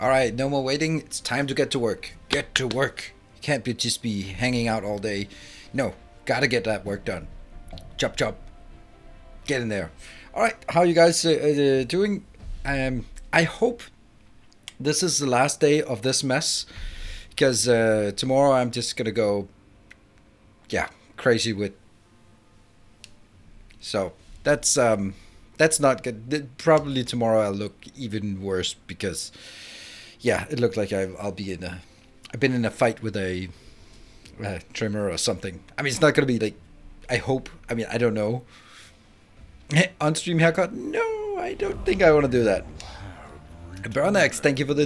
All right, no more waiting. It's time to get to work. Get to work. You can't just be hanging out all day. No, gotta get that work done. Chop chop. Get in there. All right, how you guys doing? I hope this is the last day of this mess because tomorrow I'm just gonna go, yeah, crazy with. So that's not good. Probably tomorrow I'll look even worse because yeah, it looked like I'll be in a. I've been in a fight with a trimmer or something. I mean, it's not gonna be like. I hope. I mean, I don't know. On stream haircut? No, I don't think I want to do that. Burnax, thank you for the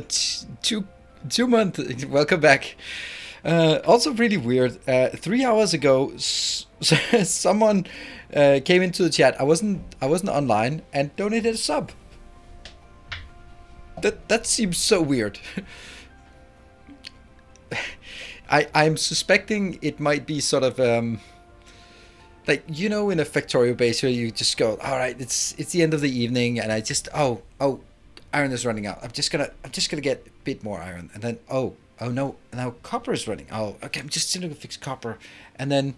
2 month. Welcome back. Also, really weird. 3 hours ago, someone came into the chat. I wasn't online and donated a sub. That seems so weird. I'm suspecting it might be sort of like, you know, in a Factorio base where you just go, all right, it's the end of the evening, and I just iron is running out. I'm just gonna get a bit more iron, and then oh no, now copper is running. Oh, okay, I'm just gonna fix copper, and then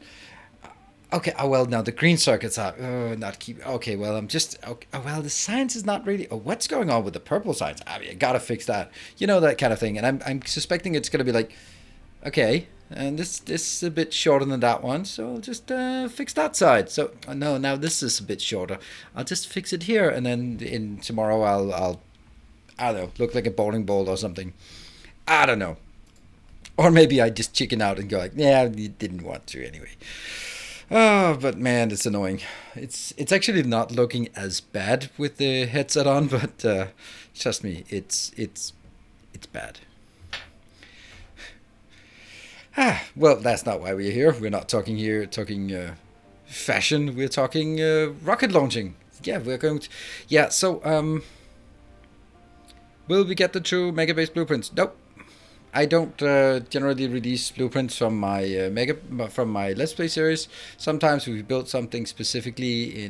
okay, oh well, now the green circuits are not keep. Okay, well I'm just okay, oh well the science is not really. Oh, what's going on with the purple science? I mean, I gotta fix that. You know, that kind of thing, and I'm suspecting it's gonna be like, okay, and this is a bit shorter than that one, so I'll just fix that side. So no, now this is a bit shorter. I'll just fix it here, and then in tomorrow I'll I don't know, look like a bowling ball or something. I don't know. Or maybe I just chicken out and go like, yeah, you didn't want to anyway. Oh, but man, it's annoying. It's actually not looking as bad with the headset on, but trust me, it's bad. Well, that's not why we're here. We're not talking fashion. We're talking rocket launching. Yeah, we're going to. Yeah, so will we get the true Megabase blueprints? Nope. I don't generally release blueprints from my from my Let's Play series. Sometimes if we build something specifically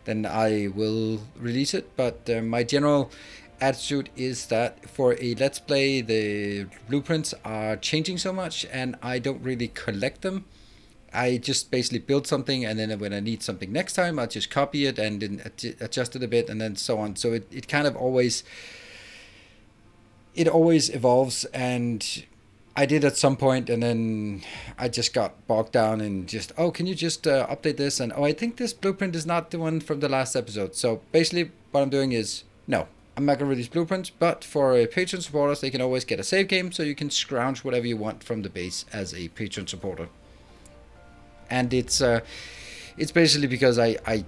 then I will release it. But my general attitude is that for a Let's Play, the blueprints are changing so much, and I don't really collect them. I just basically build something, and then when I need something next time, I'll just copy it and then adjust it a bit, and then so on. So it kind of always evolves, and I did at some point, and then I just got bogged down and just, oh, can you just update this? And oh, I think this blueprint is not the one from the last episode. So basically what I'm doing is, no, I'm not going to release blueprints, but for Patreon supporters, they can always get a save game, so you can scrounge whatever you want from the base as a Patreon supporter. And it's basically because I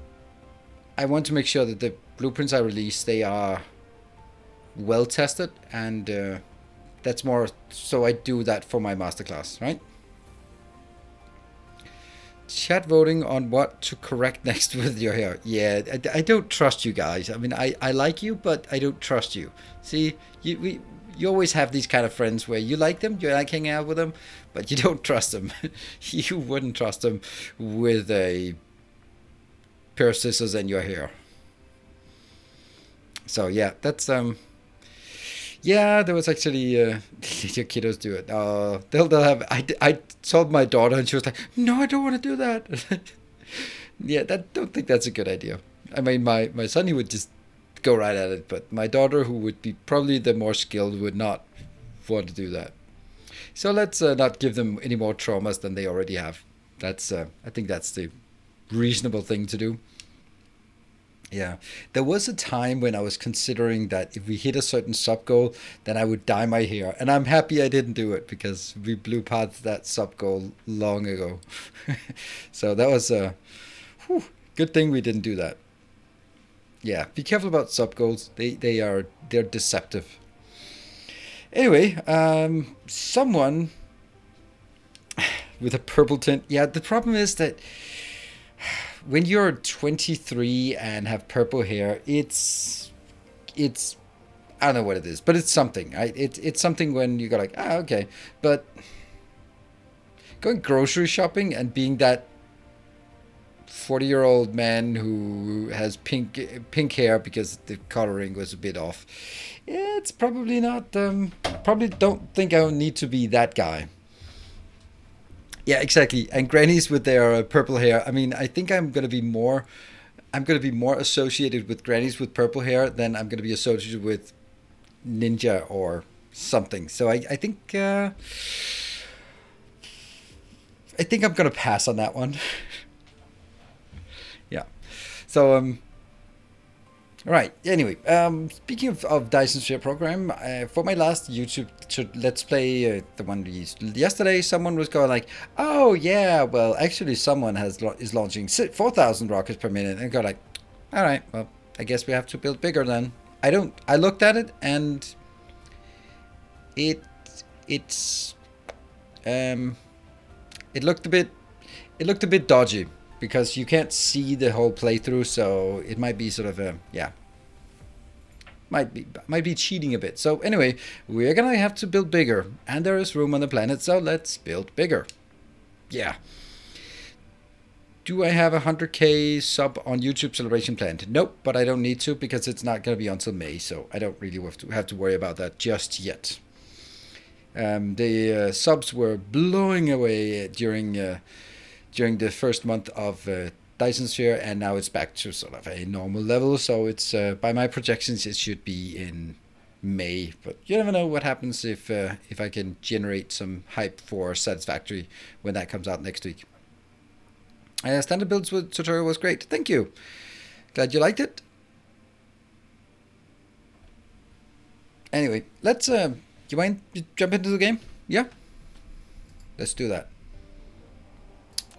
want to make sure that the blueprints I release, they are well tested, and that's more so I do that for my masterclass, right? Chat voting on what to correct next with your hair. Yeah, I don't trust you guys. I mean, I like you, but I don't trust you. See, you always have these kind of friends where you like them, you like hanging out with them, but you don't trust them. You wouldn't trust them with a pair of scissors in your hair. So yeah, that's yeah, there was actually your kiddos do it. They'll have. I told my daughter, and she was like, "No, I don't want to do that." Yeah, don't think that's a good idea. I mean, my son, he would just go right at it, but my daughter, who would be probably the more skilled, would not want to do that. So let's not give them any more traumas than they already have. That's I think that's the reasonable thing to do. Yeah, there was a time when I was considering that if we hit a certain sub goal, then I would dye my hair, and I'm happy I didn't do it because we blew past that sub goal long ago. So that was a good thing we didn't do that. Yeah, be careful about sub goals. They're deceptive. Anyway, someone with a purple tint. Yeah, the problem is that when you're 23 and have purple hair, it's I don't know what it is, but it's something. It's something when you go like, okay. But going grocery shopping and being that 40-year-old man who has pink hair because the coloring was a bit off. It's probably not. Probably don't think I need to be that guy. Yeah, exactly. And grannies with their purple hair. I mean, I think I'm gonna be more. I'm gonna be more associated with grannies with purple hair than I'm gonna be associated with ninja or something. So I think. I think I'm gonna pass on that one. Yeah. So all right. Anyway, speaking of Dyson Sphere Program, for my last YouTube Let's Play, the one we used yesterday, someone was going like, "Oh yeah, well actually someone is launching 4,000 rockets per minute," and I go like, "All right, well I guess we have to build bigger then." I looked at it and it's it looked a bit dodgy because you can't see the whole playthrough, so it might be sort of a might be cheating a bit. So anyway, we're gonna have to build bigger, and there is room on the planet, so let's build bigger. Yeah. Do I have a 100k sub on YouTube celebration planned? Nope, but I don't need to because it's not gonna be until May, so I don't really have to worry about that just yet. The subs were blowing away during the first month of Dyson Sphere, and now it's back to sort of a normal level. So it's by my projections, it should be in May. But you never know what happens if I can generate some hype for Satisfactory when that comes out next week. Standard builds with tutorial was great. Thank you. Glad you liked it. Anyway, let's. You mind jump into the game? Yeah? Let's do that.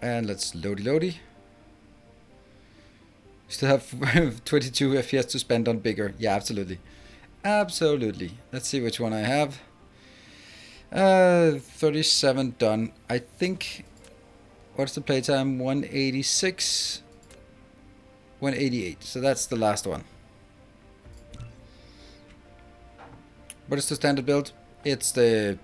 And let's loady. Still have 22 FPS to spend on bigger. Yeah, absolutely. Absolutely. Let's see which one I have. 37 done. I think... What's the playtime? 186. 188. So that's the last one. What is the standard build? It's the...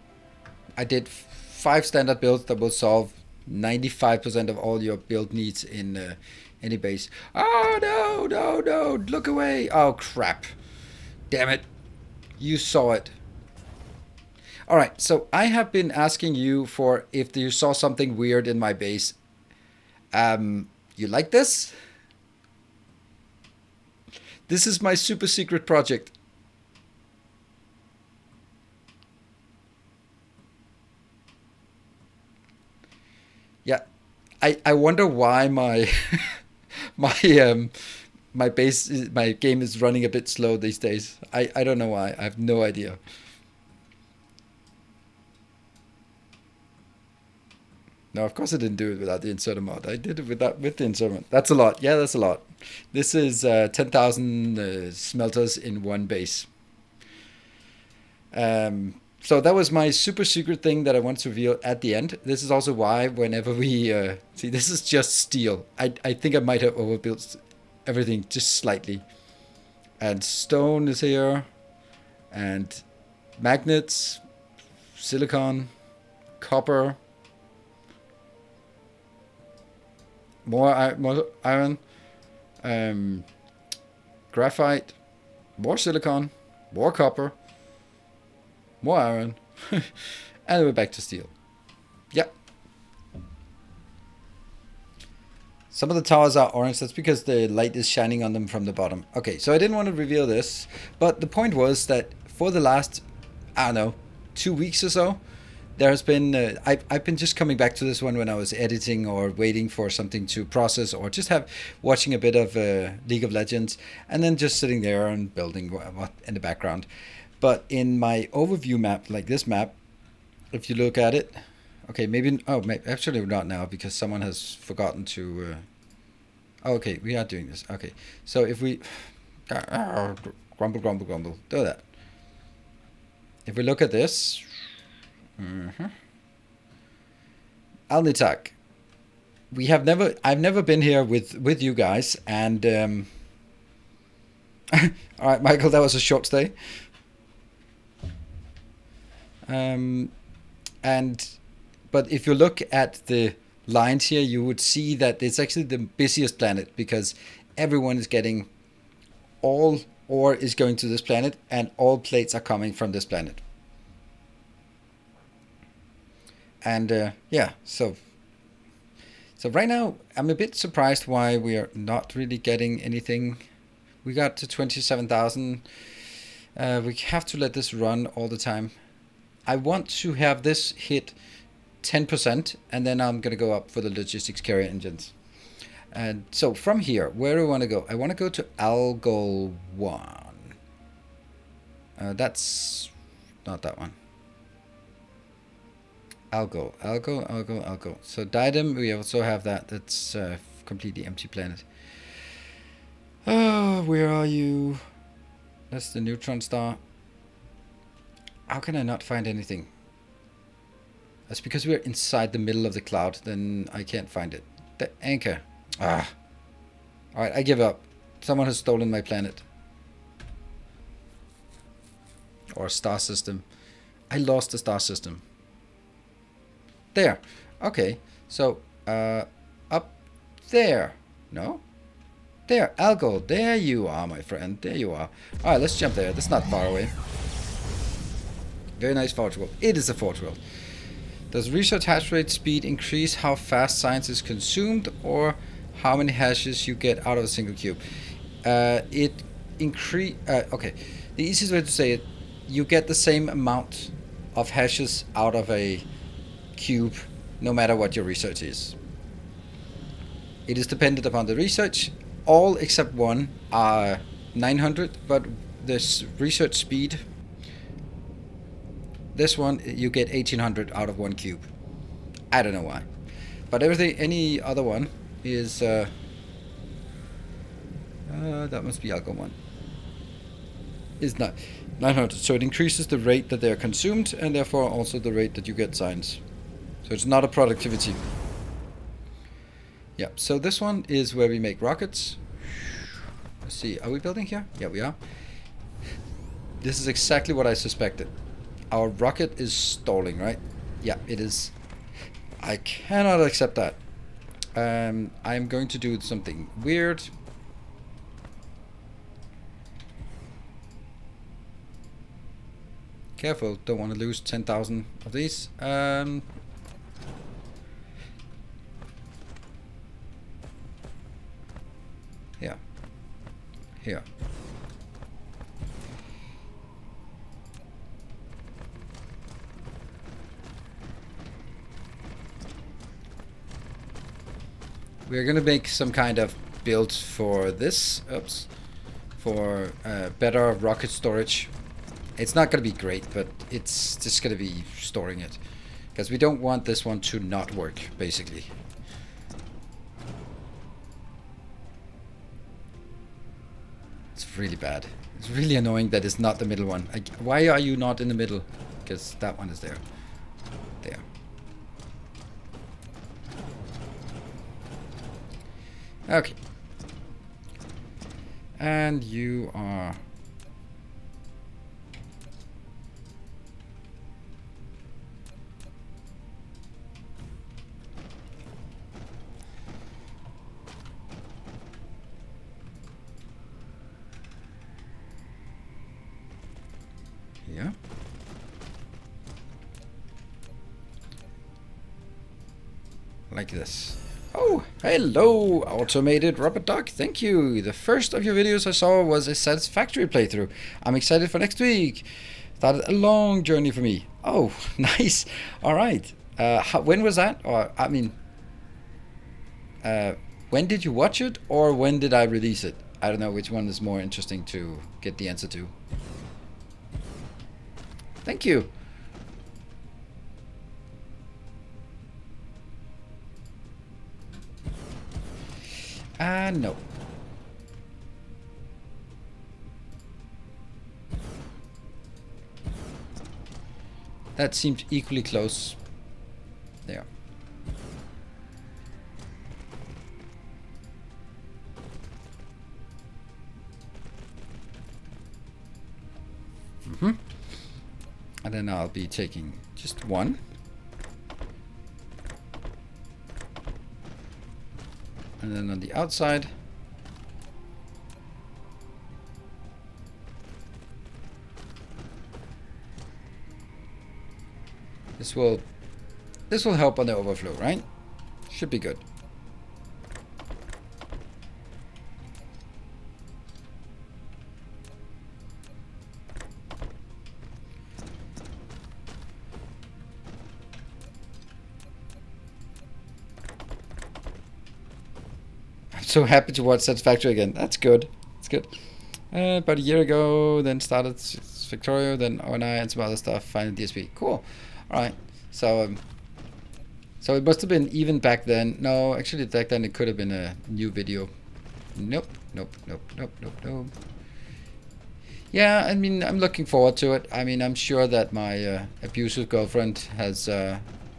I did 5 standard builds that will solve 95% of all your build needs in any base. Oh no, look away. Oh crap. Damn it. You saw it. Alright, so I have been asking you for if you saw something weird in my base. You like this? This is my super secret project. Yeah, I wonder why my my game is running a bit slow these days. I don't know why. I have no idea. No, of course I didn't do it without the inserter mod. I did it with the inserter mod. That's a lot. Yeah, that's a lot. This is 10,000 smelters in one base. So that was my super secret thing that I want to reveal at the end. This is also why whenever we... see, this is just steel. I think I might have overbuilt everything just slightly. And stone is here. And magnets. Silicon. Copper. More iron. Graphite. More silicon. More copper. More iron. And we're back to steel. Yep. Some of the towers are orange. That's because the light is shining on them from the bottom. Okay, so I didn't want to reveal this. But the point was that for the last, I don't know, 2 weeks or so, there has been... I've been just coming back to this one when I was editing or waiting for something to process or just watching a bit of League of Legends. And then just sitting there and building in the background. But in my overview map, like this map, if you look at it, okay, maybe, actually not now because someone has forgotten to, okay, we are doing this. Okay, so if we, grumble, do that. If we look at this, Alnitak, I've never been here with you guys, and, all right, Michael, that was a short stay. But if you look at the lines here, you would see that it's actually the busiest planet because everyone is getting, all ore is going to this planet and all plates are coming from this planet. And yeah, so right now I'm a bit surprised why we are not really getting anything. We got to 27,000. We have to let this run all the time. I want to have this hit 10%, and then I'm going to go up for the logistics carrier engines. And so from here, where do I want to go? I want to go to Algol 1. That's not that one. Algol. So Diadem, we also have that. That's a completely empty planet. Oh, where are you? That's the neutron star. How can I not find anything? That's because we're inside the middle of the cloud. Then I can't find it. The anchor. Ah. Alright, I give up. Someone has stolen my planet. Or star system. I lost the star system. There. Okay. So, up there. No? There, Algol. There you are, my friend. There you are. Alright, let's jump there. That's not far away. Very nice forge world. It is a forge world. Does research hash rate speed increase how fast science is consumed, or how many hashes you get out of a single cube? Okay. The easiest way to say it, you get the same amount of hashes out of a cube no matter what your research is. It is dependent upon the research. All except one are 900, but this research speed, this one you get 1800 out of one cube. I don't know why, but any other one is that must be Algol 1. Is not 900, so it increases the rate that they are consumed and therefore also the rate that you get science. So it's not a productivity. Yeah, so this one is where we make rockets. Let's see, are we building here? Yeah, we are. This is exactly what I suspected. Our rocket is stalling, right? Yeah, it is. I cannot accept that. I'm going to do something weird. Careful, don't want to lose 10,000 of these. Here. We're gonna make some kind of build for this. Oops. For better rocket storage. It's not gonna be great, but it's just gonna be storing it. Because we don't want this one to not work, basically. It's really bad. It's really annoying that it's not the middle one. Why are you not in the middle? Because that one is there. There. Okay. And you are... here. Like this. Oh, hello, automated robot dog. Thank you. The first of your videos I saw was a satisfactory playthrough. I'm excited for next week. Started a long journey for me. Oh, nice. All right. When was that? Or I mean, when did you watch it, or when did I release it? I don't know which one is more interesting to get the answer to. Thank you. No. That seemed equally close. There. Mm-hmm. And then I'll be taking just one. And then on the outside, this will help on the overflow, right? Should be good. I'm so happy to watch Satisfactory again. That's good. That's good. About a year ago, then started Victoria, then ONI and some other stuff. Finally DSP. Cool. All right. So it must have been even back then. No, actually back then it could have been a new video. Nope. Yeah, I mean, I'm looking forward to it. I mean, I'm sure that my abusive girlfriend has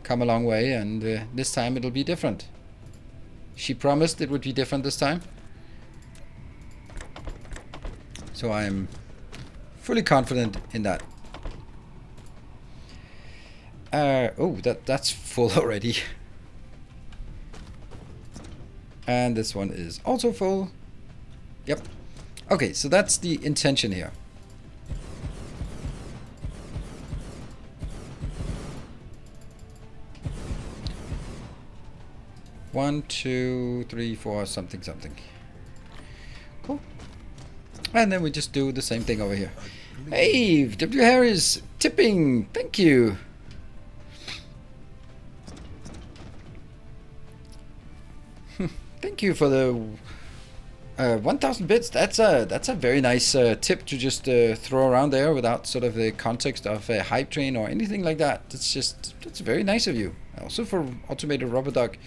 come a long way, and this time it'll be different. She promised it would be different this time. So I'm fully confident in that. Oh, that's full already. And this one is also full. Yep. Okay, so that's the intention here. One, two, three, four, something. Cool. And then we just do the same thing over here. Hey, W. Harris, tipping. Thank you. Thank you for the 1,000 bits. That's a very nice tip to just throw around there without sort of the context of a hype train or anything like that. That's very nice of you. Also for Automated Rubber Duck.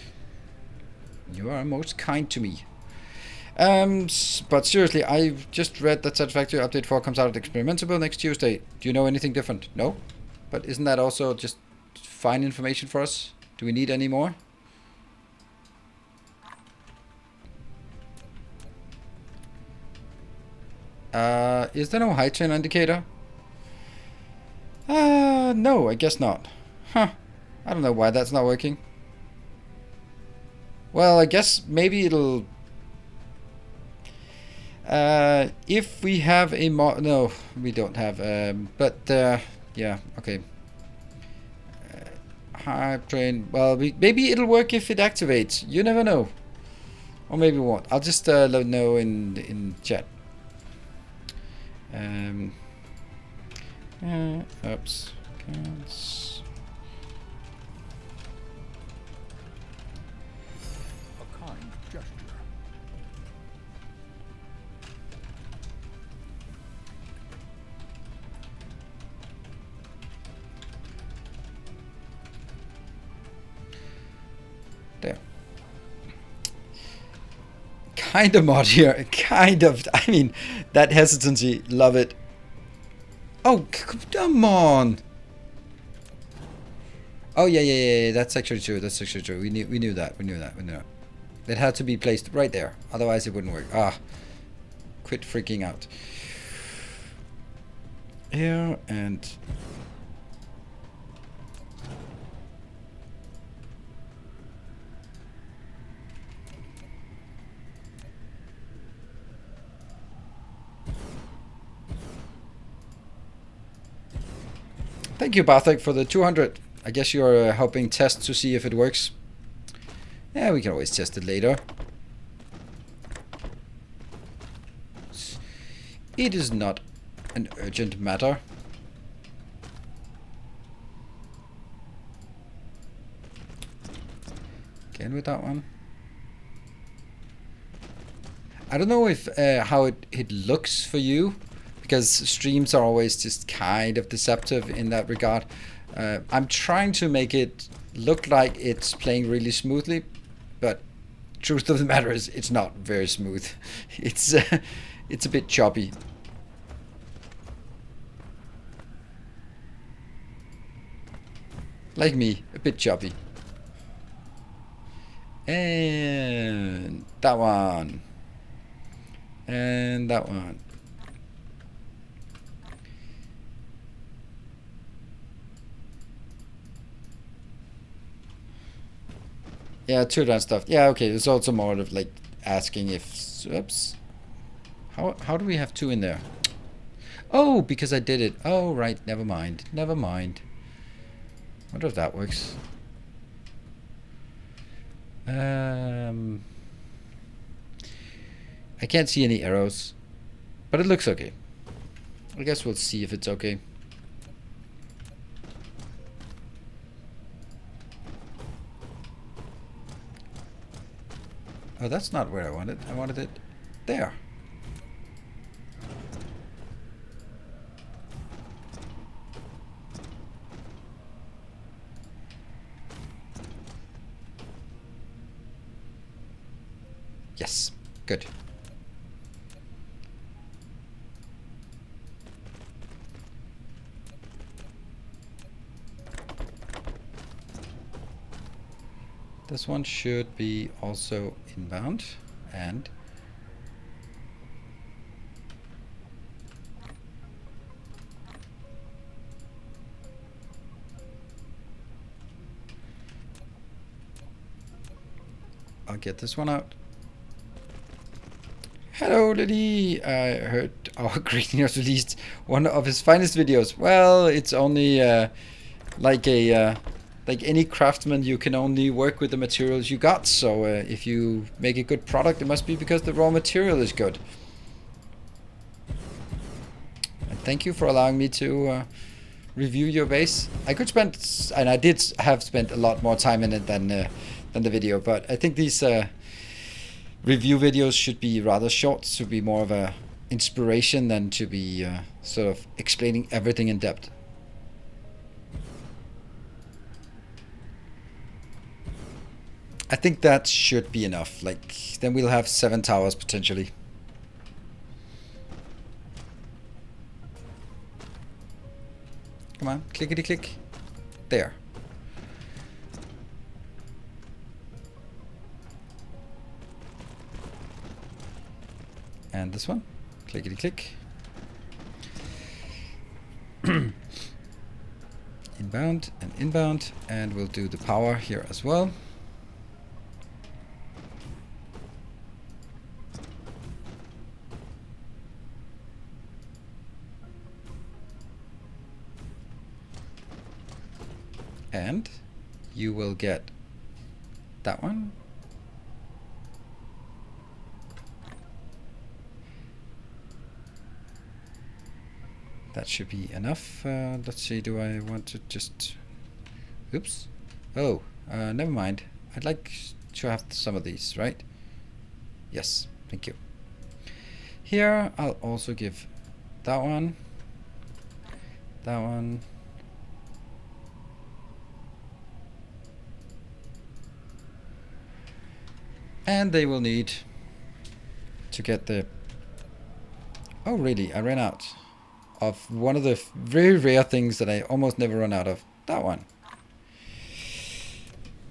You are most kind to me. But seriously, I just read that Satisfactory Update 4 comes out at Experimentable next Tuesday. Do you know anything different? No? But isn't that also just fine information for us? Do we need any more? Is there no height train indicator? No, I guess not. Huh. I don't know why that's not working. Well, I guess maybe it'll... if we have a no, we don't have, yeah, okay. Hype train, well, maybe it'll work if it activates. You never know. Or maybe it won't. I'll just let know in chat. Oops. A kind gesture. There. Kind of mod here. Kind of. I mean, that hesitancy. Love it. Oh, come on. Oh, yeah. That's actually true. We knew that. It had to be placed right there. Otherwise, it wouldn't work. Quit freaking out. Here and... Thank you, Bartek, for the 200. I guess you're helping test to see if it works. Yeah, we can always test it later. It is not an urgent matter. Again with that one. I don't know if how it looks for you, because streams are always just kind of deceptive in that regard. I'm trying to make it look like it's playing really smoothly, but truth of the matter is it's not very smooth. It's a bit choppy. Like me, a bit choppy. And that one. And that one. Yeah, two advanced stuff. Yeah, okay. It's also more of like asking if. Oops. How do we have two in there? Oh, because I did it. Oh, right. Never mind. Never mind. Wonder if that works. I can't see any arrows, but it looks okay. I guess we'll see if it's okay. Oh, that's not where I wanted. I wanted it there. Yes, good. This one should be also inbound, and I'll get this one out. Hello, Lily. I heard our greeting was released one of his finest videos. Well, it's only like a like any craftsman, you can only work with the materials you got. So if you make a good product, it must be because the raw material is good. And thank you for allowing me to review your base. I could spend, and I did have spent a lot more time in it than the video, but I think these review videos should be rather short, to be more of a inspiration than to be sort of explaining everything in depth. I think that should be enough. Like, then we'll have 7 towers potentially. Come on, clickety click. There. And this one, clickety click. Inbound and inbound, and we'll do the power here as well. And you will get that one. That should be enough. Let's see, do I want to just... Oops. Oh, never mind. I'd like to have some of these, right? Yes, thank you. Here, I'll also give that one. That one. And they will need to get the... Oh, really? I ran out of one of the very rare things that I almost never run out of. That one.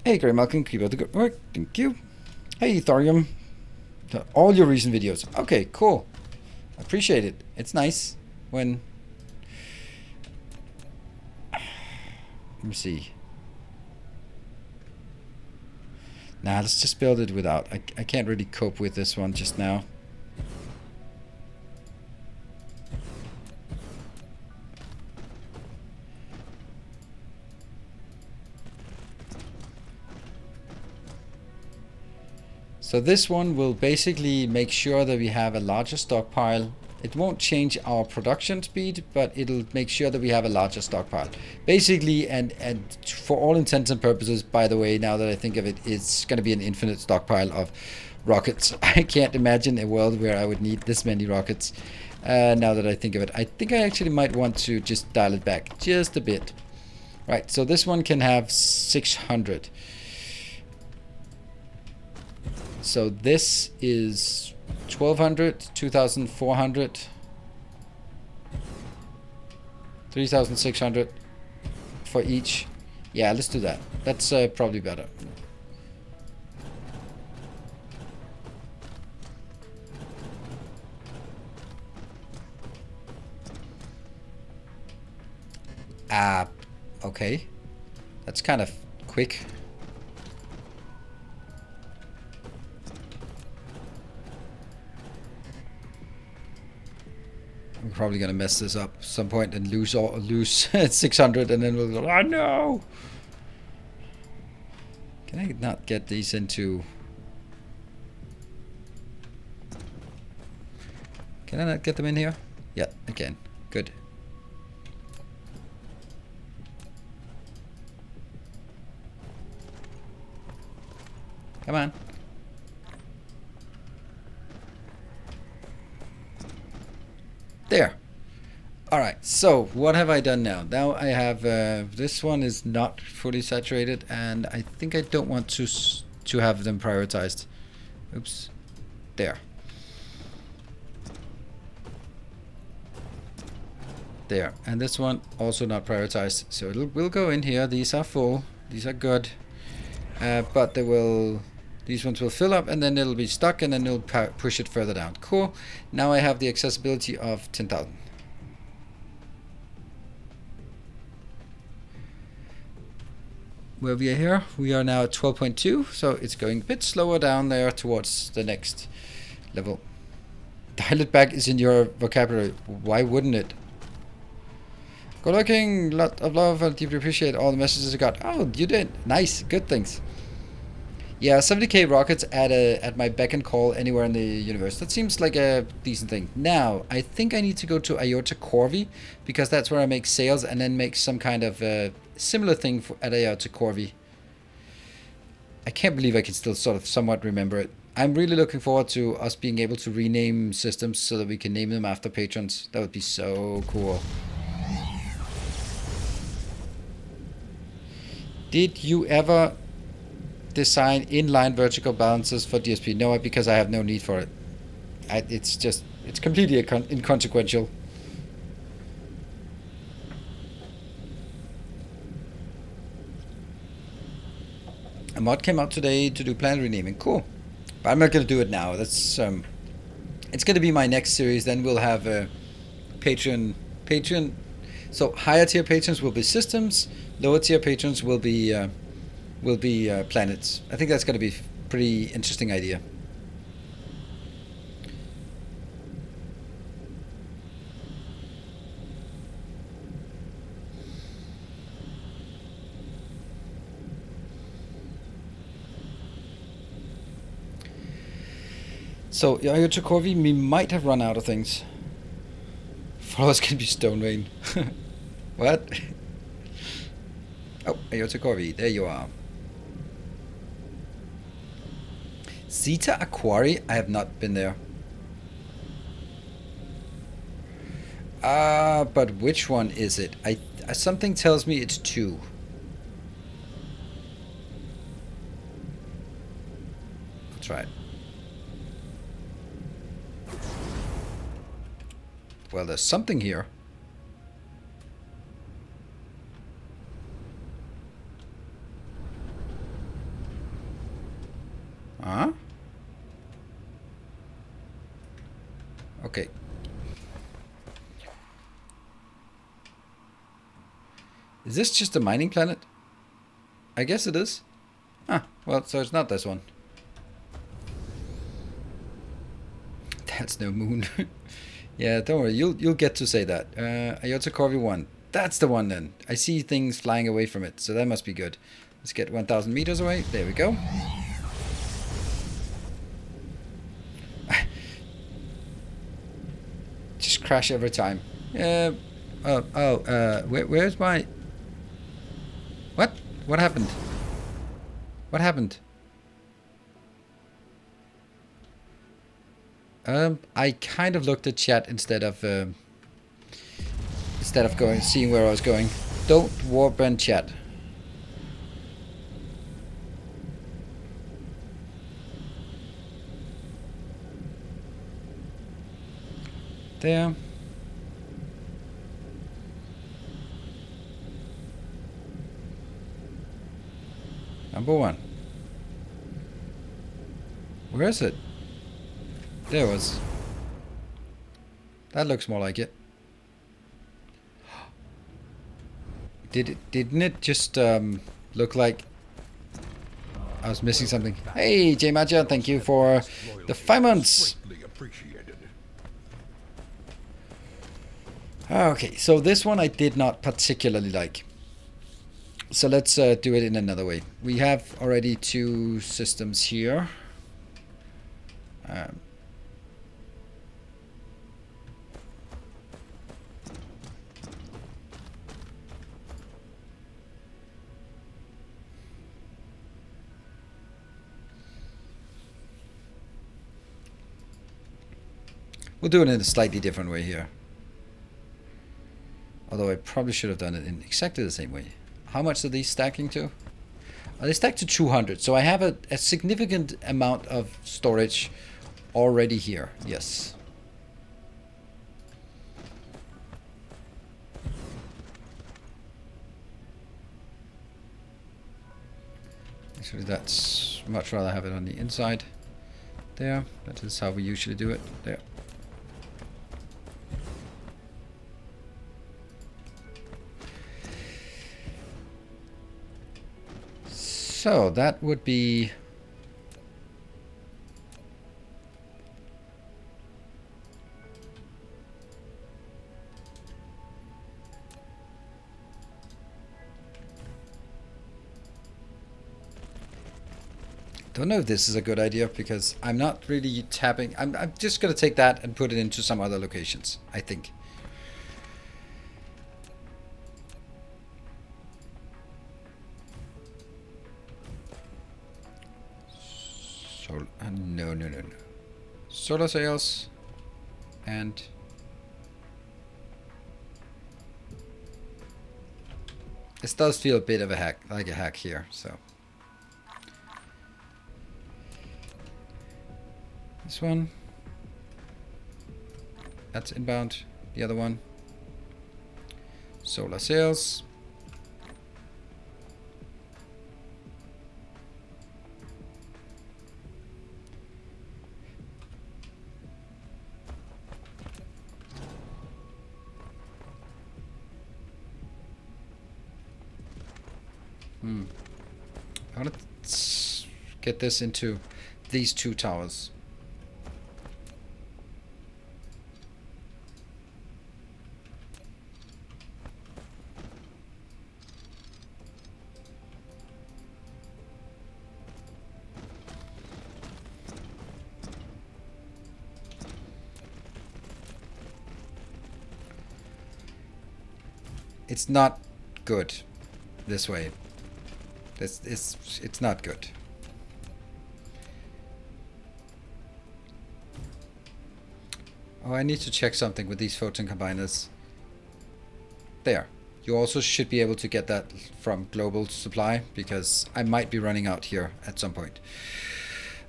Hey, Grey Malcolm, keep up the good work. Thank you. Hey, Thorium. All your recent videos. Okay, cool. Appreciate it. It's nice when... Let me see. Nah, let's just build it without. I can't really cope with this one just now. So this one will basically make sure that we have a larger stockpile. It won't change our production speed, but it'll make sure that we have a larger stockpile. Basically, and for all intents and purposes, by the way, now that I think of it, it's going to be an infinite stockpile of rockets. I can't imagine a world where I would need this many rockets. Now that I think of it, I think I actually might want to just dial it back just a bit. Right, so this one can have 600. So this is 1200, 2400, 3600 for each. Yeah, let's do that. That's probably better. Okay. That's kind of quick. probably gonna mess this up at some point and lose 600, and then we'll go, oh no! Can I not get these into? Can I not get them in here? Yeah, I can. Good. Come on. There. Alright, so what have I done now? Now I have, this one is not fully saturated, and I think I don't want to have them prioritized. Oops. There. There. And this one also not prioritized. So it will go in here. These are full. These are good. But they will... These ones will fill up, and then it'll be stuck, and then it'll push it further down. Cool. Now I have the accessibility of 10,000. Where we are here, we are now at 12.2, so it's going a bit slower down there towards the next level. Dial it back is in your vocabulary. Why wouldn't it? Good looking, lot of love. I deeply appreciate all the messages I got. Oh, you did. Nice, good things. Yeah, 70k rockets at my beck and call anywhere in the universe. That seems like a decent thing. Now, I think I need to go to Iota Corvi, because that's where I make sales and then make some kind of similar thing at Iota Corvi. I can't believe I can still sort of somewhat remember it. I'm really looking forward to us being able to rename systems so that we can name them after patrons. That would be so cool. Did you ever design inline vertical balances for DSP? No, because I have no need for it. It's completely inconsequential. A mod came out today to do planet renaming. Cool. But I'm not going to do it now. That's it's going to be my next series. Then we'll have a Patreon. So higher tier patrons will be systems. Lower tier patrons will be planets. I think that's going to be a pretty interesting idea. So, Iota Corvi, we might have run out of things. Followers can be stone rain. What? Oh, Iota Corvi, there you are. Zeta Aquari, I have not been there. But which one is it? Something tells me it's 2. That's right. Well, there's something here. Huh? Okay. Is this just a mining planet? I guess it is. Ah, well, so it's not this one. That's no moon. Yeah, don't worry. You'll get to say that. Iota Corvi 1. That's the one then. I see things flying away from it, so that must be good. Let's get 1,000 meters away. There we go. Just crash every time. Where's my... What? What happened? What happened? I kind of looked at chat instead of seeing where I was going. Don't warband chat. There. Number 1. Where is it? There it was. That looks more like it. Didn't it just look like I was missing something? Hey, J Magia, thank you for the 5 months. Okay, so this one I did not particularly like. So let's do it in another way. We have already two systems here. We'll do it in a slightly different way here. Although I probably should have done it in exactly the same way. How much are these stacking to? They stack to 200, so I have a significant amount of storage already here. Yes. Actually, that's much rather have it on the inside. There. That is how we usually do it. There. So that would be don't know if this is a good idea because I'm not really tapping. I'm just going to take that and put it into some other locations, I think. So, no. Solar sails and this does feel a bit of a hack, like a hack here, so. This one, that's inbound. The other one, solar sails. I want to get this into these two towers. It's not good this way. It's not good. Oh, I need to check something with these photon combiners. There. You also should be able to get that from global supply because I might be running out here at some point.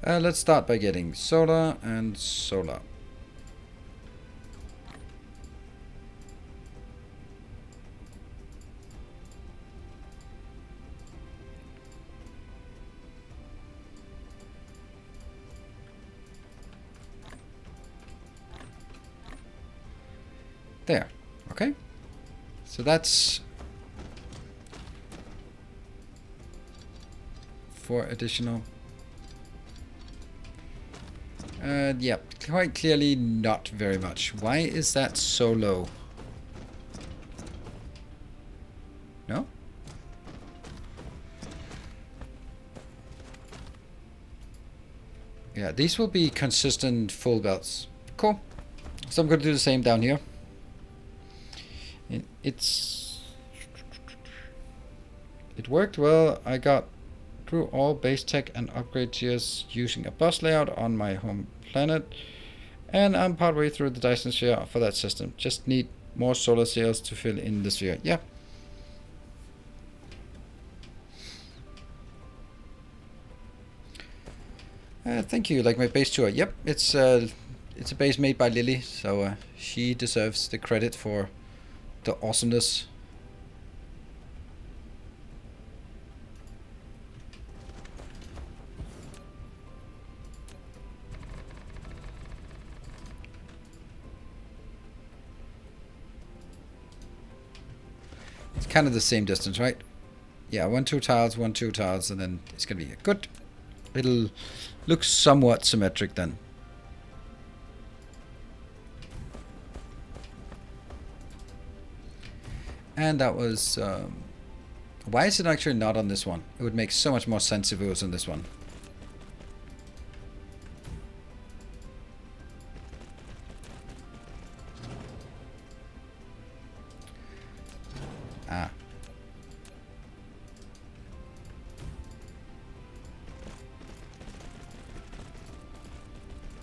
Let's start by getting solar and solar. There. Okay. So that's 4 additional. Yeah, quite clearly not very much. Why is that so low? No? Yeah, these will be consistent full belts. Cool. So I'm going to do the same down here. It worked well. I got through all base tech and upgrade tiers using a bus layout on my home planet, and I'm partway through the Dyson Sphere for that system. Just need more solar sails to fill in the sphere. Yeah. Thank you. Like my base tour. Yep, it's a base made by Lily, so she deserves the credit for the awesomeness. It's kind of the same distance, right? Yeah, 1, 2 tiles, 1, 2 tiles, and then it's gonna be good. It'll look somewhat symmetric then. And that was... why is it actually not on this one? It would make so much more sense if it was on this one. Ah.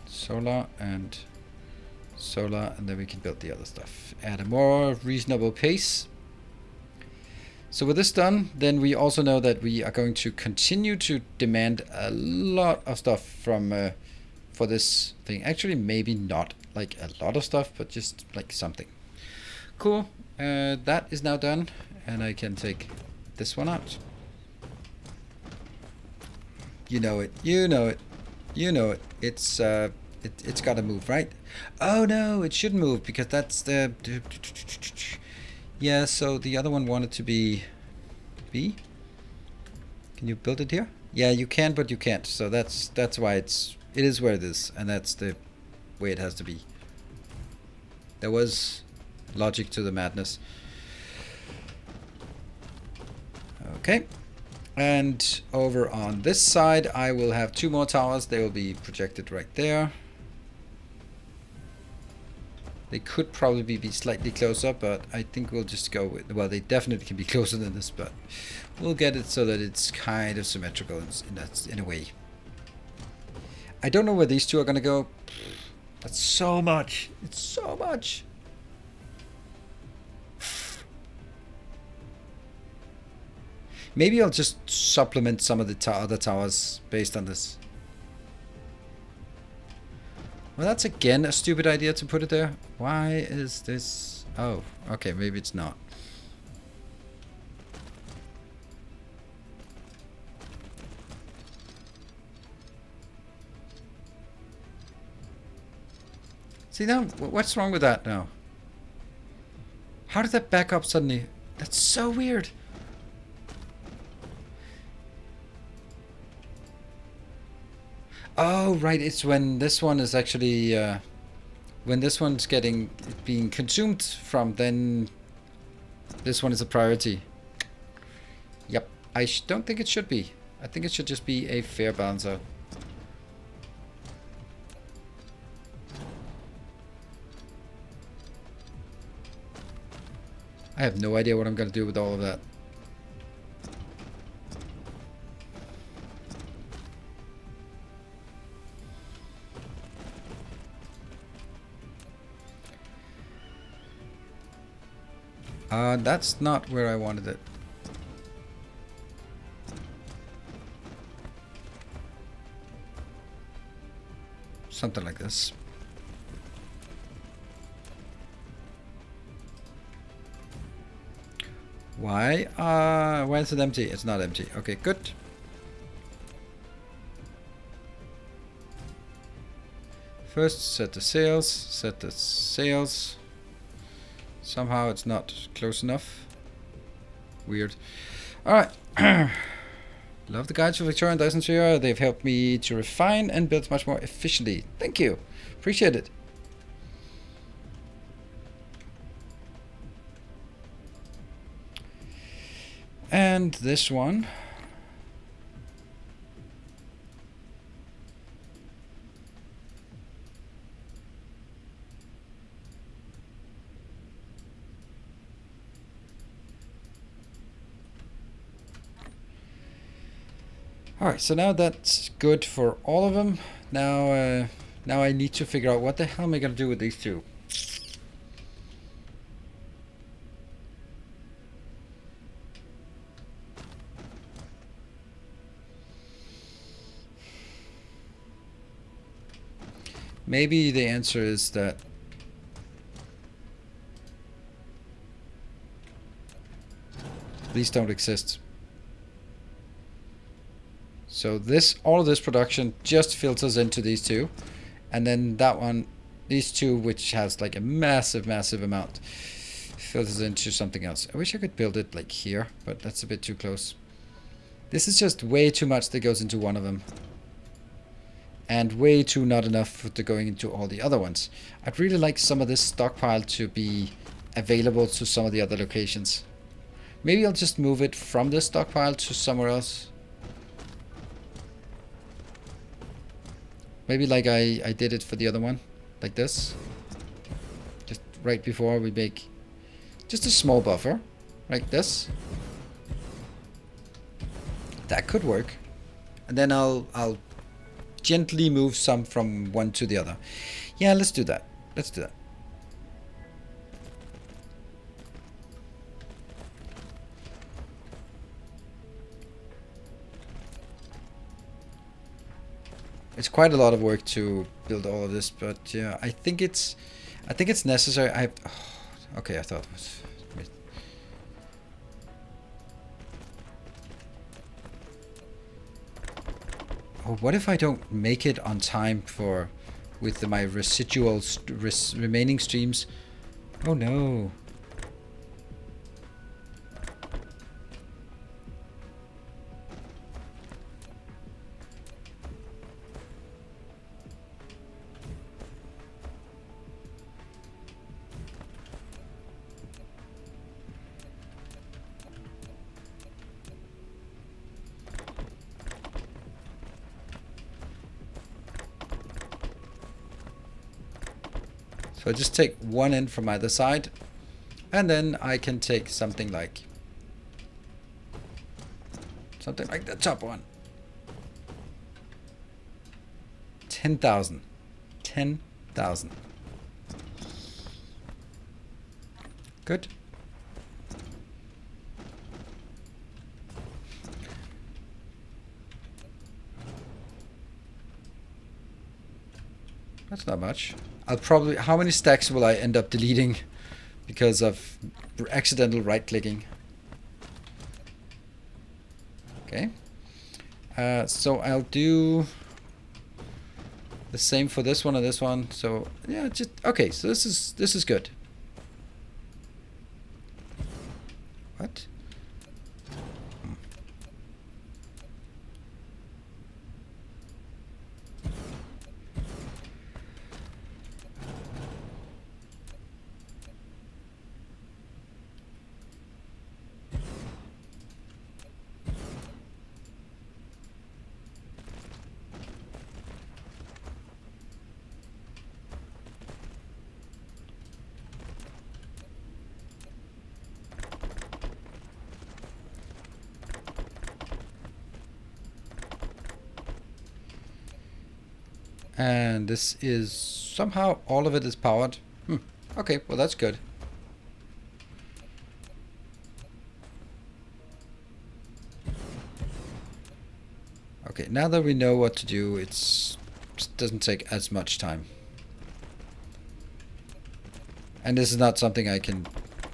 Solar, and then we can build the other stuff at a more reasonable pace. So with this done, then we also know that we are going to continue to demand a lot of stuff from for this thing. Actually, maybe not like a lot of stuff, but just like something. Cool. That is now done, and I can take this one out. You know it. You know it. You know it. It's got to move, right? Oh no, it shouldn't move because that's the... Yeah, so the other one wanted to be B. Can you build it here? Yeah, you can, but you can't. So that's why it is where it is, and that's the way it has to be. There was logic to the madness. Okay. And over on this side, I will have 2 more towers. They will be projected right there. They could probably be slightly closer, but I think we'll just go with... Well, they definitely can be closer than this, but we'll get it so that it's kind of symmetrical in a way. I don't know where these two are going to go. That's so much. It's so much. Maybe I'll just supplement some of the other towers based on this. Well, that's again a stupid idea to put it there. Why is this? Oh, okay, maybe it's not. See now, what's wrong with that now? How did that back up suddenly? That's so weird. Oh, right, it's when this one is actually, when this one's being consumed from, then this one is a priority. Yep, I don't think it should be. I think it should just be a fair balancer. I have no idea what I'm going to do with all of that. That's not where I wanted it. Something like this. Why is it empty? It's not empty. Okay, good. First, set the sails. Somehow it's not close enough. Weird. Alright. Love the guides for Victoria and Dyson Sphere. They've helped me to refine and build much more efficiently. Thank you. Appreciate it. And this one. Alright, so now that's good for all of them. Now I need to figure out what the hell am I going to do with these two. Maybe the answer is that these don't exist. So all of this production just filters into these two, and then that one, these two, which has like a massive amount, filters into something else. I wish I could build it like here, but that's a bit too close. This is just way too much that goes into one of them, and way too not enough to going into all the other ones. I'd really like some of this stockpile to be available to some of the other locations. Maybe I'll just move it from this stockpile to somewhere else. Maybe like I did it for the other one, like this. Just right before we make just a small buffer, like this. That could work. And then I'll gently move some from one to the other. Yeah, let's do that. Let's do that. It's quite a lot of work to build all of this, but yeah, I think it's necessary. Okay, I thought it was. Oh, what if I don't make it on time for with my residual remaining streams? Oh no. So I just take one end from either side, and then I can take something like the top one. 10,000. 10,000. Good. That's not much. I'll probably... How many stacks will I end up deleting because of accidental right-clicking? Okay. So I'll do the same for this one and this one. So yeah, just okay. So this is good. What? And this is somehow all of it is powered. Okay, well that's good. Okay, now that we know what to do, it doesn't take as much time. And this is not something I can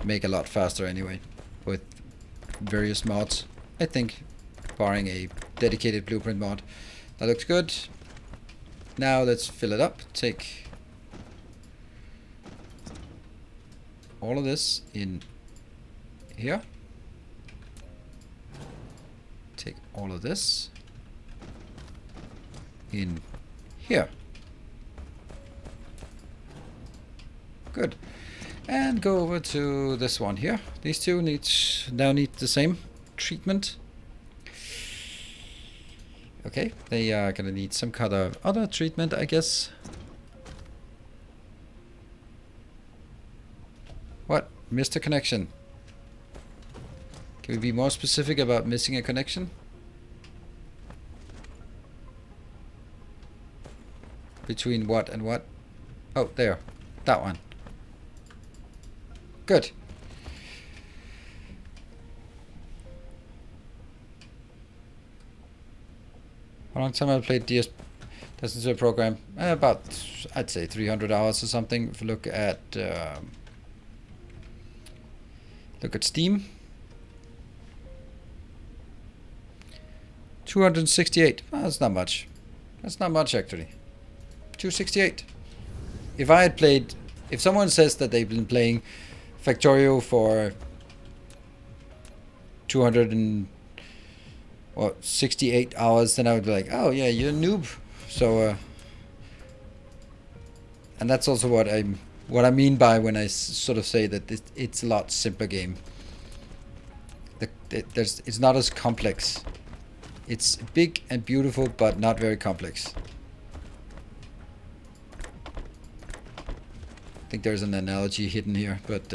make a lot faster anyway, with various mods. I think, barring a dedicated blueprint mod. That looks good. Now let's fill it up. Take all of this in here. Take all of this in here. Good. And go over to this one here. These two now need the same treatment. Okay, they are gonna need some kind of other treatment, I guess. What? Missed a connection. Can we be more specific about missing a connection? Between what and what? Oh, there. That one. Good. How long time I played Dyson Sphere Program? About, I'd say 300 hours or something. If you look at Steam, 268. Well, that's not much. That's not much actually. 268. If I had played, if someone says that they've been playing Factorio for 268 hours, then I would be like, oh yeah, you're a noob. So and that's also what I'm what I mean by when I sort of say that it's a lot simpler game. It's not as complex. It's big and beautiful, but not very complex. I think there's an analogy hidden here, but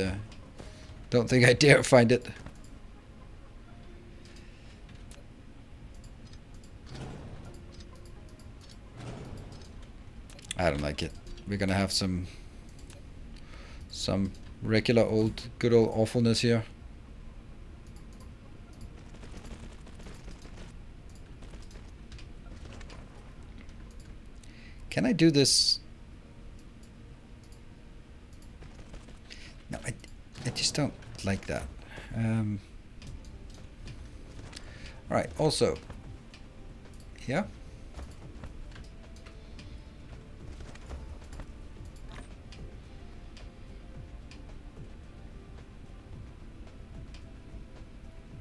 don't think I dare find it. I don't like it. We're gonna have some regular good old awfulness here. Can I do this? No, I just don't like that. Alright, also, here.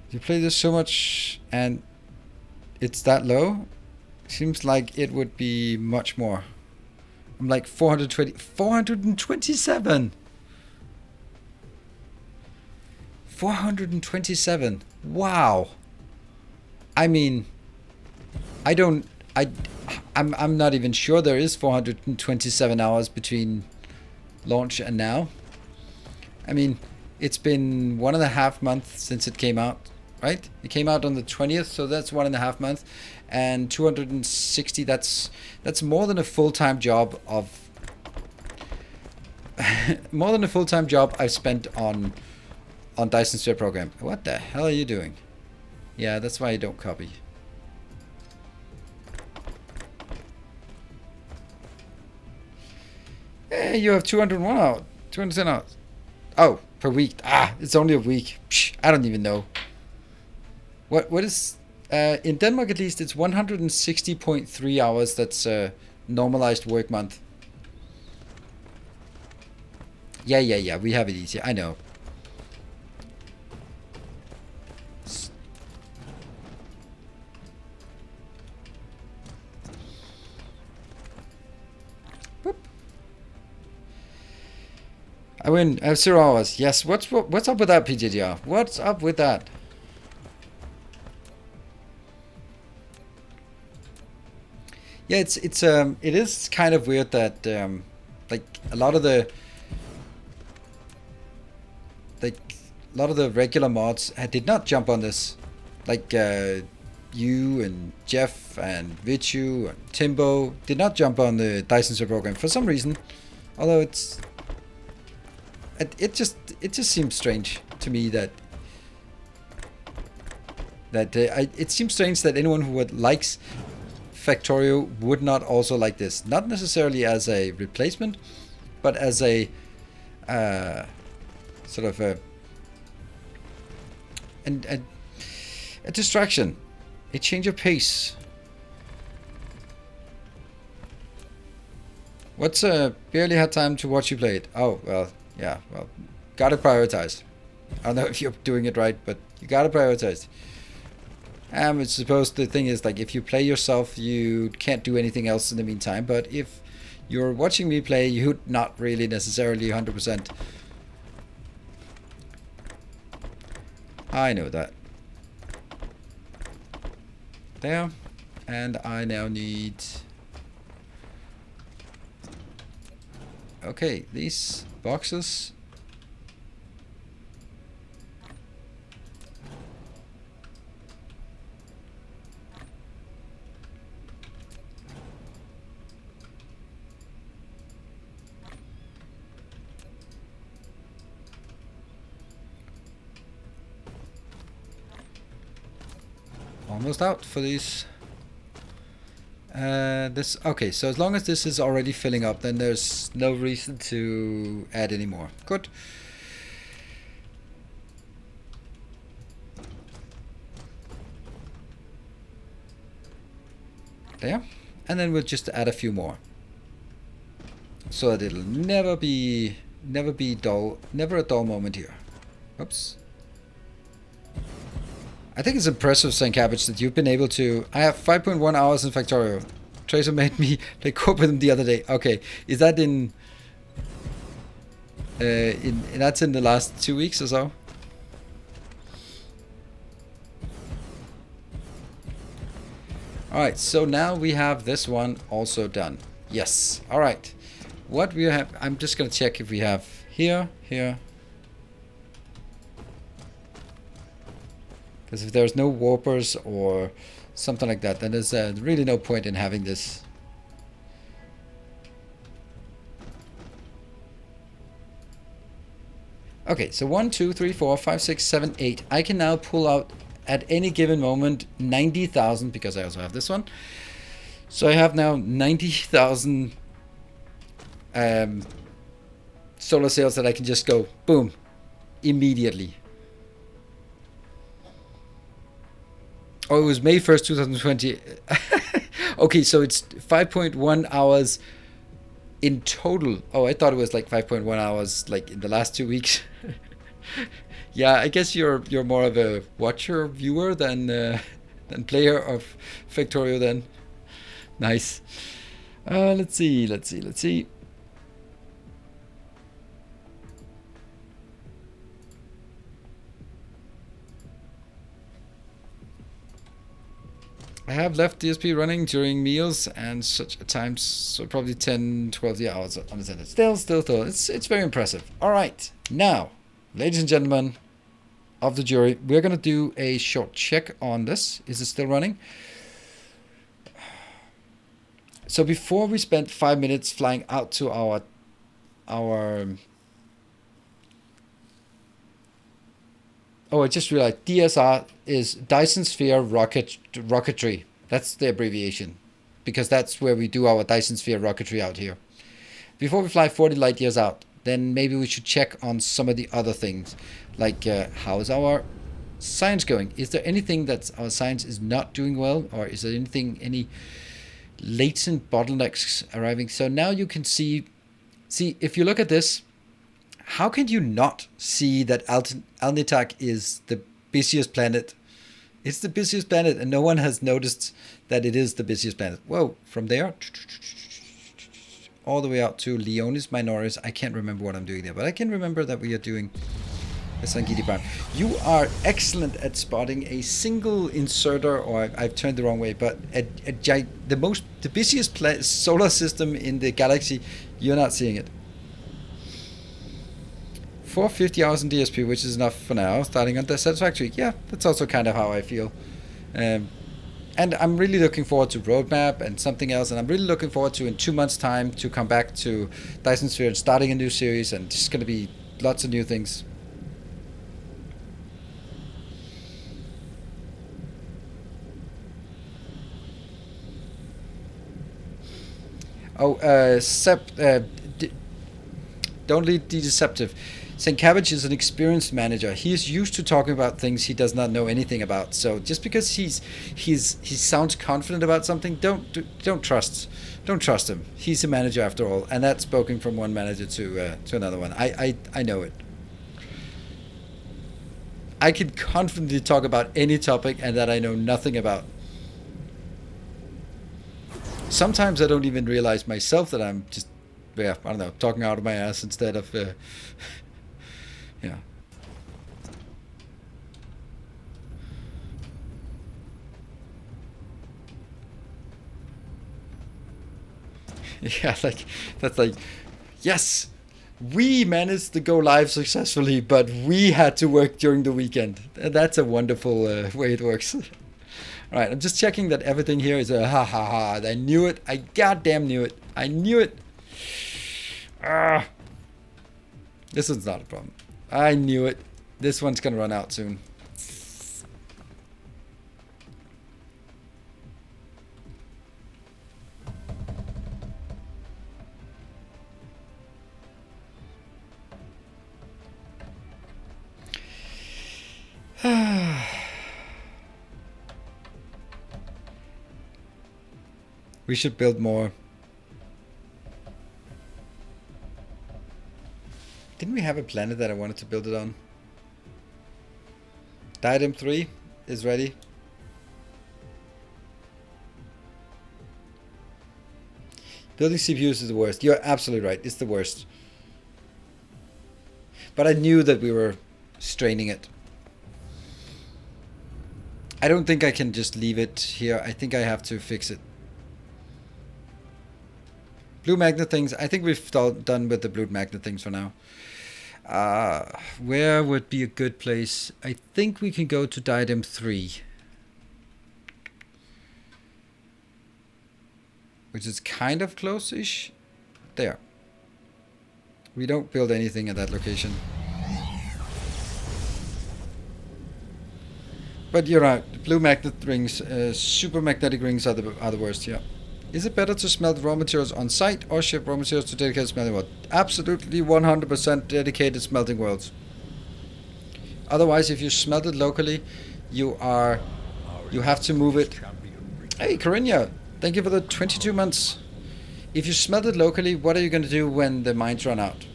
You play this so much and it's that low? Seems like it would be much more. I'm like 427. 427. Wow. I mean, I'm not even sure there is 427 hours between launch and now. I mean, it's been 1.5 months since it came out, right? It came out on the 20th, so that's 1.5 months. And 260, that's more than a full-time job of more than a full-time job I've spent on Dyson Sphere Program. What the hell are you doing? Yeah, that's why I don't copy. Hey, you have 201 out, 210 out. Oh, per week. Ah, it's only a week. Psh, I don't even know. What is in Denmark, at least it's 160.3 hours. That's a normalized work month. Yeah, we have it easy. I know. Boop. I win. I have 0 hours. Yes. What's up with that, PJDR? What's up with that? Yeah, it is kind of weird that like a lot of the regular mods did not jump on this, like you and Jeff and Vichu and Timbo did not jump on the Dyson Sphere Program for some reason. Although it just seems strange to me that it seems strange that anyone who likes Factorio would not also like this. Not necessarily as a replacement, but as a sort of a distraction, a change of pace. What's barely had time to watch you play it? Oh, well, yeah, well, gotta prioritize. I don't know if you're doing it right, but you gotta prioritize. It's supposed the thing is like if you play yourself, you can't do anything else in the meantime. But if you're watching me play, you're not really necessarily 100%. I know that. There, and I now need. Okay, these boxes. Almost out for these. Okay, so as long as this is already filling up, then there's no reason to add any more. Good. There, and then we'll just add a few more, so that it'll never be dull, never a dull moment here. Oops. I think it's impressive, St. Cabbage, that you've been able to. I have 5.1 hours in Factorio. Tracer made me play co-op with him the other day. Okay, is that in That's in the last 2 weeks or so. Alright, so now we have this one also done. Yes. Alright. What we have, I'm just going to check if we have here. Because if there's no warpers or something like that, then there's really no point in having this. Okay, so 1, 2, 3, 4, 5, 6, 7, 8. I can now pull out at any given moment 90,000, because I also have this one. So I have now 90,000 solar sails that I can just go boom immediately. Oh, it was May 1st, 2020. Okay, so it's 5.1 hours in total. Oh, I thought it was like 5.1 hours like in the last 2 weeks. Yeah, I guess you're more of a watcher, viewer than player of Factorio then. Nice. Let's see. I have left DSP running during meals and such times, so probably 10, 12 hours on the internet. Still. It's very impressive. All right, now, ladies and gentlemen of the jury, we're going to do a short check on this. Is it still running? So before we spent 5 minutes flying out to our oh, I just realized DSR is Dyson Sphere Rocketry. That's the abbreviation, because that's where we do our Dyson Sphere rocketry out here. Before we fly 40 light years out, then maybe we should check on some of the other things, like how is our science going? Is there anything that our science is not doing well, or is there any latent bottlenecks arriving? So now you can see if you look at this, how can you not see that Alnitak is the busiest planet? It's the busiest planet, and no one has noticed that it is the busiest planet. Whoa, from there all the way out to Leonis Minoris. I can't remember what I'm doing there, but I can remember that we are doing a Sangiti Prime. You are excellent at spotting a single inserter, or I've turned the wrong way, but the busiest solar system in the galaxy, you're not seeing it. 450 hours in DSP, which is enough for now. Starting on the satisfactory. Yeah, that's also kind of how I feel. And I'm really looking forward to roadmap and something else. And I'm really looking forward to, in 2 months' time, to come back to Dyson Sphere and starting a new series. And just going to be lots of new things. Oh, don't lead the deceptive. St. Cabbage is an experienced manager. He is used to talking about things he does not know anything about. So just because he sounds confident about something, don't trust him. He's a manager after all, and that's spoken from one manager to another one. I know it. I can confidently talk about any topic and that I know nothing about. Sometimes I don't even realize myself that I'm just, I don't know, talking out of my ass instead of, yeah. Yeah, that's like, yes, we managed to go live successfully, but we had to work during the weekend. That's a wonderful way it works. All right, I'm just checking that everything here is a ha. I knew it. I goddamn knew it. I knew it. This one's not a problem. I knew it. This one's gonna run out soon. We should build more. Didn't we have a planet that I wanted to build it on? Diadem 3 is ready. Building CPUs is the worst. You're absolutely right. It's the worst. But I knew that we were straining it. I don't think I can just leave it here. I think I have to fix it. Blue magnet things. I think we've done with the blue magnet things for now. Where would be a good place? I think we can go to diadem 3. Which is kind of close-ish. There. We don't build anything at that location. But you're right. Blue magnet rings, super magnetic rings are the worst, yeah. Is it better to smelt raw materials on site or ship raw materials to dedicated smelting world? Absolutely 100% dedicated smelting worlds. Otherwise, if you smelt it locally, you have to move it. Hey, Corinna, thank you for the 22 months. If you smelt it locally, what are you going to do when the mines run out?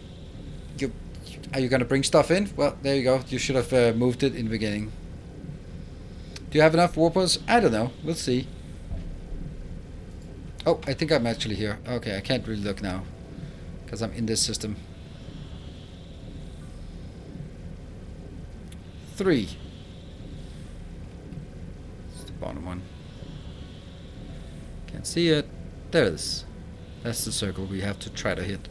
Are you going to bring stuff in? Well, there you go. You should have moved it in the beginning. Do you have enough warpers? I don't know. We'll see. Oh, I think I'm actually here. Okay, I can't really look now because I'm in this system. 3. It's the bottom one. Can't see it. There it is. That's the circle we have to try to hit.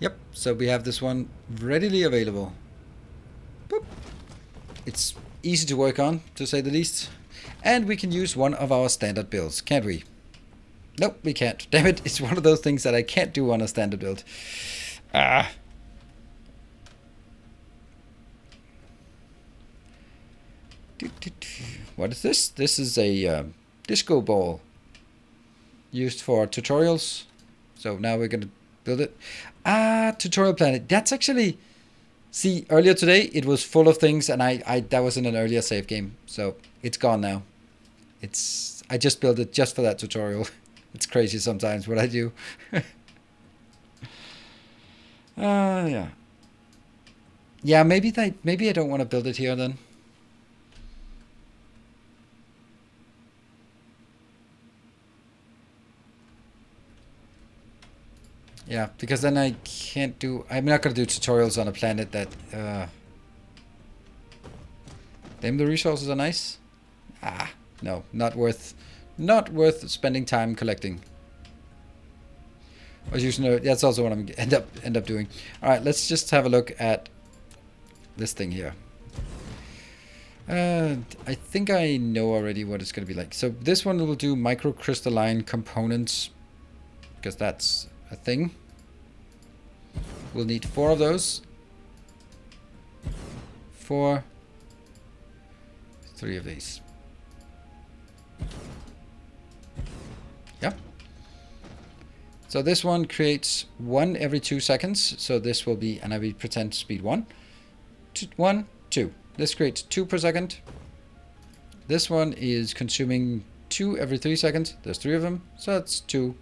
Yep, so we have this one readily available. Boop. It's easy to work on, to say the least. And we can use one of our standard builds, can't we? Nope, we can't. Damn it, it's one of those things that I can't do on a standard build. Ah. What is this? This is a disco ball used for tutorials. So now we're going to build it. Tutorial planet. That's actually... See, earlier today it was full of things and that was in an earlier save game. So it's gone now. I just built it just for that tutorial. It's crazy sometimes what I do. Yeah. Yeah, maybe I don't want to build it here then. Yeah, because then I can't do... I'm not going to do tutorials on a planet that... Damn, the resources are nice. No, not worth spending time collecting. I was using that's also what I'm end up doing. All right, let's just have a look at this thing here. I think I know already what it's going to be like. So this one will do microcrystalline components because that's a thing. We'll need 4 of those. 4. 3 of these. Yeah. So this one creates 1 every 2 seconds. So this will be, and I will pretend speed 1. 1, 2. This creates 2 per second. This one is consuming 2 every 3 seconds. There's 3 of them. So that's 2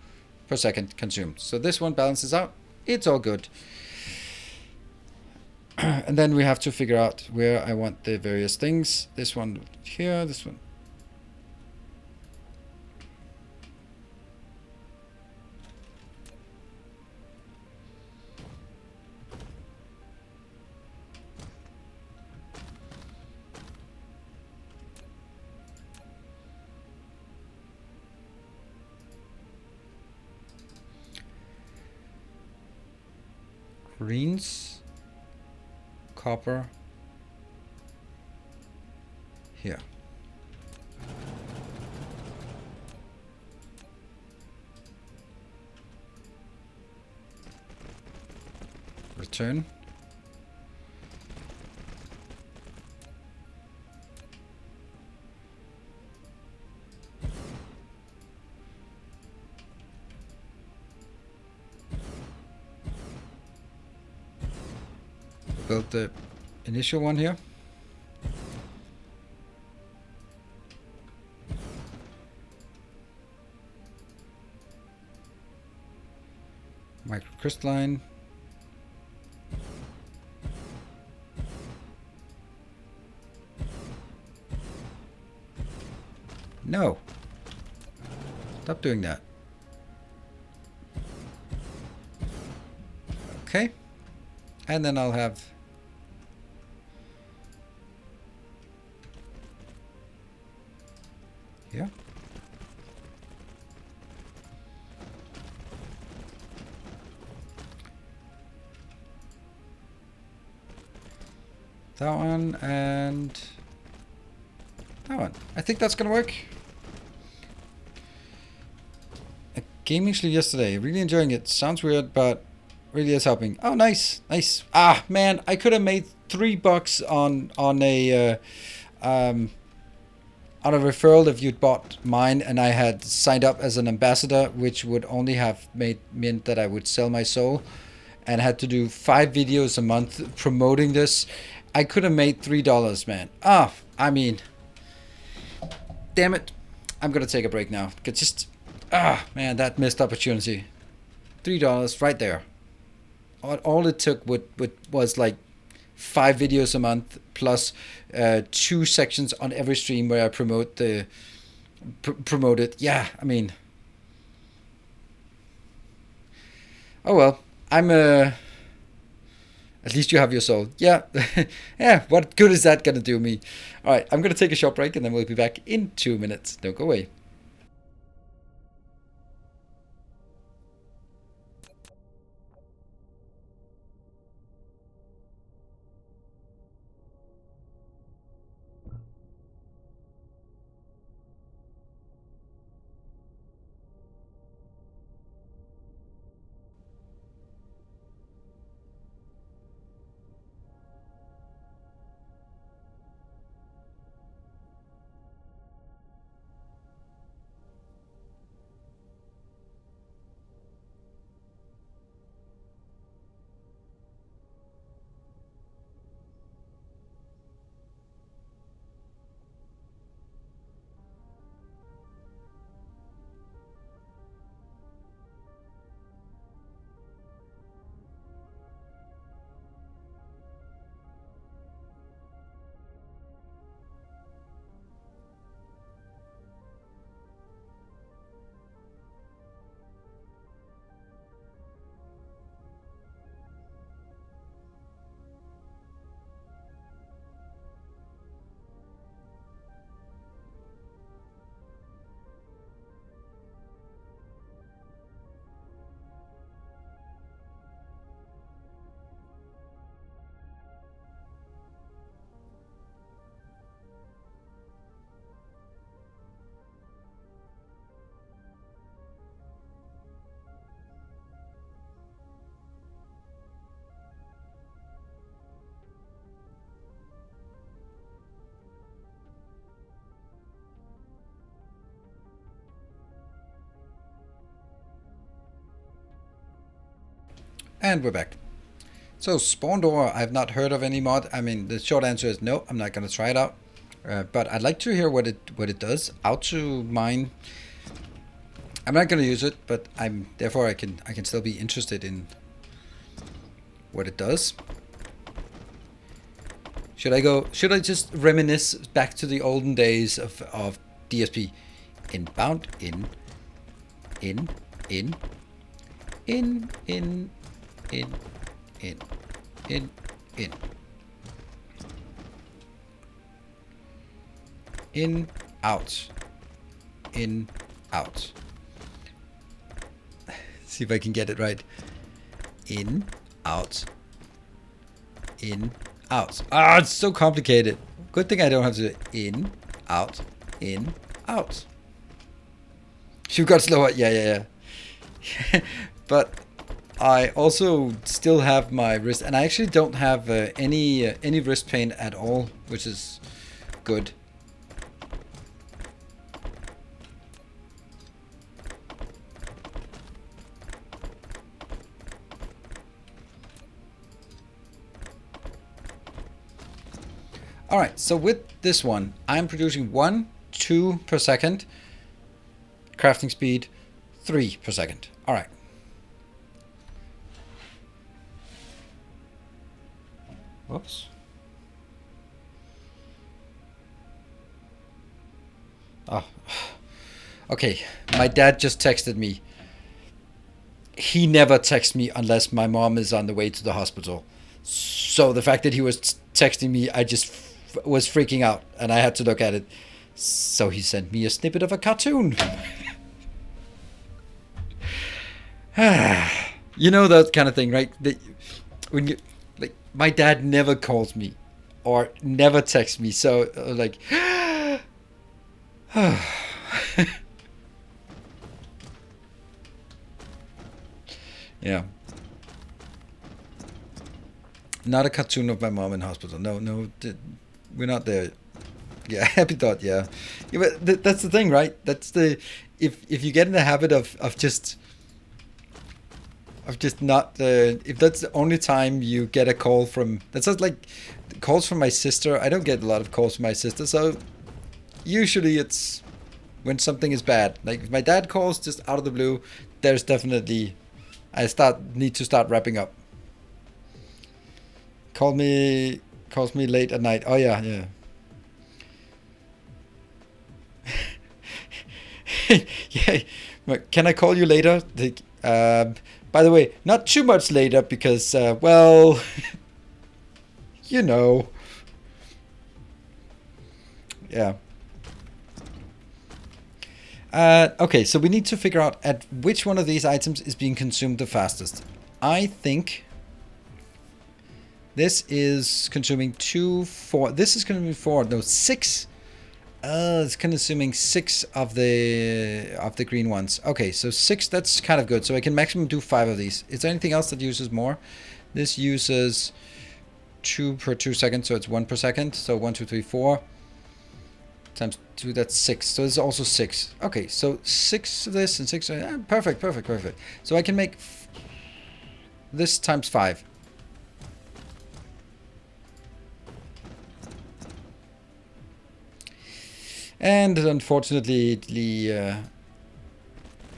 per second consumed. So this one balances out. It's all good. And then we have to figure out where I want the various things. This one here, this one. Greens, copper, here. Return. Build the initial one here. Microcrystalline. No. Stop doing that. Okay. And then I'll have... Here. That one and that one. I think that's gonna work. A gaming sleep yesterday. Really enjoying it. Sounds weird, but really is helping. Oh, nice, nice. Ah, man, I could have made $3 on a referral if you'd bought mine and I had signed up as an ambassador, which would only have meant that I would sell my soul and had to do 5 videos a month promoting this. I could have made $3, man. Ah, I mean, damn it. I'm gonna take a break now. Man, that missed opportunity. $3 right there. All it took was like 5 videos a month plus 2 sections on every stream where I promote it. Yeah, I mean, oh well. I'm at least you have your soul. Yeah. Yeah, what good is that gonna do me? Alright, I'm gonna take a short break and then we'll be back in 2 minutes. Don't go away. And we're back. So spawn door, I've not heard of any mod. I mean, the short answer is no. I'm not gonna try it out, but I'd like to hear what it does. How to mine. I'm not gonna use it, but I can still be interested in what it does. Should I just reminisce back to the olden days of DSP? Inbound, in, in, in, in, in, in, in, in, in. In, out. In, out. See if I can get it right. In, out. In, out. Ah, it's so complicated. Good thing I don't have to do in, out, out. She got slower. Yeah. But I also still have my wrist, and I actually don't have any wrist pain at all, which is good. Alright, so with this one, I'm producing 1, 2 per second. Crafting speed, 3 per second. Alright. Whoops. Oh, Okay, my dad just texted me. He never texts me unless my mom is on the way to the hospital. So the fact that he was texting me, I just was freaking out, and I had to look at it. So he sent me a snippet of a cartoon. You know that kind of thing, right? That when you, like, my dad never calls me or never texts me, so like, yeah. Not a cartoon of my mom in hospital. No, no, we're not there. Yeah, happy thought. Yeah, yeah, but that's the thing, right? That's the if you get in the habit of just not if that's the only time you get a call from, that sounds like calls from my sister. I don't get a lot of calls from my sister, so usually it's when something is bad. Like if my dad calls just out of the blue, there's definitely need to start wrapping up. Calls me late at night. Oh yeah. Yeah. Can I call you later? By the way, not too much later because, well, you know. Yeah. Okay, so we need to figure out at which one of these items is being consumed the fastest. I think this is consuming 2, 4. This is consuming 4. No, 6. It's consuming 6 of the green ones. Okay, so 6. That's kind of good. So I can maximum do 5 of these. Is there anything else that uses more? This uses 2 per 2 seconds, so it's 1 per second. So 1, 2, 3, 4 times 2. That's 6. So this is also 6. Okay, so 6 of this and 6. Perfect. So I can make this times 5. And unfortunately,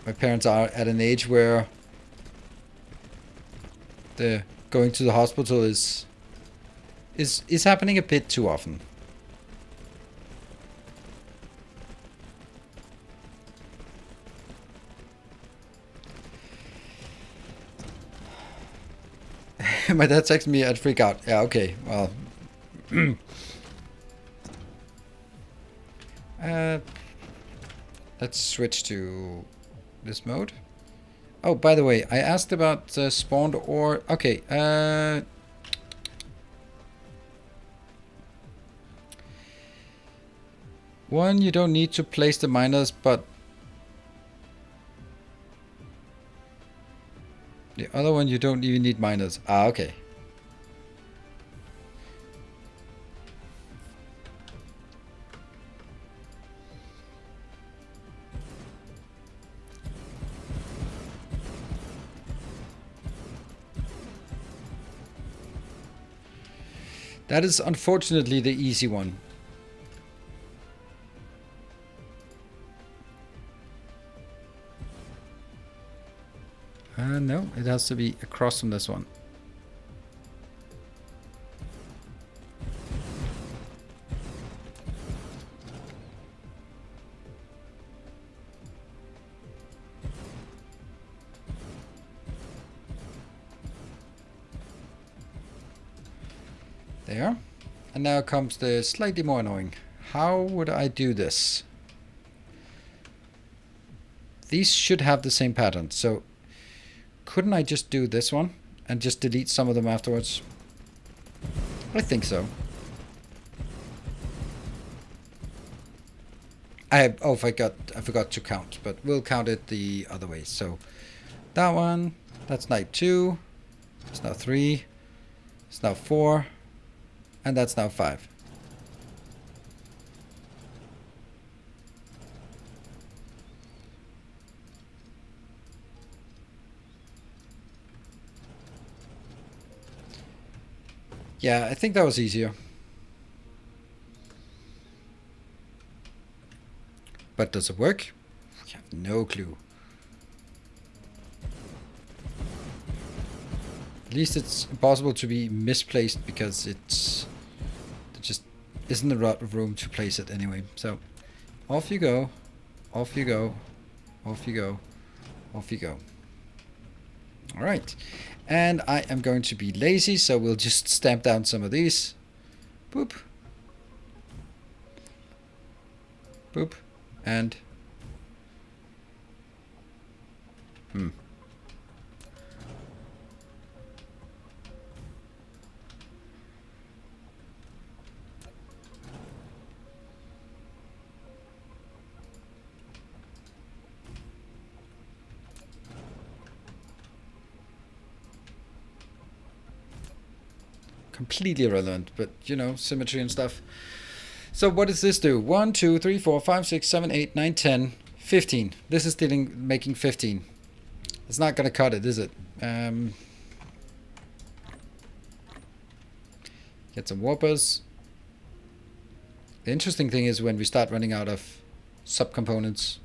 my parents are at an age where the going to the hospital is happening a bit too often. My dad texted me, I'd freak out. Yeah, okay, well. Let's switch to this mode. Oh, by the way, I asked about spawned ore. Okay, one, you don't need to place the miners, but the other one, you don't even need miners. Ah, okay. That is unfortunately the easy one. No, it has to be across from this one. There. And now comes the slightly more annoying. How would I do this? These should have the same pattern, so couldn't I just do this one and just delete some of them afterwards? I think so. I forgot to count, but we'll count it the other way. So that one, that's night 2. It's now 3. It's now 4. And that's now 5. Yeah, I think that was easier. But does it work? I have no clue. At least it's impossible to be misplaced because there just isn't a lot of room to place it anyway. So off you go. Off you go. Off you go. Off you go. All right. And I am going to be lazy, so we'll just stamp down some of these. Boop. Boop. And... completely irrelevant, but you know, symmetry and stuff. So what does this do? 1, 2, 3, 4, 5, 6, 7, 8, 9, 10, 15. This is making 15. It's not going to cut it, is it? Get some warpers. The interesting thing is when we start running out of subcomponents.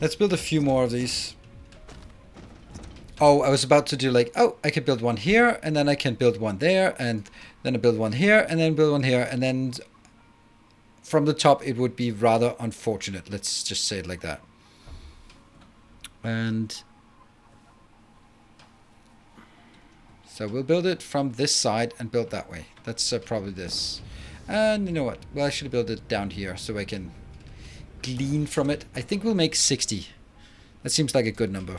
Let's build a few more of these. Oh, I was about to do like, oh, I can build one here, and then I can build one there, and then I build one here, and then build one here, and then from the top it would be rather unfortunate. Let's just say it like that. And so we'll build it from this side and build that way. That's probably this. And you know what? Well, I should build it down here so I can glean from it. I think we'll make 60. That seems like a good number.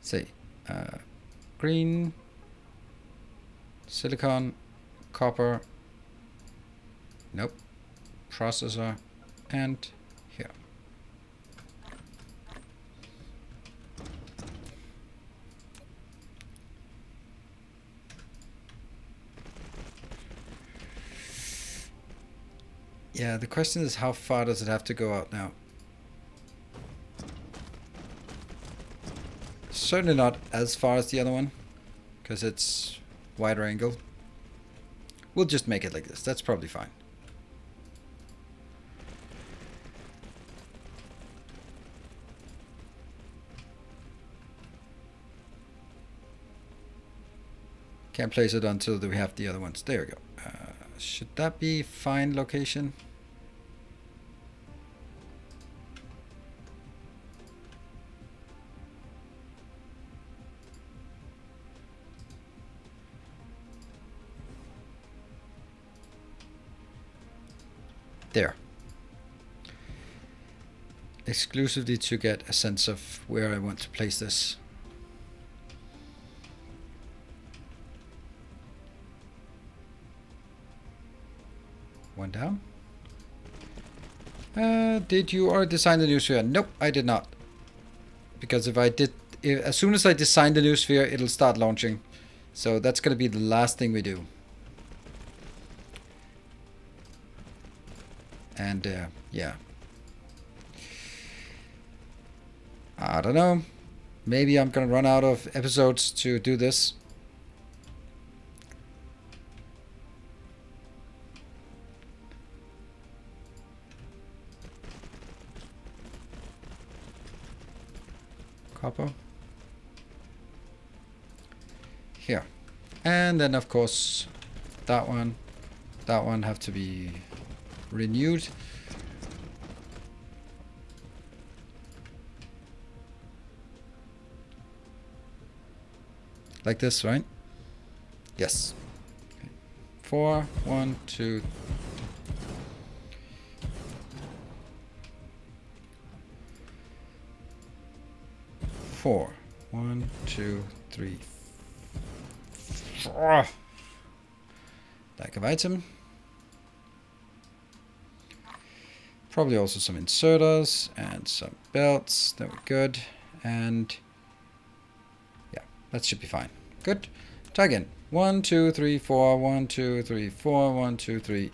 Say green, silicon, copper, nope, processor, and here. Yeah, the question is how far does it have to go out now? Certainly not as far as the other one, because it's wider angle. We'll just make it like this. That's probably fine. Can't place it until we have the other ones. There we go. Should that be fine location? There. Exclusively to get a sense of where I want to place this. One down. Did you already design the new sphere? Nope, I did not. Because if I did, as soon as I design the new sphere, it'll start launching. So that's going to be the last thing we do. And yeah, I don't know. Maybe I'm gonna run out of episodes to do this. Copper. Here. And then of course that one have to be renewed. Like this, right? Yes. Okay. 4, 1, 2. 4. 1, 2, 3. 4. Lack of item. Probably also some inserters and some belts. That were good. And yeah, that should be fine. Good. Try again. 1, 2, 3, 4. 1, 2, 3, 4. 1, 2, 3,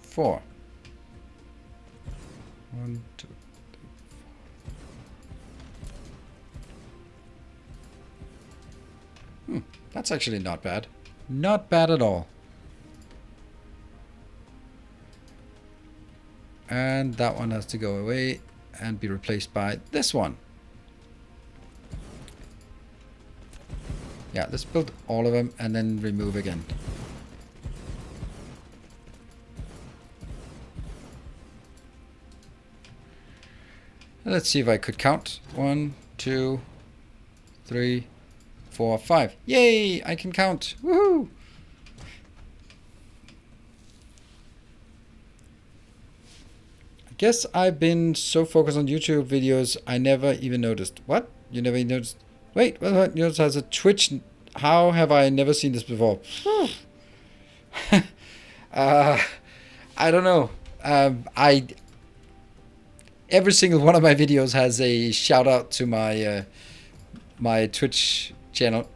4. 1, 2, 3, 4. That's actually not bad. Not bad at all. And that one has to go away and be replaced by this one. Yeah, let's build all of them and then remove again. Let's see if I could count. 1, 2, 3, 4, 5. Yay! I can count. Woohoo! I guess I've been so focused on YouTube videos, I never even noticed. What? You never noticed? Wait, what? Yours has a Twitch. How have I never seen this before? I don't know. Every single one of my videos has a shout out to my my Twitch channel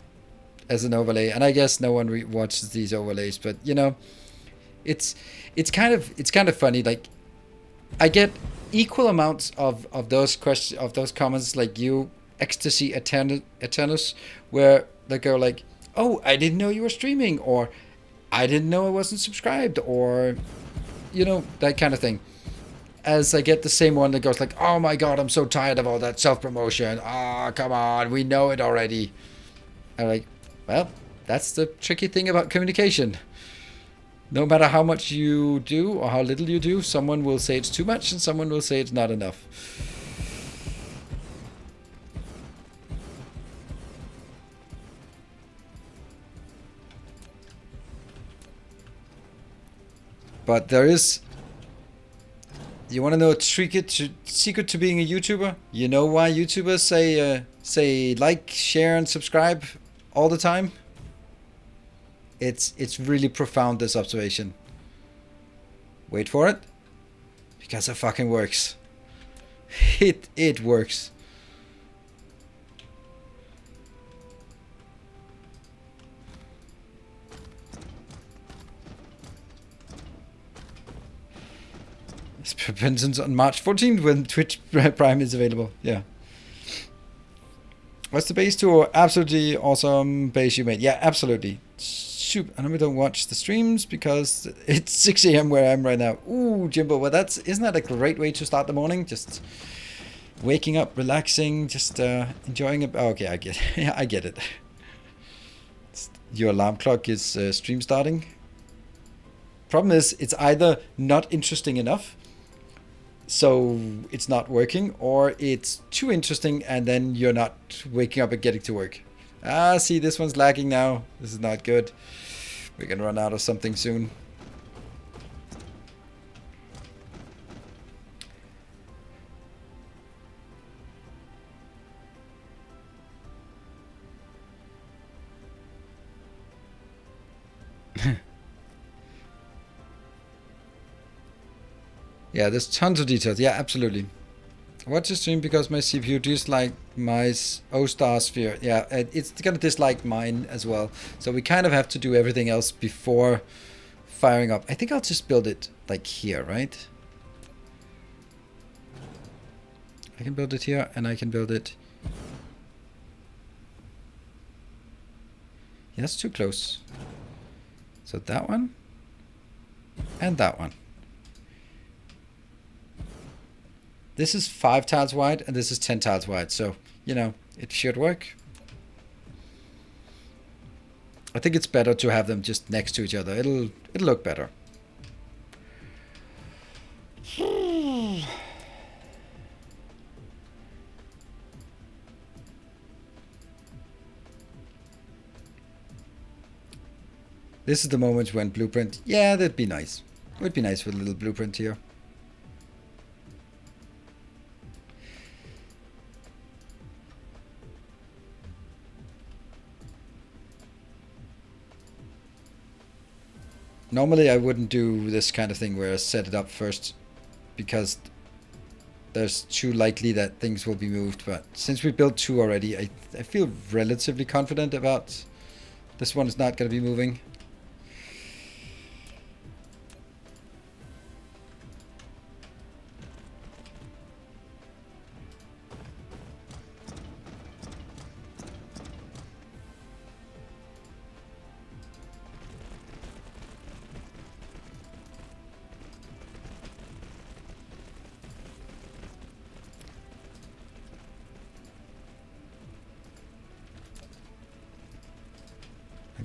as an overlay, and I guess no one watches these overlays, but you know, it's kind of funny. Like, I get equal amounts of those questions, of those comments, like you, Ecstasy Eternus, where they go like, "Oh, I didn't know you were streaming," or "I didn't know I wasn't subscribed," or you know, that kind of thing. As I get the same one that goes like, "Oh my god, I'm so tired of all that self-promotion. Ah, oh, come on, we know it already." I'm like, well, that's the tricky thing about communication. No matter how much you do or how little you do, someone will say it's too much and someone will say it's not enough. But there is... You want to know a secret to being a YouTuber? You know why YouTubers say like, share, and subscribe all the time? It's really profound, this observation. Wait for it. Because it fucking works. It works. It's repentance on March 14th when Twitch Prime is available. Yeah. What's the base tour? Absolutely awesome base you made. Yeah, absolutely. Shoot, I know we don't watch the streams because it's 6 a.m. where I'm right now. Ooh, Jimbo, well, isn't that a great way to start the morning? Just waking up, relaxing, just enjoying it. Oh, okay, I get it. Yeah, I get it. Your alarm clock is stream starting. Problem is, it's either not interesting enough, so it's not working, or it's too interesting and then you're not waking up and getting to work. Ah, see, this one's lagging now. This is not good. We're gonna run out of something soon. Yeah, there's tons of details. Yeah, absolutely. Watch the stream because my CPU disliked my O-Star Sphere. Yeah, it's gonna dislike mine as well. So we kind of have to do everything else before firing up. I think I'll just build it like here, right? I can build it here, and I can build it... Yeah, that's too close. So that one, and that one. This is 5 tiles wide, and this is 10 tiles wide. So, you know, it should work. I think it's better to have them just next to each other. It'll look better. This is the moment when blueprint... Yeah, that'd be nice. It would be nice with a little blueprint here. Normally I wouldn't do this kind of thing where I set it up first, because there's too likely that things will be moved. But since we built 2 already, I feel relatively confident about this one is not going to be moving.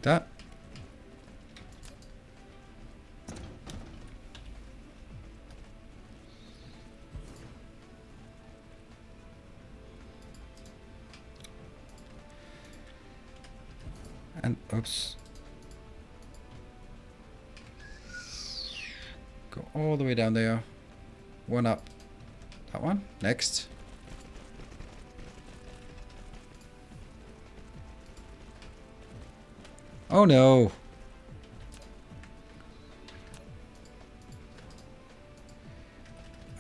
that. And oops. Go all the way down there. One up. That one. Next. Oh no.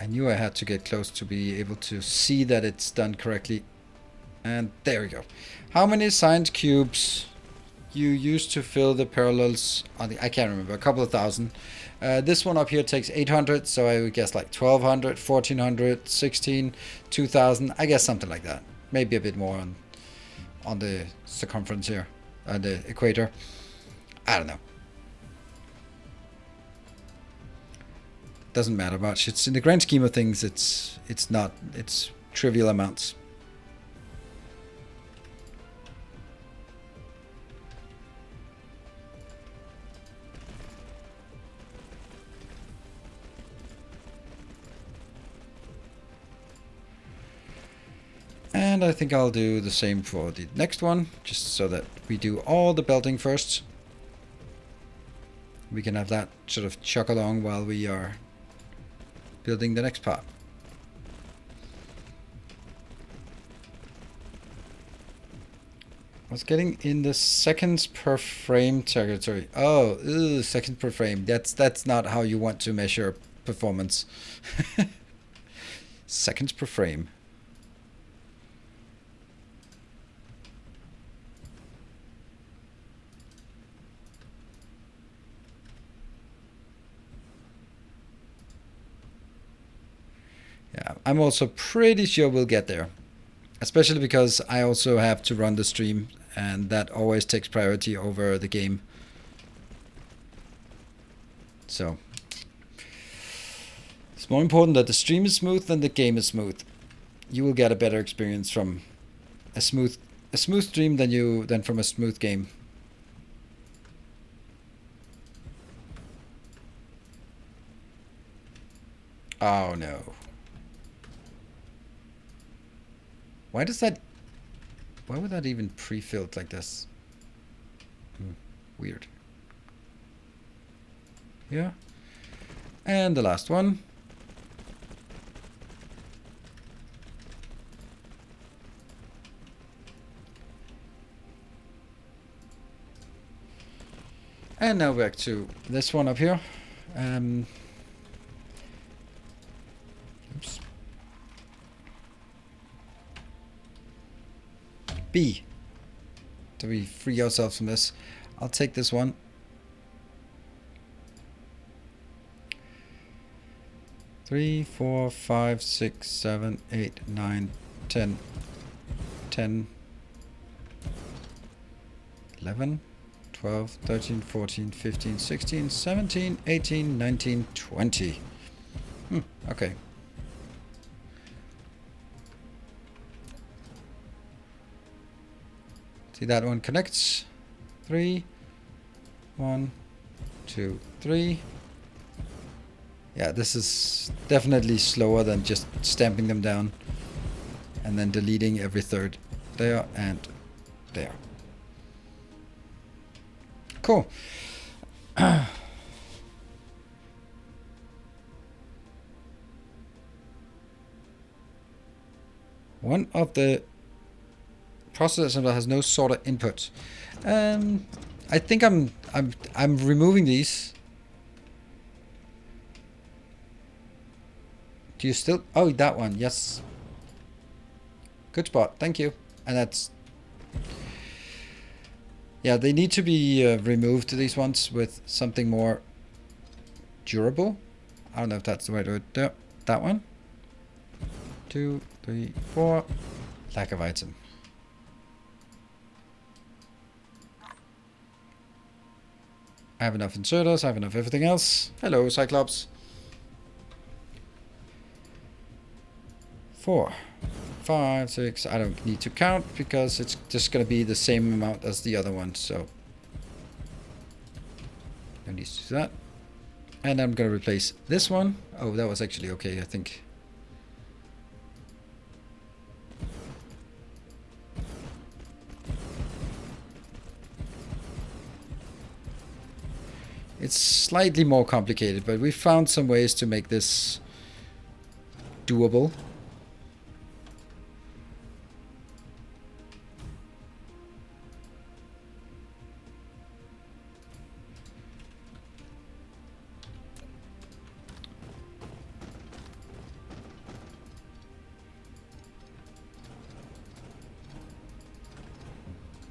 I knew I had to get close to be able to see that it's done correctly. And there we go. How many signed cubes you used to fill the parallels on the, I can't remember, a couple of thousand. This one up here takes 800, so I would guess like 1200, 1400, 16, 2000, I guess something like that. Maybe a bit more on the circumference here, the equator. I don't know. Doesn't matter much. It's in the grand scheme of things, it's trivial amounts. And I think I'll do the same for the next one, just so that we do all the belting first. We can have that sort of chug along while we are building the next part. I was getting in the seconds per frame territory. Oh, seconds per frame. That's not how you want to measure performance. Seconds per frame. Yeah, I'm also pretty sure we'll get there. Especially because I also have to run the stream, and that always takes priority over the game. So it's more important that the stream is smooth than the game is smooth. You will get a better experience from a smooth stream than from a smooth game. Oh no. Why would that even pre-filled like this? Weird. Yeah. And the last one. And now back to this one up here. Oops. B. Do we free ourselves from this? I'll take this one. Three, 4, 5, 6, 7, 8, 9, 10, 10, 11, 12, 13, 14, 15, 16, 17, 18, 19, 20. Okay. See, that one connects. 3, 1, 2, 3. Yeah, this is definitely slower than just stamping them down and then deleting every third. There and there. Cool. One of the processor that has no sort of input. I think I'm removing these. Do you still? Oh, that one. Yes. Good spot. Thank you. And that's. Yeah, they need to be removed, these ones, with something more durable. I don't know if that's the right word. There. That one. 2, 3, 4. Lack of item. I have enough inserters. I have enough everything else. Hello, Cyclops. 4, 5, 6. I don't need to count because it's just going to be the same amount as the other one. So No need to do that. And I'm going to replace this one. Oh, that was actually okay, I think. It's slightly more complicated, but we found some ways to make this doable.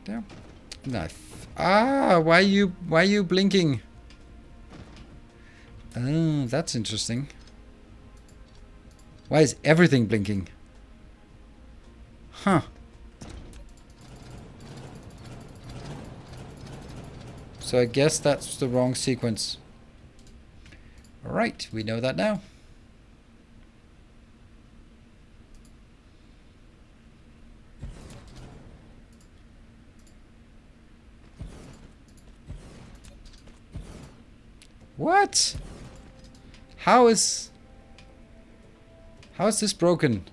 There. Knife. Ah, why you blinking? Oh, that's interesting. Why is everything blinking? Huh. So I guess that's the wrong sequence. Alright, we know that now. What? How is this broken?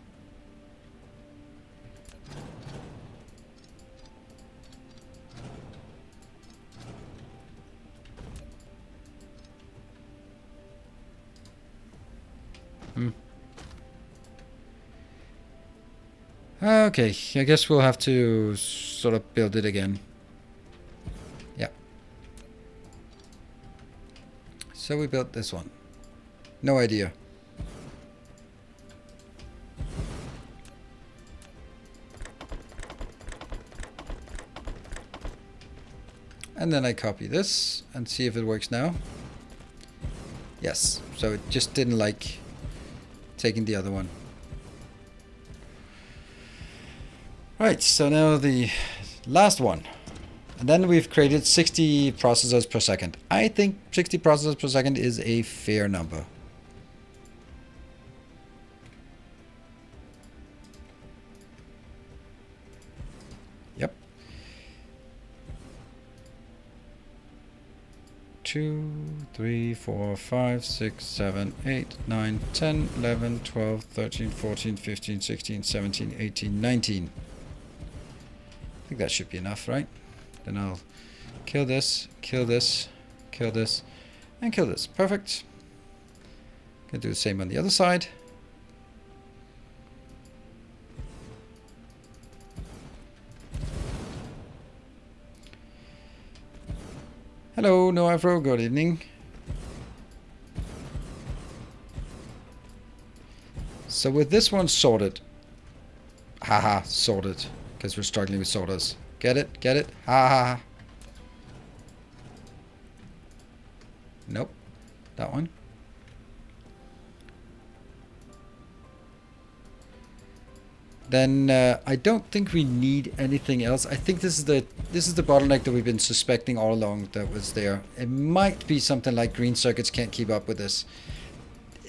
Okay, I guess we'll have to sort of build it again. Yeah. So we built this one. No idea. And then I copy this and see if it works now. Yes, so it just didn't like taking the other one. Right, so now the last one. And then we've created 60 processors per second. I think 60 processors per second is a fair number. Yep. 2, 3, 4, 5, 6, 7, 8, 9, 10, 11, 12, 13, 14, 15, 16, 17, 18, 19. I think that should be enough, right? Then I'll kill this, kill this, kill this, and kill this. Perfect. Gonna do the same on the other side. Hello, no afro, good evening. So with this one sorted. Haha, sorted. Because we're struggling with sorters. Get it? Get it? Ha ha ha. Nope. That one. Then I don't think we need anything else. I think this is the bottleneck that we've been suspecting all along that was there. It might be something like green circuits can't keep up with this.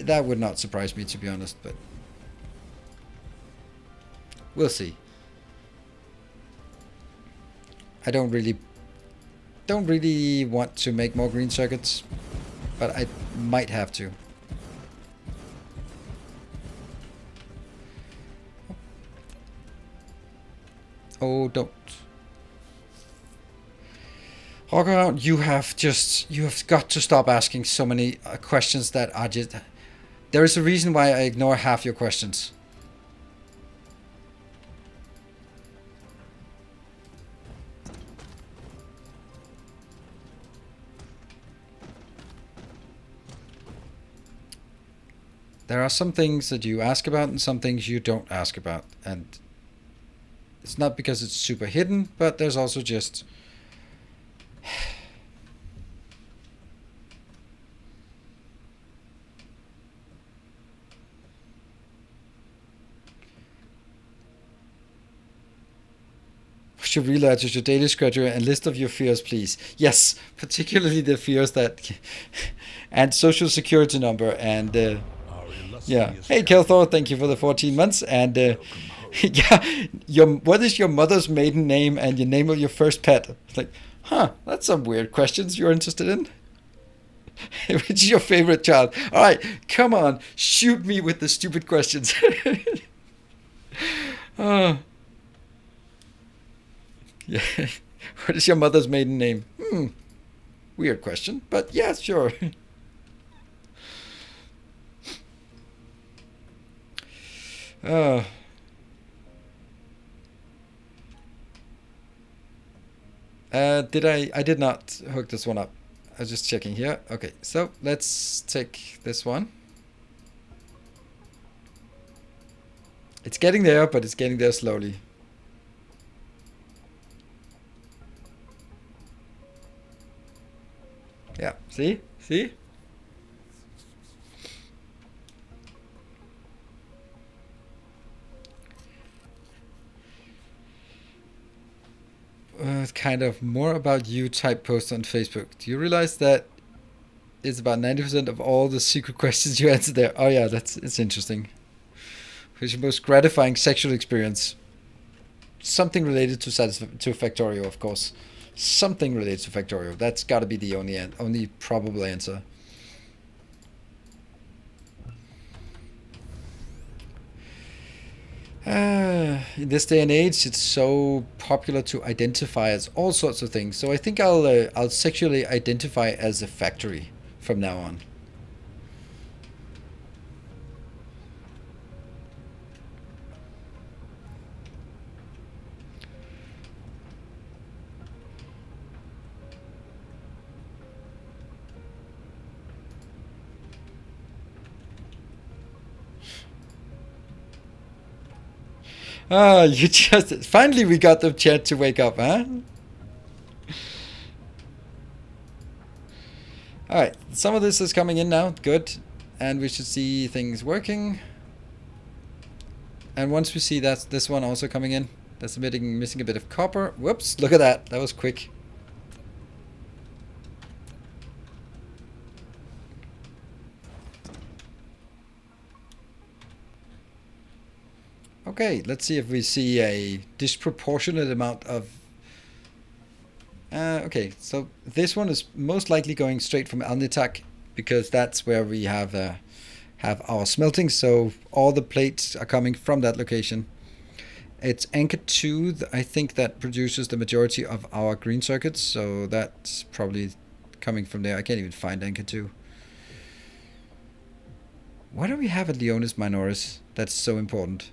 That would not surprise me, to be honest, but we'll see. I don't really want to make more green circuits, but I might have to. Oh, don't. Hog around, you have got to stop asking so many questions that are just... There is a reason why I ignore half your questions. There are some things that you ask about and some things you don't ask about. And it's not because it's super hidden, but there's also just... Push your relay to your daily schedule and list of your fears, please. Yes, particularly the fears that... and social security number and... yeah. Hey, Kelthor, thank you for the 14 months. And yeah, what is your mother's maiden name and your name of your first pet? It's like, huh, that's some weird questions you're interested in. Which is your favorite child? All right, come on, shoot me with the stupid questions. Oh, yeah. What is your mother's maiden name? Weird question, but yeah, sure. uh, I did not hook this one up. I was just checking here. Okay, so let's take this one. It's getting there, but it's getting there slowly. Yeah, see? See? Kind of more about you type post on Facebook. Do you realize that it's about 90% of all the secret questions you answer there? Oh yeah, it's interesting. Who's your most gratifying sexual experience? Something related to Factorio, of course. Something related to Factorio. That's got to be the only probable answer. In this day and age, it's so popular to identify as all sorts of things. So I think I'll sexually identify as a factory from now on. Ah, you just finally we got the chance to wake up, huh? All right, some of this is coming in now. Good, and we should see things working. And once we see that this one also coming in, that's missing a bit of copper. Whoops! Look at that. That was quick. Okay, let's see if we see a disproportionate amount of... okay, so this one is most likely going straight from Alnitak because that's where we have our smelting, so all the plates are coming from that location. It's Anchor 2, I think, that produces the majority of our green circuits, so that's probably coming from there. I can't even find Anchor 2. What do we have at Leonis Minoris that's so important?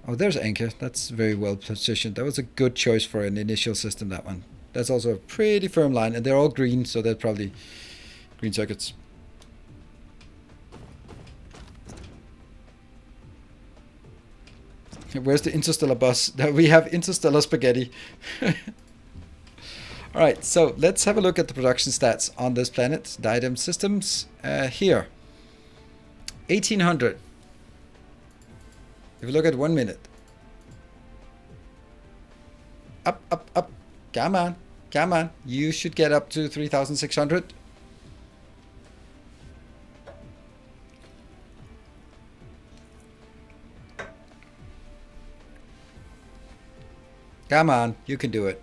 Oh, there's Anchor. That's very well positioned. That was a good choice for an initial system, that one. That's also a pretty firm line, and they're all green, so they're probably green circuits. Where's the interstellar bus? We have interstellar spaghetti. Alright, so let's have a look at the production stats on this planet. Diadem systems. Here. 1800. If you look at 1 minute. Up, up, up. Come on. Come on. You should get up to 3,600. Come on. You can do it.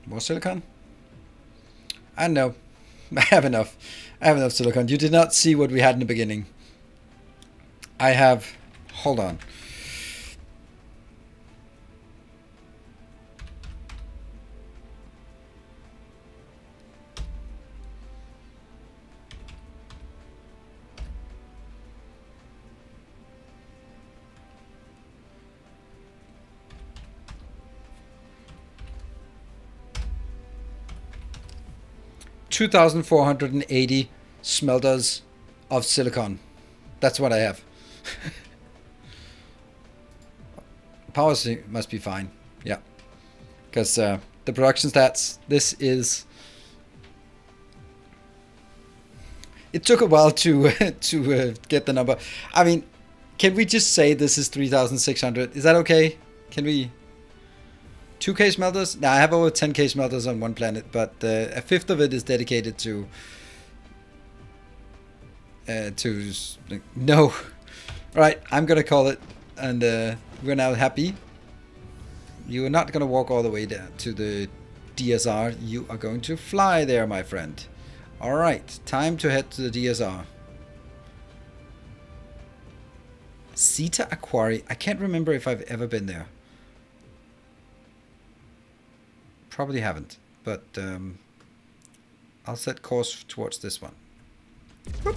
More silicon? I know. I have enough. I have enough silicon. You did not see what we had in the beginning. I have... Hold on. $2,480 smelters of silicon. That's what I have. Power must be fine. Yeah. Because the production stats, this is... It took a while to get the number. I mean, can we just say this is 3,600? Is that okay? Can we... 2K smelters? Now I have over 10K smelters on one planet, but a fifth of it is dedicated to no. Right, I'm gonna call it, and We're now happy. You are not going to walk all the way down to the DSR. You are going to fly there, my friend. All right, time to head to the DSR. Zeta Aquari. I can't remember if I've ever been there. Probably haven't, but I'll set course towards this one. Whoop.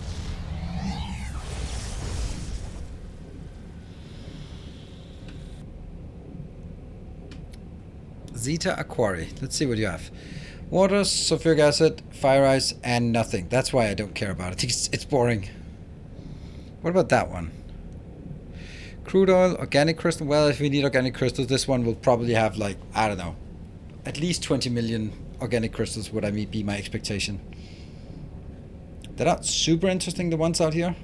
Zeta Aquari. Let's see what you have. Water, sulfuric acid, fire ice, and nothing. That's why I don't care about it. It's boring. What about that one? Crude oil, organic crystal. Well, if we need organic crystals, this one will probably have, like, I don't know, at least 20 million organic crystals would be my expectation. They're not super interesting, the ones out here.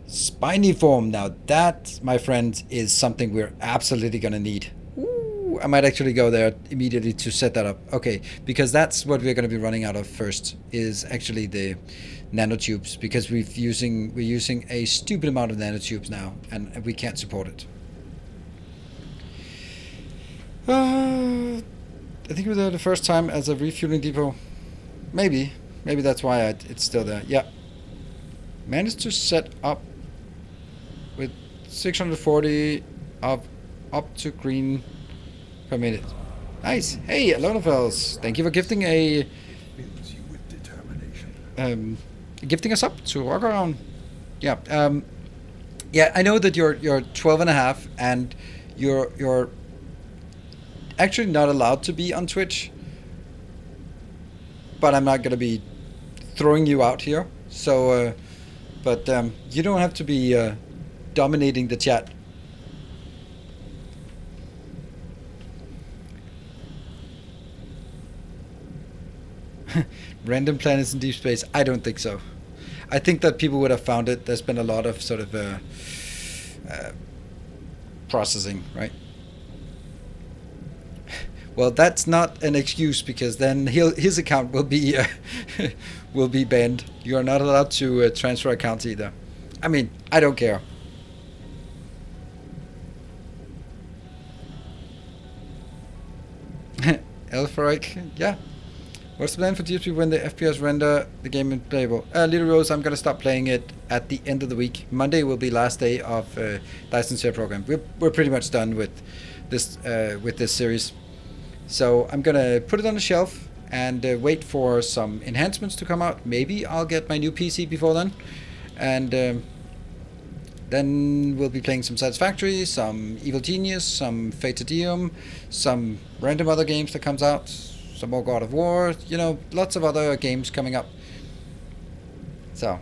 Spiny form. Now that, my friend, is something we're absolutely going to need. Ooh, I might actually go there immediately to set that up. Okay, because that's what we're going to be running out of first, is actually the nanotubes, because we're using a stupid amount of nanotubes now, and we can't support it. I think we're there the first time as a refueling depot. Maybe that's why it's still there. Yeah, managed to set up with 640 of up to green per minute. Nice. Hey, Alonafels, thank you for gifting gifting us up to walk around. Yeah. Yeah, I know that you're 12 and a half and you're actually not allowed to be on Twitch, but I'm not gonna be throwing you out here. So, but you don't have to be dominating the chat. Random planets in deep space? I don't think so. I think that people would have found it. There's been a lot of sort of processing, right? Well, that's not an excuse, because then his account will be will be banned. You are not allowed to transfer accounts either. I mean, I don't care. Elfric, yeah. What's the plan for TSP when the FPS render the game is playable? Little Rose, I'm gonna stop playing it at the end of the week. Monday will be last day of Dyson Sphere Program. We're pretty much done with this series. So I'm gonna put it on the shelf and wait for some enhancements to come out. Maybe I'll get my new PC before then, and then we'll be playing some Satisfactory, some Evil Genius, some Fate Diem, some random other games that comes out, some more God of War, you know, lots of other games coming up. So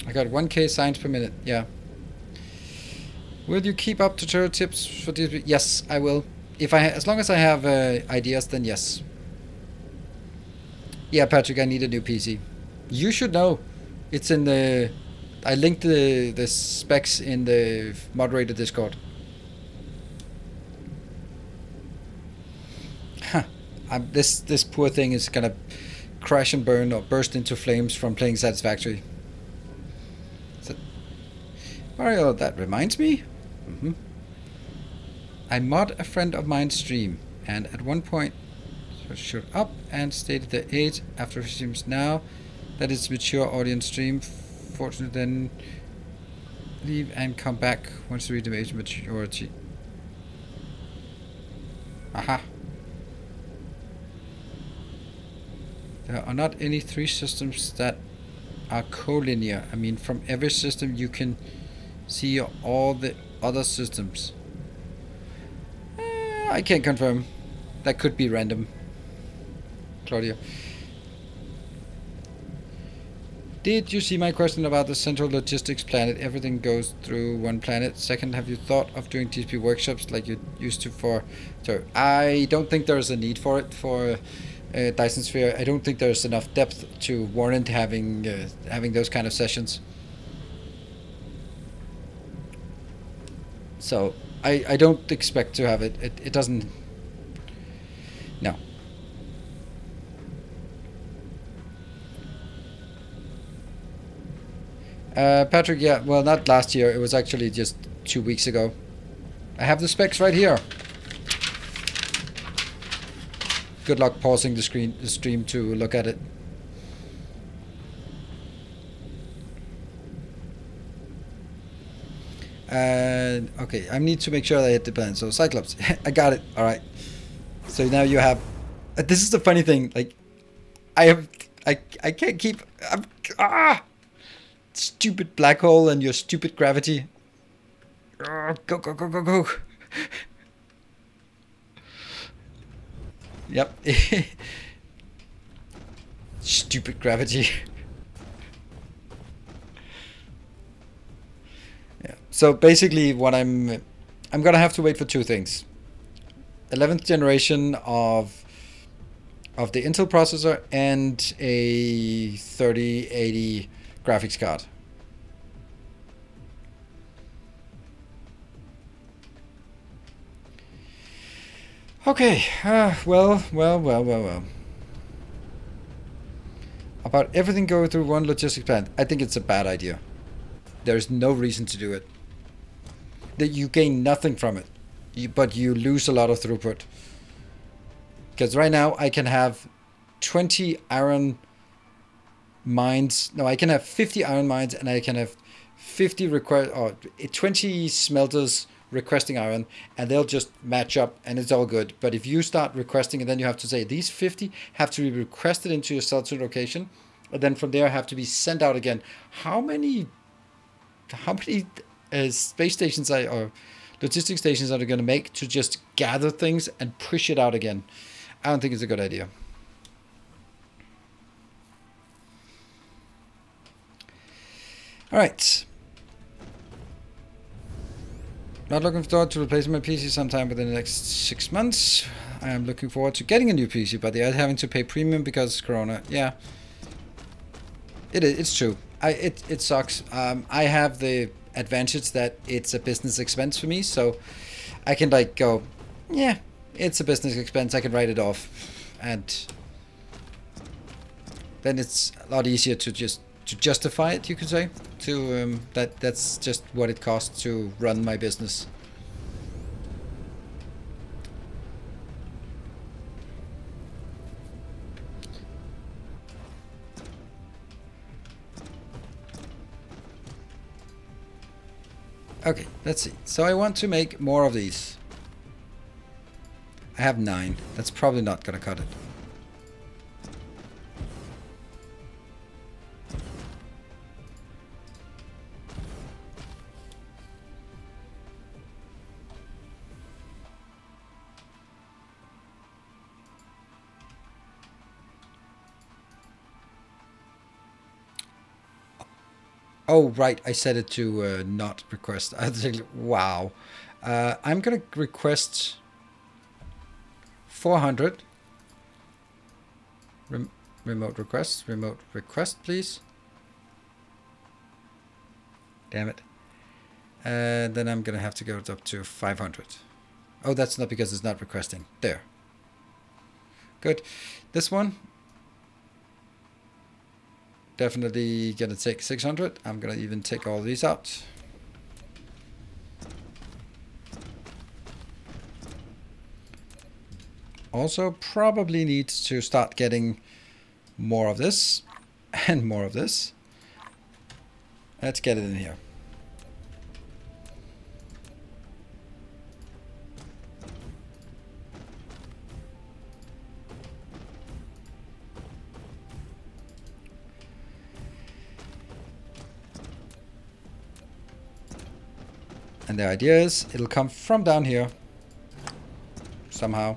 I got 1K signs per minute. Yeah. Will you keep up tutorial tips for this? Yes, I will. As long as I have ideas, then yes. Yeah, Patrick, I need a new PC. You should know. It's in the... I linked the specs in the moderator Discord. Huh. This poor thing is gonna crash and burn or burst into flames from playing Satisfactory. Mario, that reminds me. I mod a friend of mine's stream, and at one point showed up and stated the age after streams now that it's mature audience stream. Fortunately, then leave and come back once you reach the age maturity. Aha. There are not any 3 systems that are collinear. I mean, from every system you can see all the other systems. I can't confirm. That could be random. Claudia. Did you see my question about the central logistics planet? Everything goes through one planet. Second, have you thought of doing TSP workshops like you used to for... So I don't think there's a need for it for Dyson Sphere. I don't think there's enough depth to warrant having those kind of sessions. So I don't expect to have it. It doesn't... No. Patrick, yeah, well, not last year. It was actually just 2 weeks ago. I have the specs right here. Good luck pausing the stream to look at it. Okay, I need to make sure that I hit the plan. So Cyclops, I got it. All right. So now you have. This is the funny thing. Like, I can't keep. Stupid black hole and your stupid gravity. Go go go go go. Yep. Stupid gravity. Yeah. So basically, what I'm gonna have to wait for two things: 11th generation of the Intel processor and a 3080 graphics card. Okay. Well. About everything going through one logistics plant, I think it's a bad idea. There's no reason to do it. That you gain nothing from it, but you lose a lot of throughput. Because right now I can have 20 iron mines. No, I can have 50 iron mines, and I can have 20 smelters requesting iron, and they'll just match up, and it's all good. But if you start requesting, and then you have to say these 50 have to be requested into your shelter location, and then from there have to be sent out again. How many space stations or logistic stations are they going to make to just gather things and push it out again? I don't think it's a good idea. All right. Not looking forward to replacing my PC sometime within the next 6 months. I am looking forward to getting a new PC, but they are having to pay premium because Corona. Yeah, it's true. It sucks. I have the advantage that it's a business expense for me, so I can like go, yeah, it's a business expense. I can write it off, and then it's a lot easier to justify it. You could say that's just what it costs to run my business. Okay, let's see. So I want to make more of these. I have 9. That's probably not gonna cut it. Oh, right. I set it to not request. I think, wow. I'm going to request 400. Remote request, please. Damn it. Then I'm going to have to go up to 500. Oh, that's not because it's not requesting. There. Good. This one. Definitely gonna take 600. I'm gonna even take all these out. Also probably need to start getting more of this and more of this. Let's get it in here. And the idea is it'll come from down here somehow.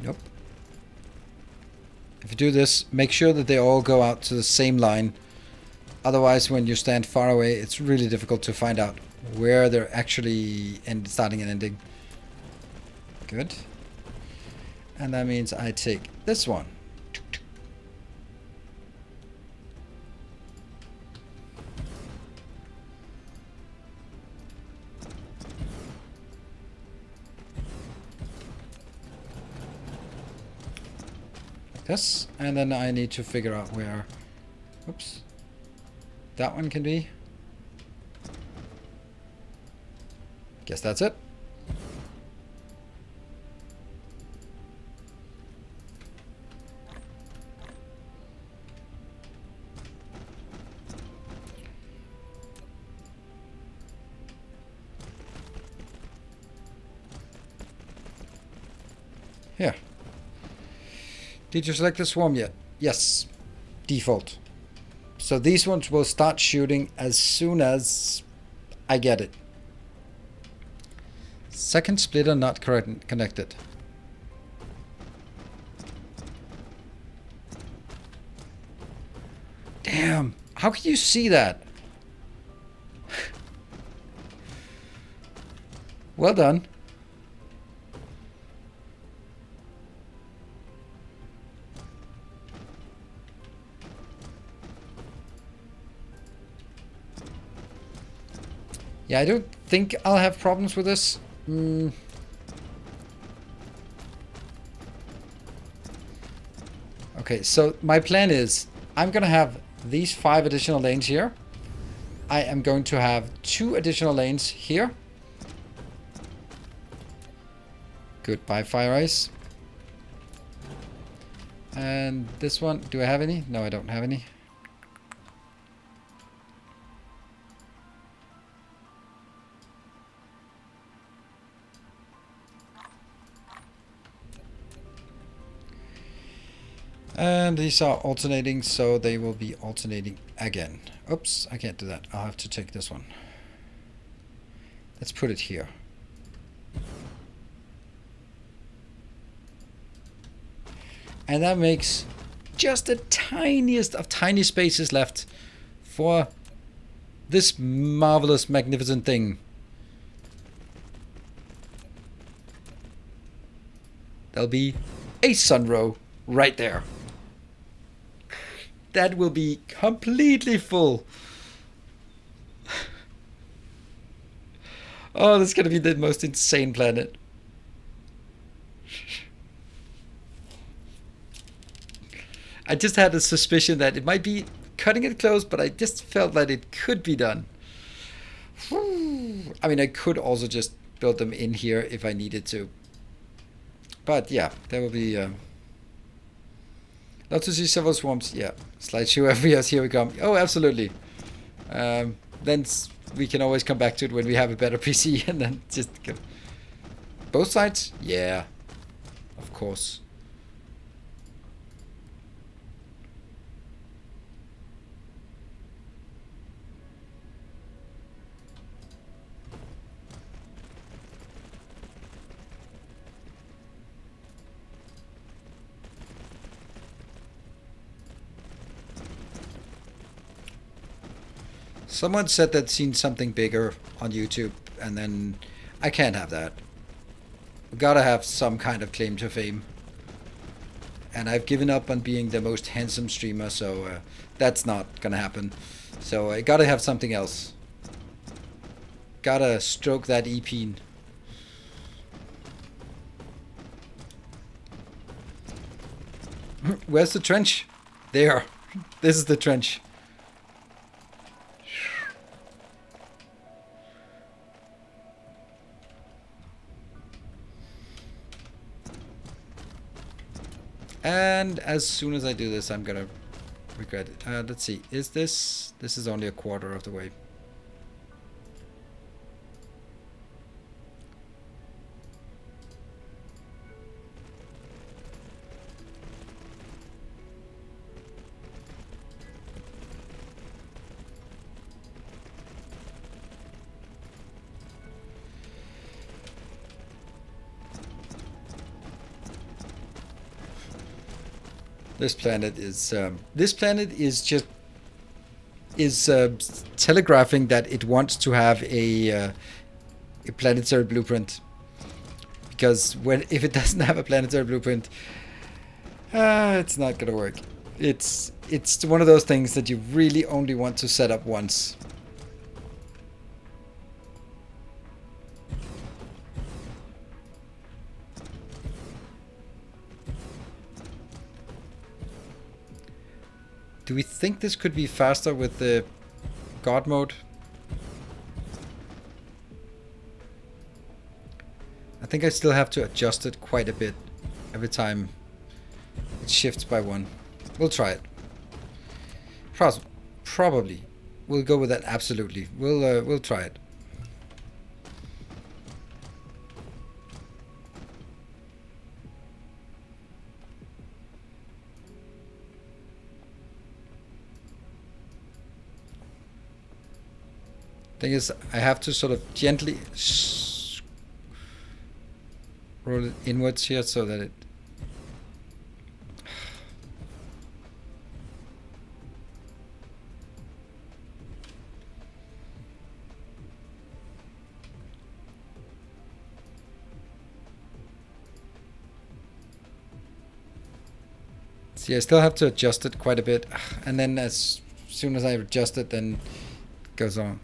Nope. If you do this, make sure that they all go out to the same line. Otherwise, when you stand far away, it's really difficult to find out where they're actually starting and ending. Good. And that means I take this one. this, and then I need to figure out where, oops, that one can be. Guess that's it. Here. Did you select the swarm yet? Yes. Default. So these ones will start shooting as soon as I get it. Second splitter not connected. Damn. How can you see that? Well done. Yeah, I don't think I'll have problems with this. Okay, so my plan is I'm going to have these 5 additional lanes here. I am going to have 2 additional lanes here. Goodbye, fire ice. And this one, do I have any? No, I don't have any. And these are alternating, so they will be alternating again. Oops, I can't do that. I'll have to take this one. Let's put it here. And that makes just the tiniest of tiny spaces left for this marvelous, magnificent thing. There'll be a sun row right there. That will be completely full. Oh, this is going to be the most insane planet. I just had a suspicion that it might be cutting it close, but I just felt that it could be done. I mean, I could also just build them in here if I needed to. But yeah, there will be... love to see several swarms. Yeah, slideshow every year. Here we come. Oh, absolutely. Then we can always come back to it when we have a better PC and then just go. Both sides? Yeah, of course. Someone said they'd seen something bigger on YouTube, and then I can't have that. We gotta have some kind of claim to fame. And I've given up on being the most handsome streamer, so that's not gonna happen. So I gotta have something else. Gotta stroke that E-peen. Where's the trench? There. This is the trench. And as soon as I do this, I'm gonna regret it. Let's see. Is this... This is only a quarter of the way. This planet is just telegraphing that it wants to have a planetary blueprint, because if it doesn't have a planetary blueprint, it's not gonna work. It's one of those things that you really only want to set up once. Do we think this could be faster with the God mode? I think I still have to adjust it quite a bit every time it shifts by one. We'll try it. Probably. We'll go with that. Absolutely. We'll try it. Thing is, I have to sort of gently roll it inwards here so that it. See, I still have to adjust it quite a bit, and then as soon as I adjust it, then it goes on.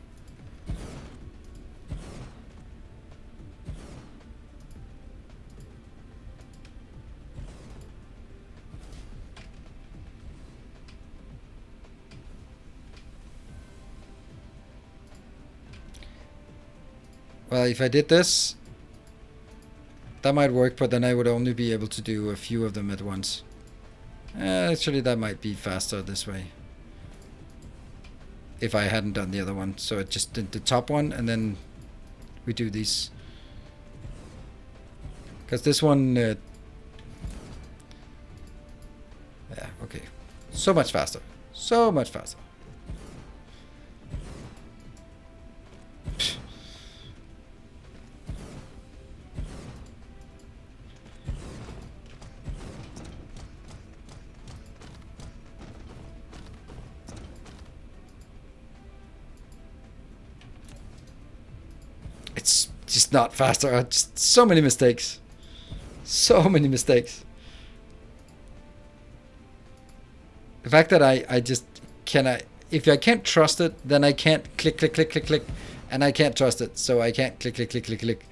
Well, if I did this, that might work, but then I would only be able to do a few of them at once. Actually, that might be faster this way. If I hadn't done the other one. So it just did the top one, and then we do these. Because this one... yeah, okay. So much faster. So much faster. It's just not faster. Just so many mistakes. So many mistakes. The fact that I just cannot... If I can't trust it, then I can't click, click, click, click, click. And I can't trust it, so I can't click, click, click, click, click.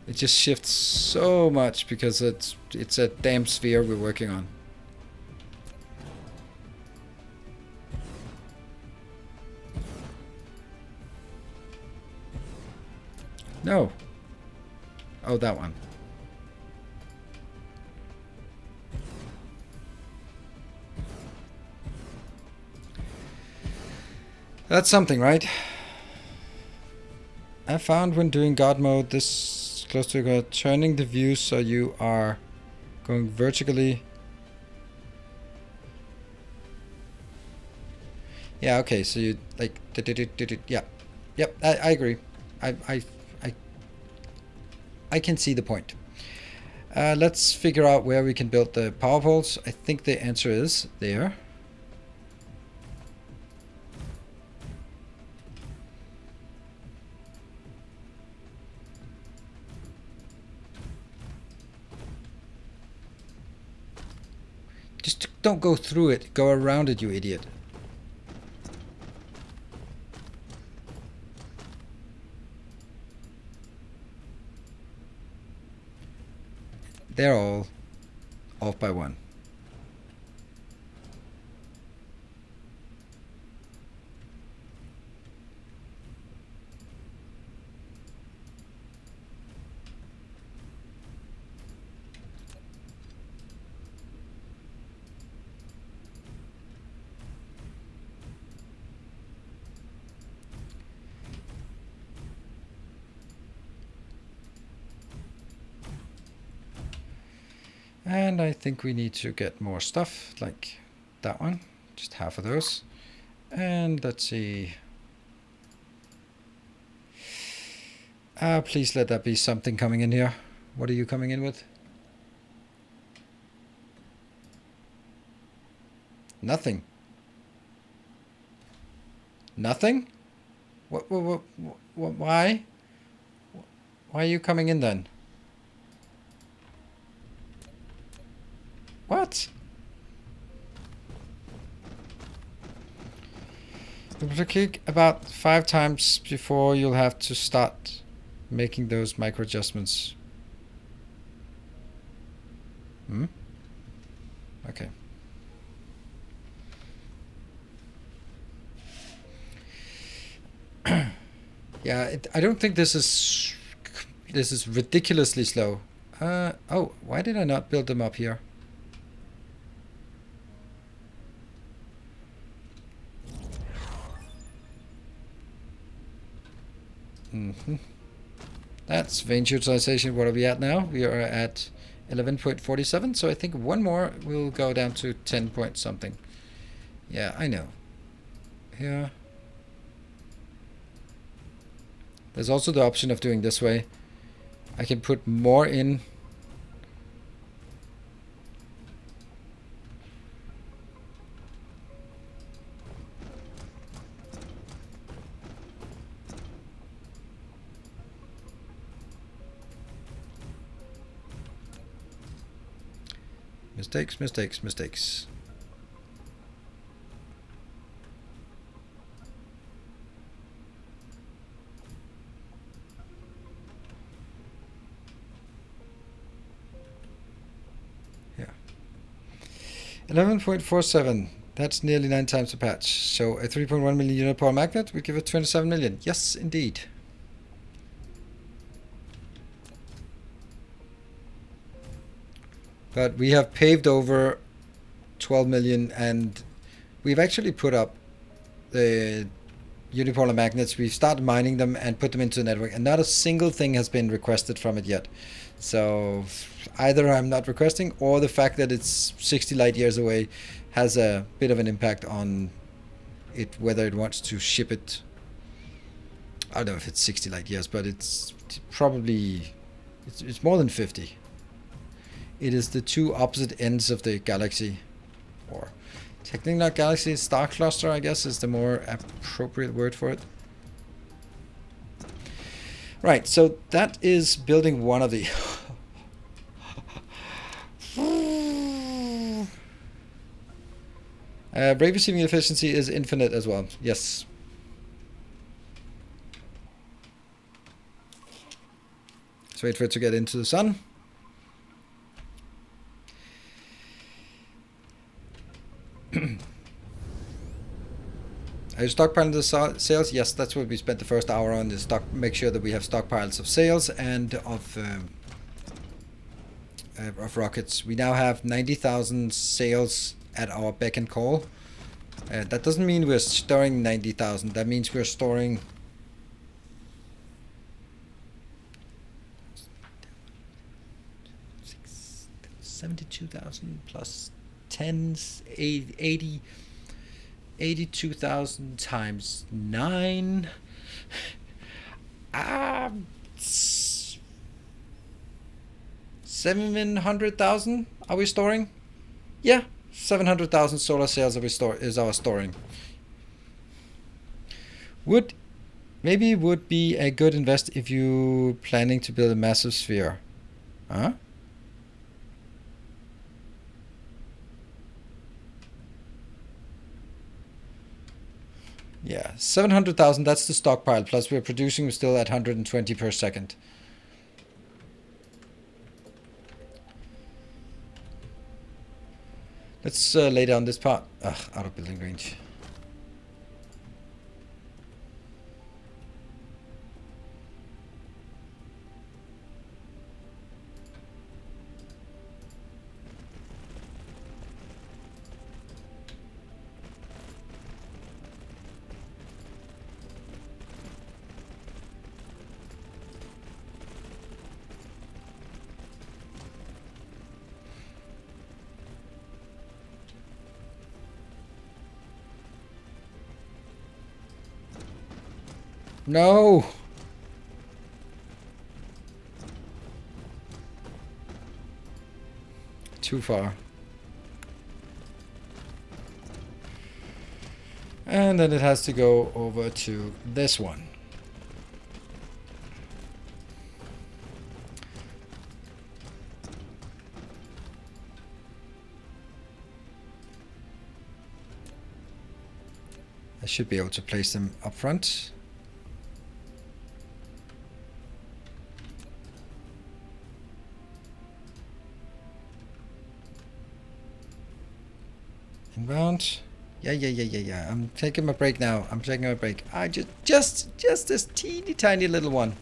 It just shifts so much because it's a damn sphere we're working on. No. Oh, that one. That's something, right? I found when doing God mode this close to God, turning the view so you are going vertically. Yeah, okay, so you like yeah. Yep, I agree. I can see the point. Let's figure out where we can build the power poles. I think the answer is there. Just don't go through it. Go around it, you idiot. They're all off by one. And I think we need to get more stuff, like that one, just half of those. And let's see. Please let that be something coming in here. What are you coming in with? Nothing. Nothing? What, why? Why are you coming in then? What? It will take about 5 times before you'll have to start making those micro adjustments. Okay. Yeah, I don't think this is ridiculously slow. Oh, why did I not build them up here? That's vein utilization. What are we at now? We are at 11.47, so I think one more will go down to 10 point something. Yeah, I know. Here. There's also the option of doing this way. I can put more in. Mistakes, mistakes, mistakes. Yeah. 11.47. That's nearly 9 times the patch. So a 3.1 million unit power magnet would give it 27 million. Yes, indeed. But we have paved over 12 million, and we've actually put up the unipolar magnets. We've started mining them and put them into the network, and not a single thing has been requested from it yet. So either I'm not requesting, or the fact that it's 60 light years away has a bit of an impact on it, whether it wants to ship it. I don't know if it's 60 light years, but it's probably, it's more than 50. It is the two opposite ends of the galaxy, or technically not galaxy, star cluster, I guess is the more appropriate word for it. Right, so that is building one of the ray receiving efficiency is infinite as well. Yes. Let's wait for it to get into the sun. Are you stockpiling the sales? Yes, that's what we spent the first hour on, is make sure that we have stockpiles of sales and of rockets. We now have 90,000 sales at our beck and call. That doesn't mean we're storing 90,000. That means we're storing 72,000 plus 10s, 82,000 times 9. 700,000 are we storing? Yeah, 700,000 solar cells is our storing. Maybe would be a good invest if you planning to build a massive sphere. Huh? Yeah, 700,000, that's the stockpile, plus we're producing still at 120 per second. Let's lay down this part. Ugh, out of building range. No! Too far. And then it has to go over to this one. Should be able to place them up front. Inbound. Yeah. I'm taking my break now. I'm taking my break. I just this teeny tiny little one.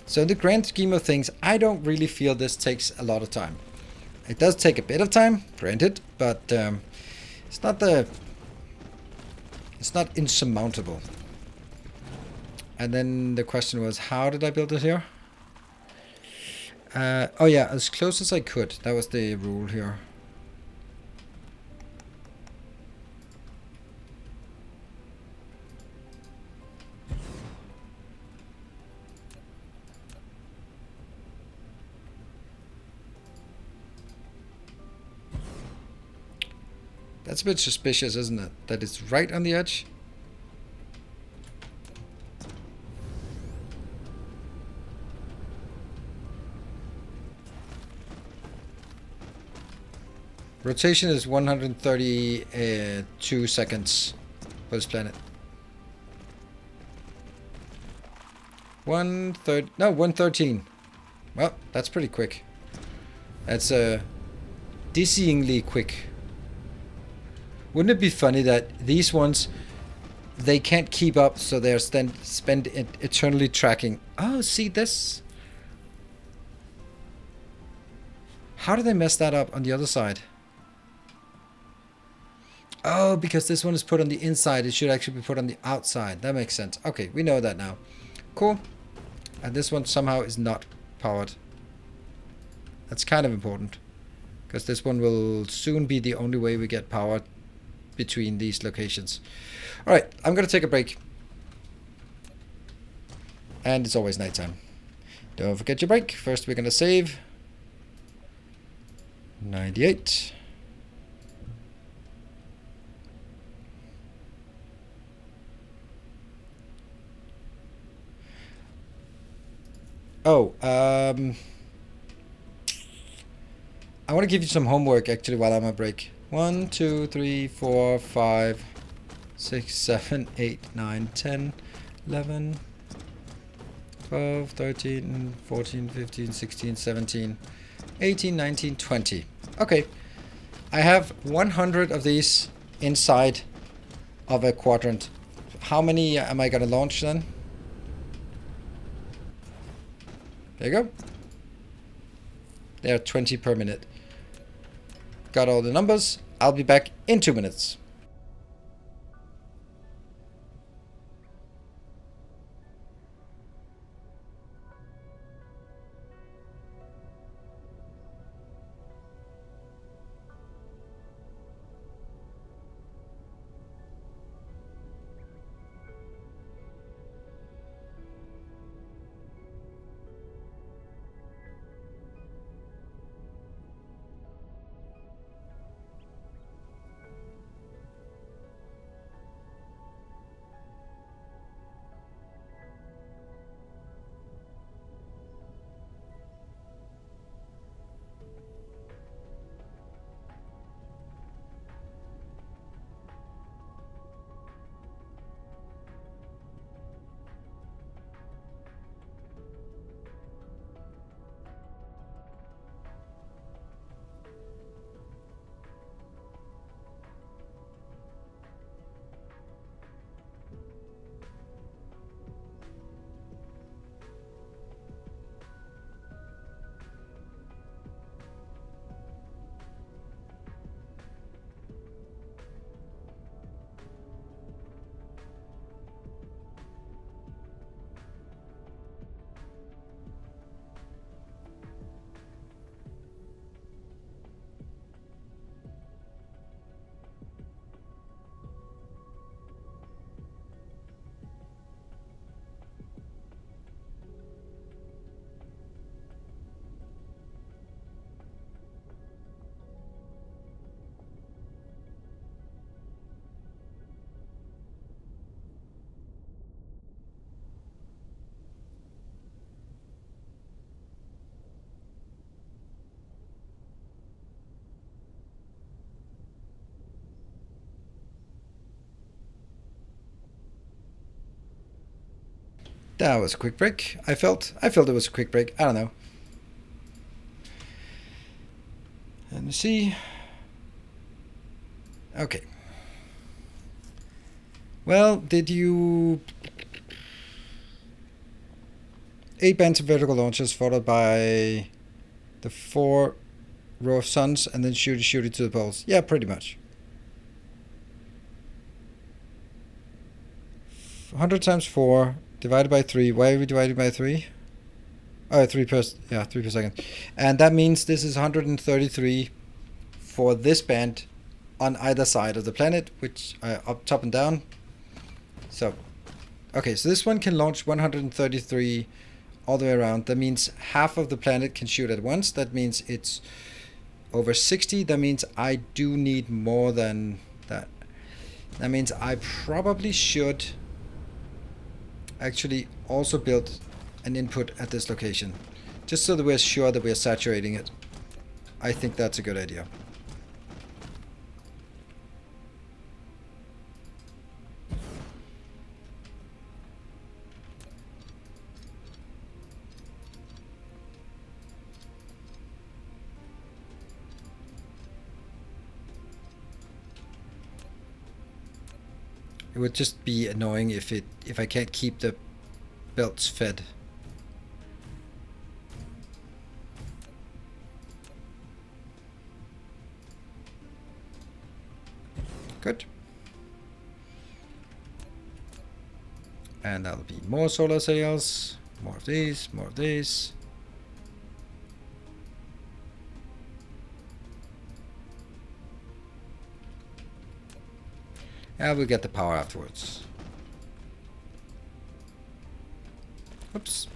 So in the grand scheme of things, I don't really feel this takes a lot of time. It does take a bit of time, granted, but it's not insurmountable. And then the question was, how did I build it here? Oh yeah, as close as I could. That was the rule here. That's a bit suspicious, isn't it? That it's right on the edge. Rotation is 132 seconds for this planet. 113. Well, that's pretty quick. That's dizzyingly quick. Wouldn't it be funny that these ones, they can't keep up, so they're spend eternally tracking. Oh, see this? How did they mess that up on the other side? Oh, because this one is put on the inside. It should actually be put on the outside. That makes sense. Okay, we know that now. Cool. And this one somehow is not powered. That's kind of important, because this one will soon be the only way we get power between these locations. All right, I'm going to take a break. And it's always nighttime. Don't forget your break. First, we're going to save. 98. Oh, I want to give you some homework actually while I'm on break. 1, 2, 3, 4, 5, 6, 7, 8, 9, 10, 11, 12, 13, 14, 15, 16, 17, 18, 19, 20. Okay. I have 100 of these inside of a quadrant. How many am I going to launch then? There you go. There are 20 per minute. Got all the numbers. I'll be back in 2 minutes. That was a quick break. I felt it was a quick break. I don't know. Let me see. Okay. Well, did you... 8 bands of vertical launches followed by the 4 row of suns and then shoot it to the poles. Yeah, pretty much. 100 times 4 divided by 3. Why are we dividing by 3? Oh, 3 per second. And that means this is 133 for this band on either side of the planet, which up, top, and down. So, okay, so this one can launch 133 all the way around. That means half of the planet can shoot at once. That means it's over 60. That means I do need more than that. That means I probably should actually also build an input at this location, just so that we're sure that we're saturating it. I think that's a good idea. It would just be annoying if I can't keep the belts fed. Good. And that'll be more solar sails, more of these, more of these. And we'll get the power afterwards. Oops.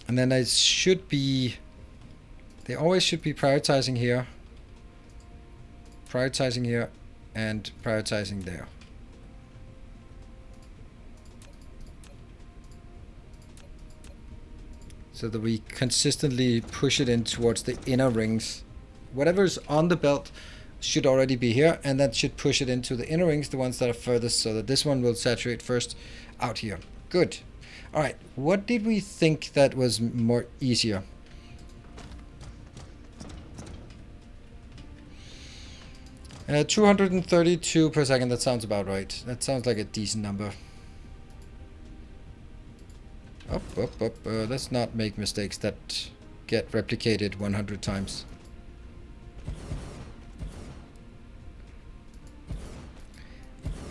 And then they always should be prioritizing here, and prioritizing there. So that we consistently push it in towards the inner rings. Whatever's on the belt should already be here, and that should push it into the inner rings, the ones that are furthest, so that this one will saturate first out here. Good. All right, what did we think that was more easier? Uh, 232 per second, that sounds about right. That sounds like a decent number. Up. Let's not make mistakes that get replicated 100 times.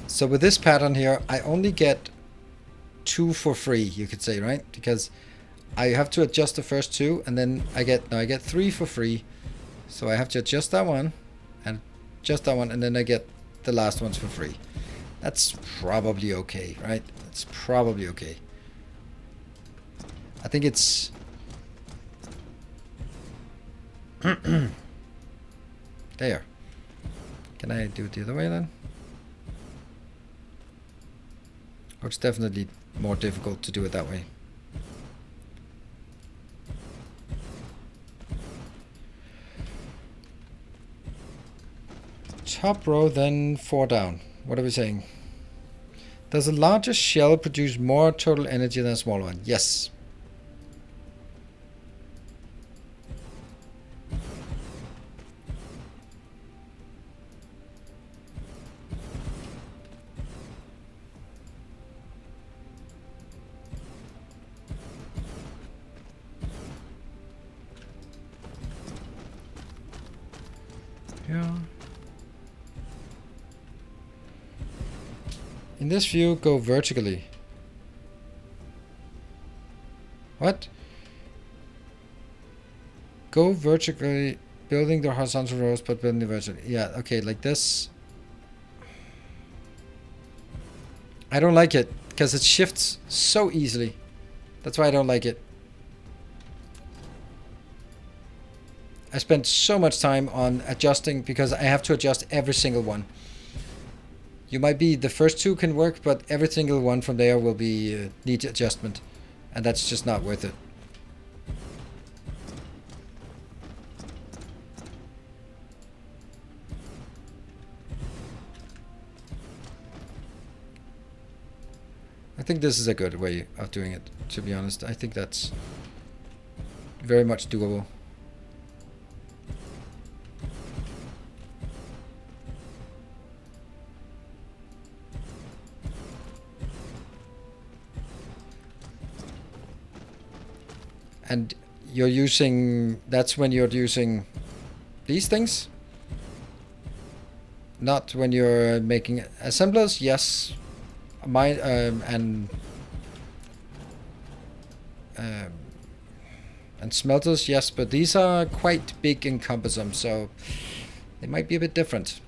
So with this pattern here, I only get 2 for free, you could say, right? Because I have to adjust the first 2, and then I get 3 for free. So I have to adjust that one, and adjust that one, and then I get the last ones for free. That's probably okay, right? That's probably okay. I think it's... There. Can I do it the other way then? Or it's definitely more difficult to do it that way. Top row, then 4 down. What are we saying? Does a larger shell produce more total energy than a smaller one? Yes. Yeah. In this view, go vertically. What? Go vertically, building the horizontal rows, but building the vertical. Yeah, okay, like this. I don't like it, because it shifts so easily. That's why I don't like it. I spent so much time on adjusting because I have to adjust every single one. You might be the first two can work, but every single one from there will be need adjustment, and that's just not worth it. I think this is a good way of doing it, to be honest. I think that's very much doable. And you're using, that's when you're using these things? Not when you're making assemblers? Yes. Mine, and smelters, yes, but these are quite big and cumbersome, so they might be a bit different.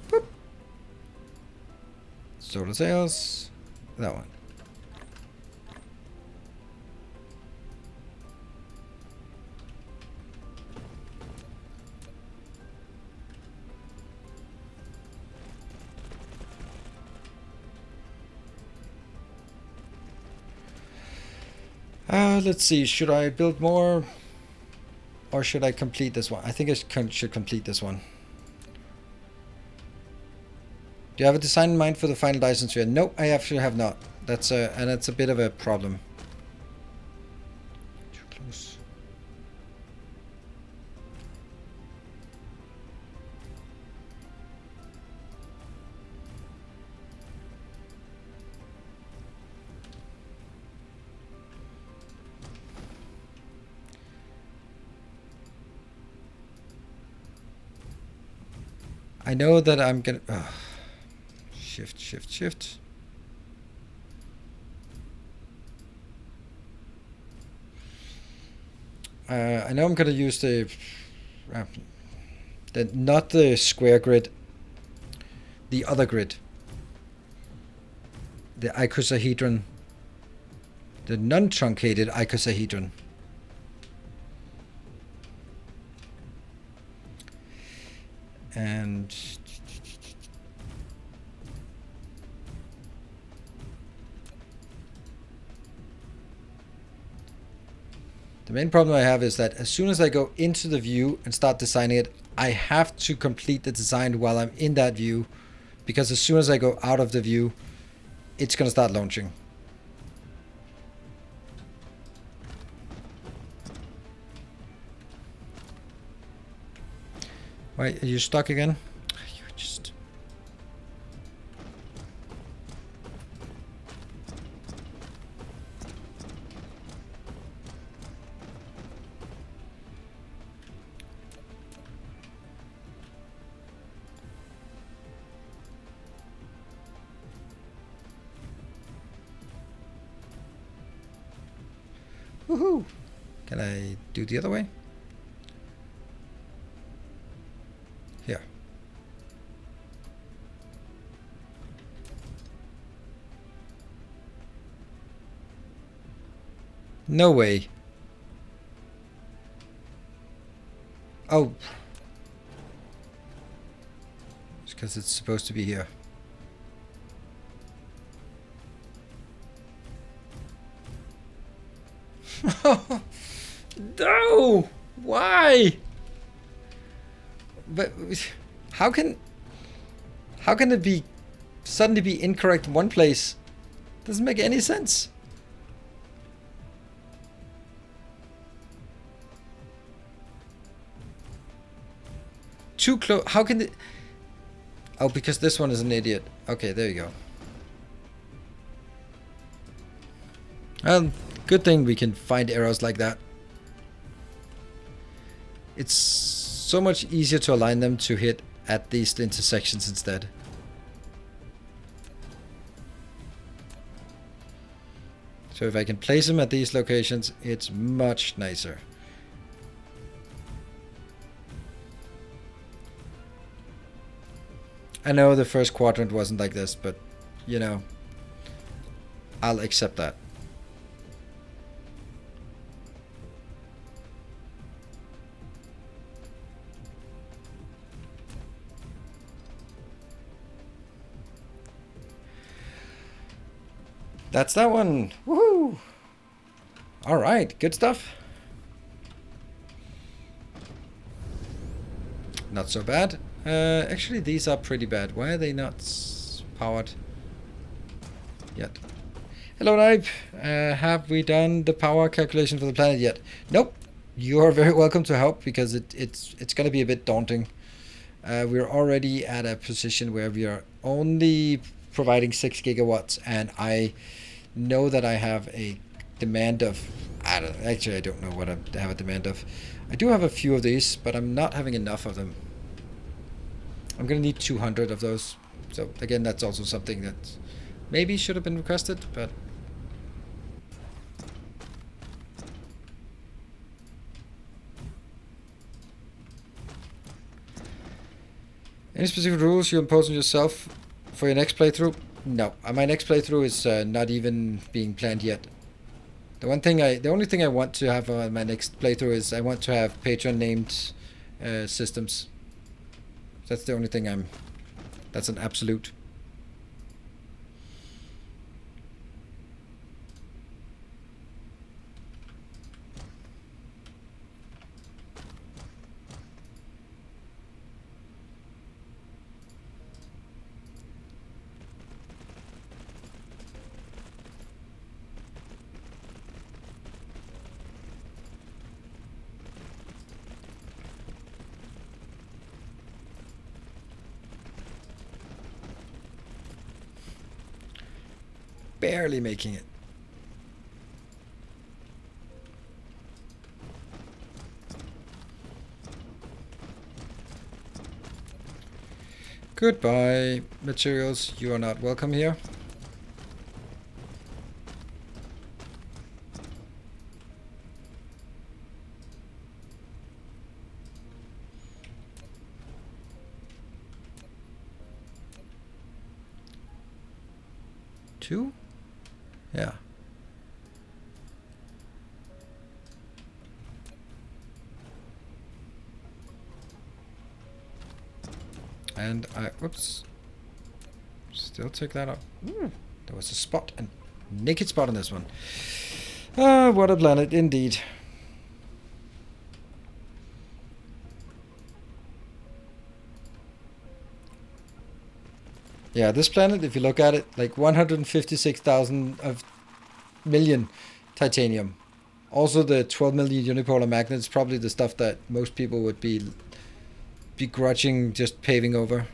Boop. Solar sails, that one. Let's see, should I build more or should I complete this one? I think I should complete this one. Do you have a design in mind for the final Dyson Sphere? No, I actually have not. That's and it's a bit of a problem. Too close. I know that I'm gonna shift. I know I'm gonna use the not the square grid, the other grid, the icosahedron, the non-truncated icosahedron. And the main problem I have is that as soon as I go into the view and start designing it, I have to complete the design while I'm in that view, because as soon as I go out of the view, it's going to start launching. Wait, are you stuck again? You just... Woohoo! Can I do the other way? Here. No way. Oh. It's because it's supposed to be here. No! Why? But how can it be suddenly be incorrect in one place? Doesn't make any sense. Too close. How can it? Oh, because this one is an idiot. Okay, there you go. Good thing we can find errors like that. It's so much easier to align them to hit at these intersections instead. So if I can place them at these locations, it's much nicer. I know the first quadrant wasn't like this, but you know, I'll accept that. That's that one. Woohoo! All right, good stuff. Not so bad. Actually, these are pretty bad. Why are they not powered yet? Hello, Nipe. Have we done the power calculation for the planet yet? Nope. You are very welcome to help because it's going to be a bit daunting. We're already at a position where we are only providing 6 gigawatts, and I know that I have a demand of, I don't know what I have a demand of. I do have a few of these, but I'm not having enough of them. I'm gonna need 200 of those. So again, that's also something that maybe should have been requested, but any specific rules you impose on yourself for your next playthrough? No, my next playthrough is not even being planned yet. The only thing I want to have on my next playthrough is I want to have patron named systems. That's the only thing that's an absolute. Barely making it. Goodbye, materials. You are not welcome here. Two? Yeah. And whoops. Still took that up. There was a spot, a naked spot on this one. Ah, what a planet indeed. Yeah, this planet, if you look at it, like 156,000 of million titanium. Also, the 12 million unipolar magnets, probably the stuff that most people would be begrudging just paving over.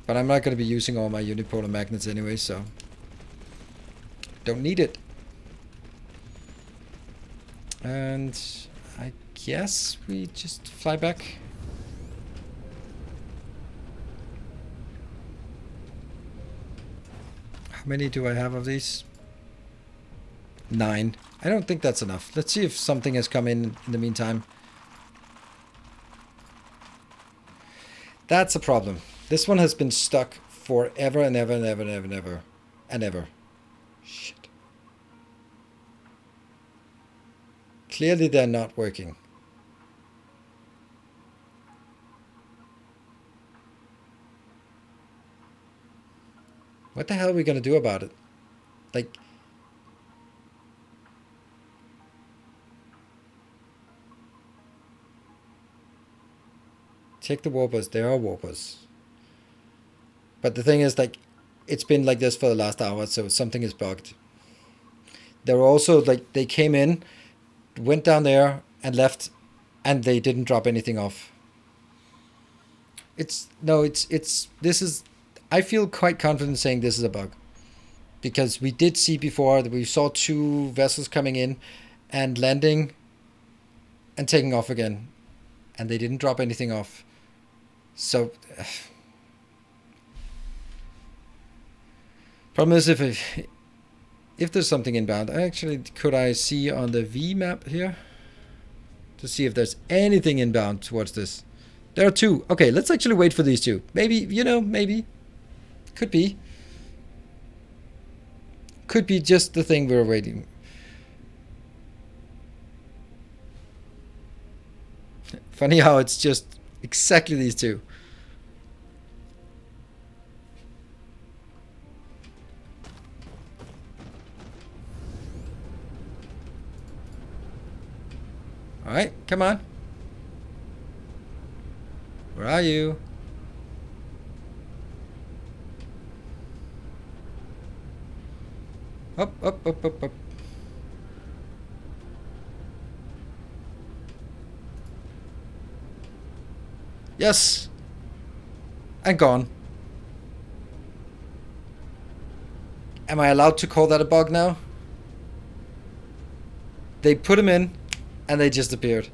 But I'm not going to be using all my unipolar magnets anyway, so don't need it. And I guess we just fly back. How many do I have of these? 9. I don't think that's enough. Let's see if something has come in the meantime. That's a problem. This one has been stuck forever and ever and ever and ever and ever and ever. Shit. Clearly they're not working. What the hell are we gonna do about it? Like, check the warpers. There are warpers. But the thing is, like, it's been like this for the last hour, so something is bugged. There were also, like, they came in, went down there, and left, and they didn't drop anything off. This is, I feel quite confident saying this is a bug. Because we did see before that we saw 2 vessels coming in and landing and taking off again. And they didn't drop anything off. So, problem is if there's something inbound, could I see on the V map here to see if there's anything inbound towards this? There are 2. Okay, let's actually wait for these 2. Maybe, maybe. Could be. Could be just the thing we're waiting. Funny how it's just exactly these 2. Alright, come on. Where are you? Up, up, up, up, up. Yes! And gone. Am I allowed to call that a bug now? They put him in, and they just appeared.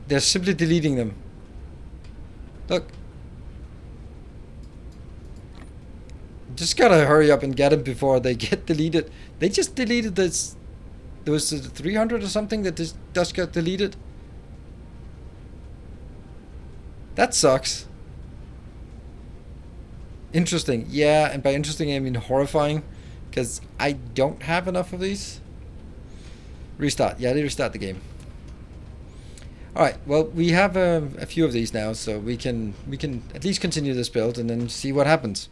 They're simply deleting them. Look. Just gotta hurry up and get them before they get deleted. They just deleted this. There was 300 or something that just got deleted. That sucks. Interesting. Yeah, and by interesting I mean horrifying. Because I don't have enough of these. Restart. Yeah, they restart the game. Alright, well, we have a few of these now, so we can at least continue this build and then see what happens.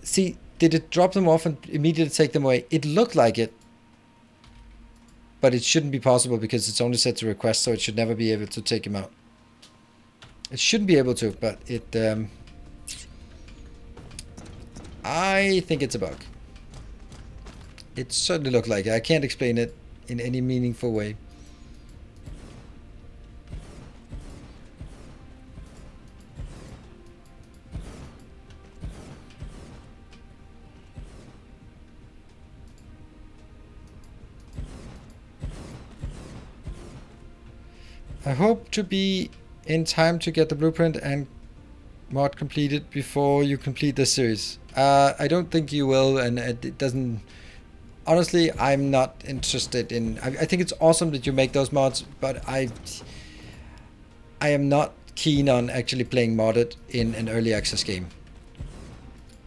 See, did it drop them off and immediately take them away? It looked like it. But it shouldn't be possible because it's only set to request, so it should never be able to take him out. It shouldn't be able to, but it... I think it's a bug. It certainly looked like it. I can't explain it in any meaningful way. I hope to be in time to get the blueprint and mod completed before you complete this series. I don't think you will, and it doesn't... Honestly, I'm not interested in... I think it's awesome that you make those mods, but I am not keen on actually playing modded in an early access game.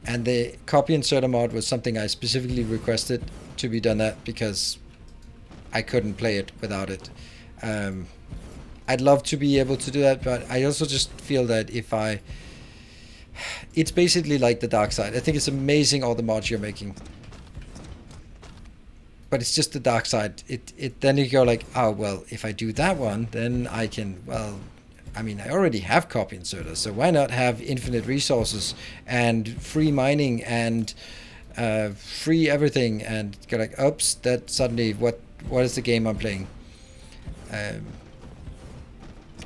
And the copy inserter mod was something I specifically requested to be done at because I couldn't play it without it. I'd love to be able to do that, but I also just feel that if I... It's basically like the dark side. I think it's amazing all the mods you're making. But it's just the dark side. Then you go like, oh, well, if I do that one, then I can, well... I mean, I already have copy inserters, so why not have infinite resources and free mining and free everything and go like, oops, that suddenly, what is the game I'm playing?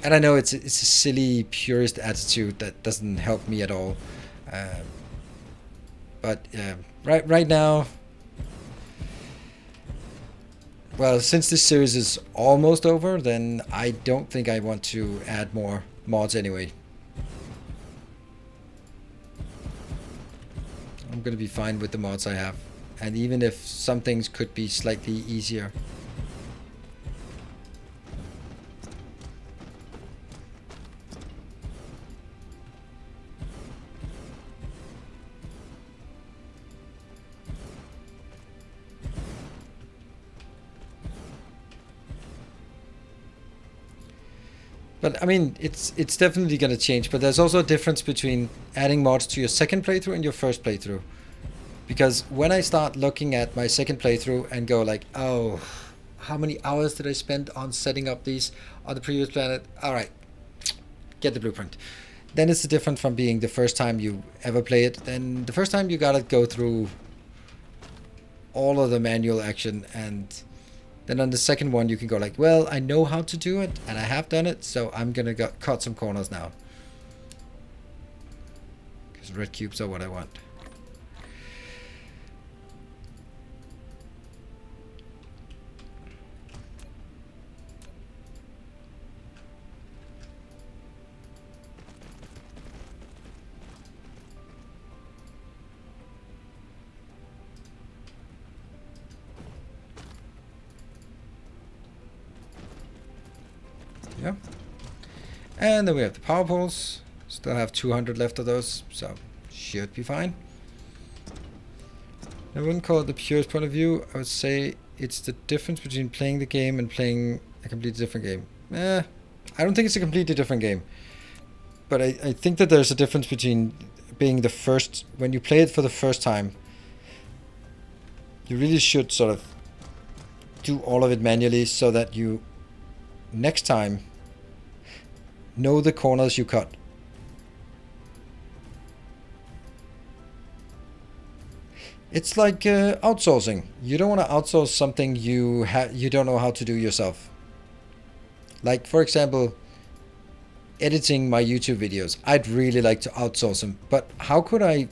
And I know it's a silly purist attitude that doesn't help me at all. But right now, well, since this series is almost over, then I don't think I want to add more mods anyway. I'm gonna be fine with the mods I have. And even if some things could be slightly easier. But I mean, it's definitely going to change. But there's also a difference between adding mods to your second playthrough and your first playthrough. Because when I start looking at my second playthrough and go like, oh, how many hours did I spend on setting up these on the previous planet? All right, get the blueprint. Then it's different from being the first time you ever play it. Then the first time you got to go through all of the manual action, and then on the second one you can go like, well, I know how to do it and I have done it, so I'm gonna cut some corners now. Because red cubes are what I want. Yeah. And then we have the power poles. Still have 200 left of those, so should be fine. I wouldn't call it the purest point of view. I would say it's the difference between playing the game and playing a completely different game. I don't think it's a completely different game. But I think that there's a difference between being the first... When you play it for the first time, You really should sort of do all of it manually so that you next time know the corners you cut. It's like outsourcing. You don't want to outsource something you don't know how to do yourself. Like, for example, editing my YouTube videos. I'd really like to outsource them, but how could I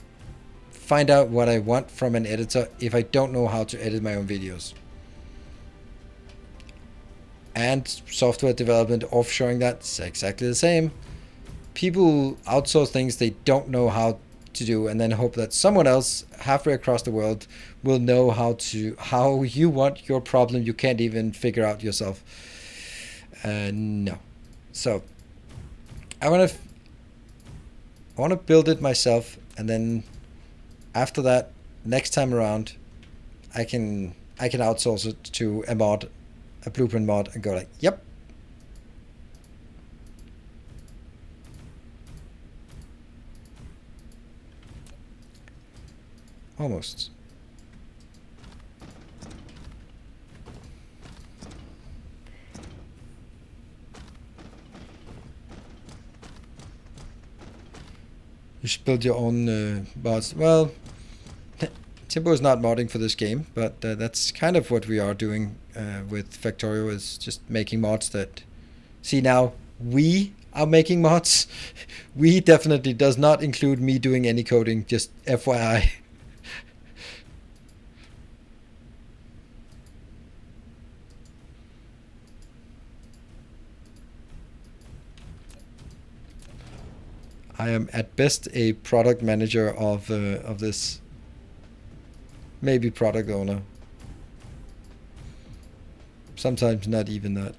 find out what I want from an editor if I don't know how to edit my own videos? And software development, offshoring, that's exactly the same. People outsource things they don't know how to do and then hope that someone else halfway across the world will know how you want your problem you can't even figure out yourself. No. So I want to build it myself, and then after that, next time around, I can outsource it to a mod, a blueprint mod, and go like, yep. Almost. You should build your own mods. Well, Timbo is not modding for this game, but that's kind of what we are doing with Factorio, is just making mods that... See, now, we are making mods. We definitely does not include me doing any coding, just FYI. I am at best a product manager of this. Maybe product owner. Sometimes not even that.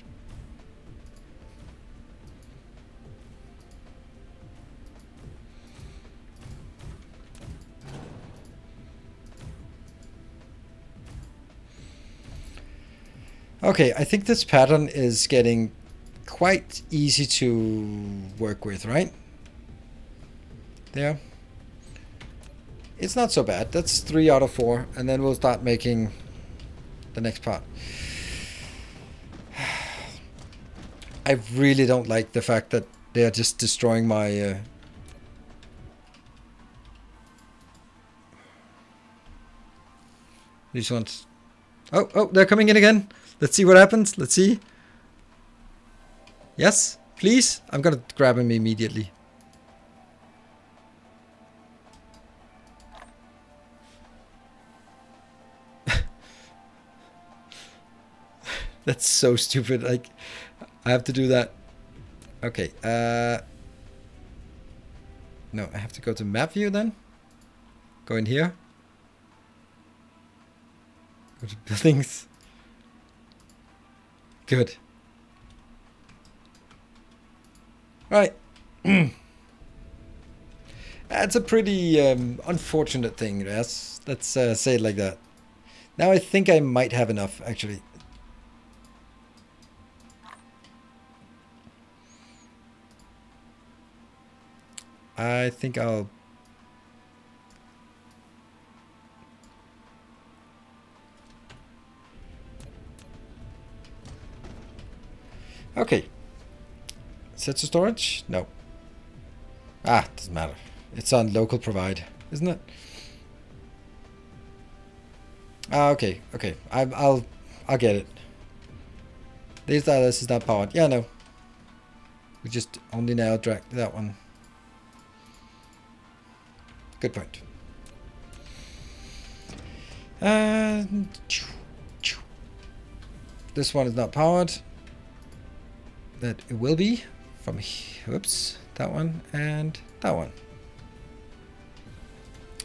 Okay, I think this pattern is getting quite easy to work with, right? There. It's not so bad. That's 3 out of 4, and then we'll start making the next part. I really don't like the fact that they are just destroying my... These ones. Oh, they're coming in again. Let's see what happens. Let's see. Yes, please. I'm gonna grab him immediately. That's so stupid. Like, I have to do that. Okay. No, I have to go to map view then. Go in here. Go to buildings. Good. Right. That's a pretty unfortunate thing. Yes. Let's say it like that. Now I think I might have enough, actually. I think I'll... Okay. Set to storage? No. Ah, doesn't matter. It's on local provide, isn't it? Ah, okay. I'll get it. This is not powered. Yeah, no. We just only now drag that one. Good point. This one is not powered. That it will be from whoops, that one and that one.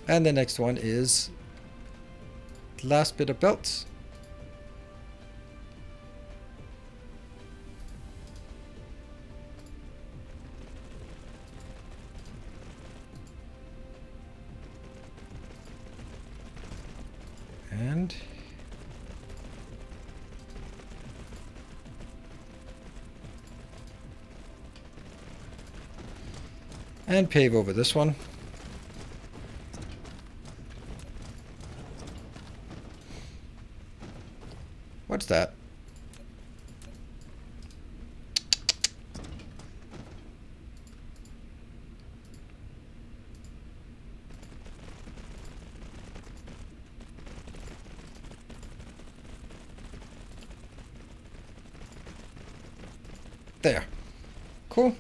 And the next one is the last bit of belt. And pave over this one. that. There. Cool.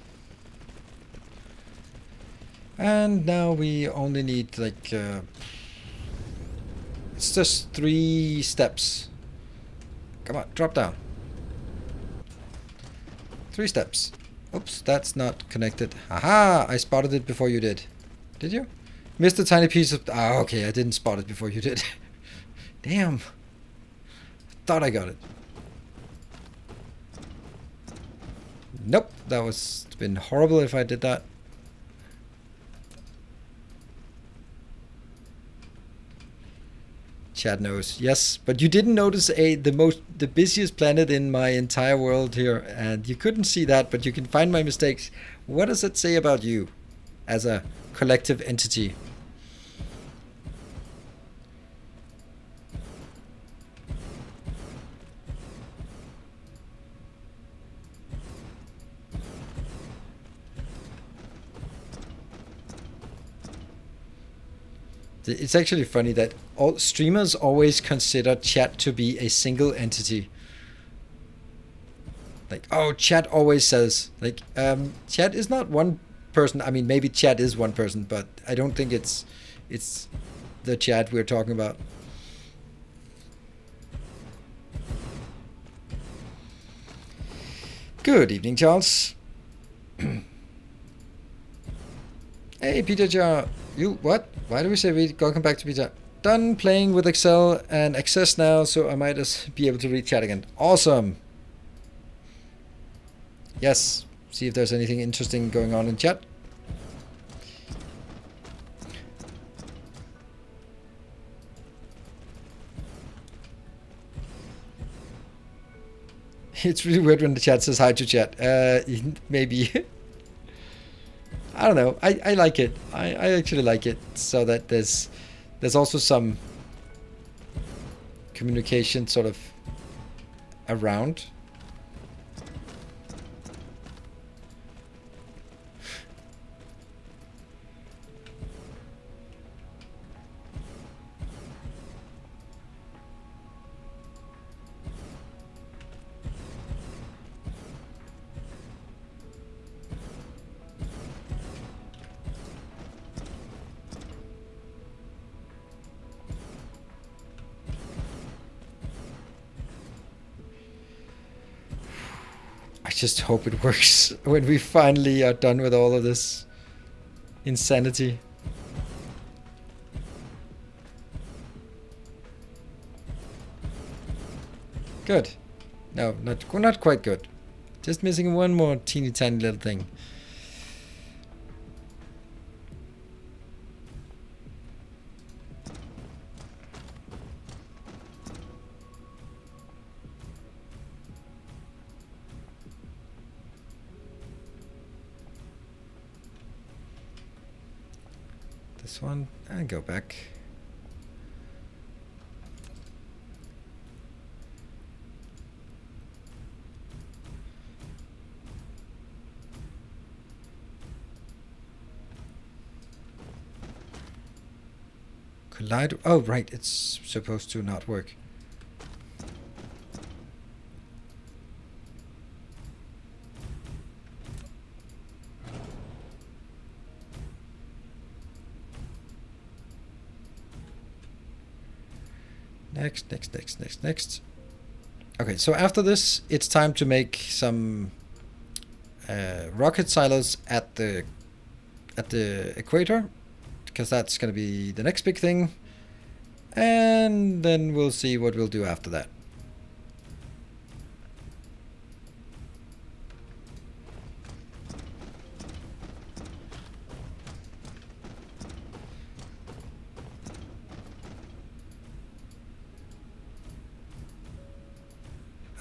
And now we only need like it's just 3 steps. Come on, drop down. 3 steps. Oops, that's not connected. Haha, I spotted it before you did. Did you? Missed a tiny piece of... Ah, okay, I didn't spot it before you did. Damn. Thought I got it. Nope, that was been horrible if I did that. Chat knows, yes, but you didn't notice the busiest planet in my entire world here, and you couldn't see that, but you can find my mistakes. What does it say about you as a collective entity? It's actually funny that all streamers always consider chat to be a single entity. Like, oh, chat always says, like, chat is not one person. I mean, maybe chat is one person, but I don't think it's the chat we're talking about. Good evening, Charles. Hey, Peter Jar. You, what? Why do we say we welcome back to Peter? Done playing with Excel and Access now, so I might just be able to read chat again. Awesome. Yes. See if there's anything interesting going on in chat. It's really weird when the chat says hi to chat. Maybe. I don't know. I like it. I actually like it, so that there's also some communication sort of around. I just hope it works when we finally are done with all of this insanity. Good. No, not quite good. Just missing one more teeny tiny little thing. This one, and go back. Collide. Oh, right, it's supposed to not work. Next. Okay, so after this, it's time to make some rocket silos at the equator, because that's going to be the next big thing, and then we'll see what we'll do after that.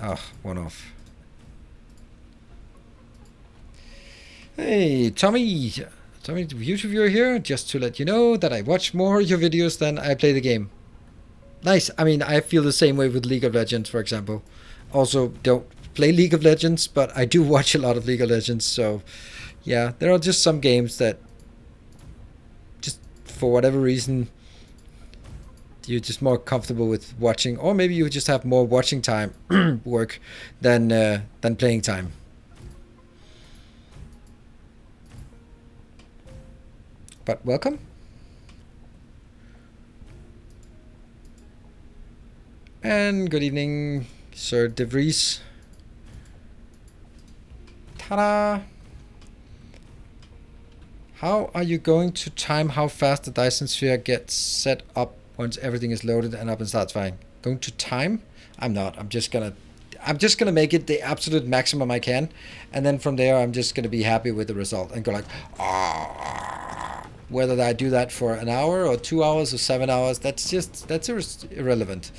Oh, one off. Hey, Tommy, YouTube viewer here, just to let you know that I watch more of your videos than I play the game. Nice. I mean, I feel the same way with League of Legends, for example. Also, don't play League of Legends, but I do watch a lot of League of Legends. So, yeah, there are just some games that, just for whatever reason, you're just more comfortable with watching, or maybe you just have more watching time work than playing time. But welcome. And good evening, Sir De Vries. Ta-da! How are you going to time how fast the Dyson Sphere gets set up once everything is loaded and up and starts flying? Going to time? I'm not. I'm just gonna make it the absolute maximum I can, and then from there I'm just gonna be happy with the result and go like, ah. Whether I do that for an hour or 2 hours or 7 hours, that's irrelevant.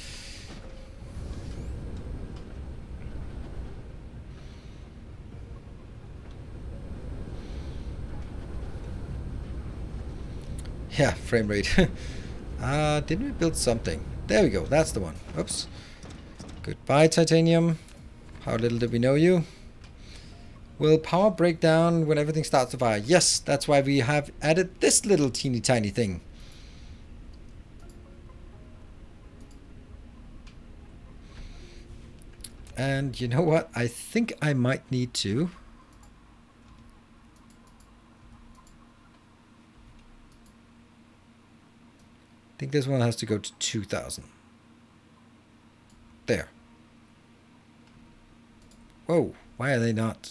Yeah, frame rate. Didn't we build something? There we go. That's the one. Oops. Goodbye, titanium. How little did we know you? Will power break down when everything starts to fire? Yes, that's why we have added this little teeny tiny thing. And you know what? I think I might need to. I think this one has to go to 2000. There. Whoa, why are they not?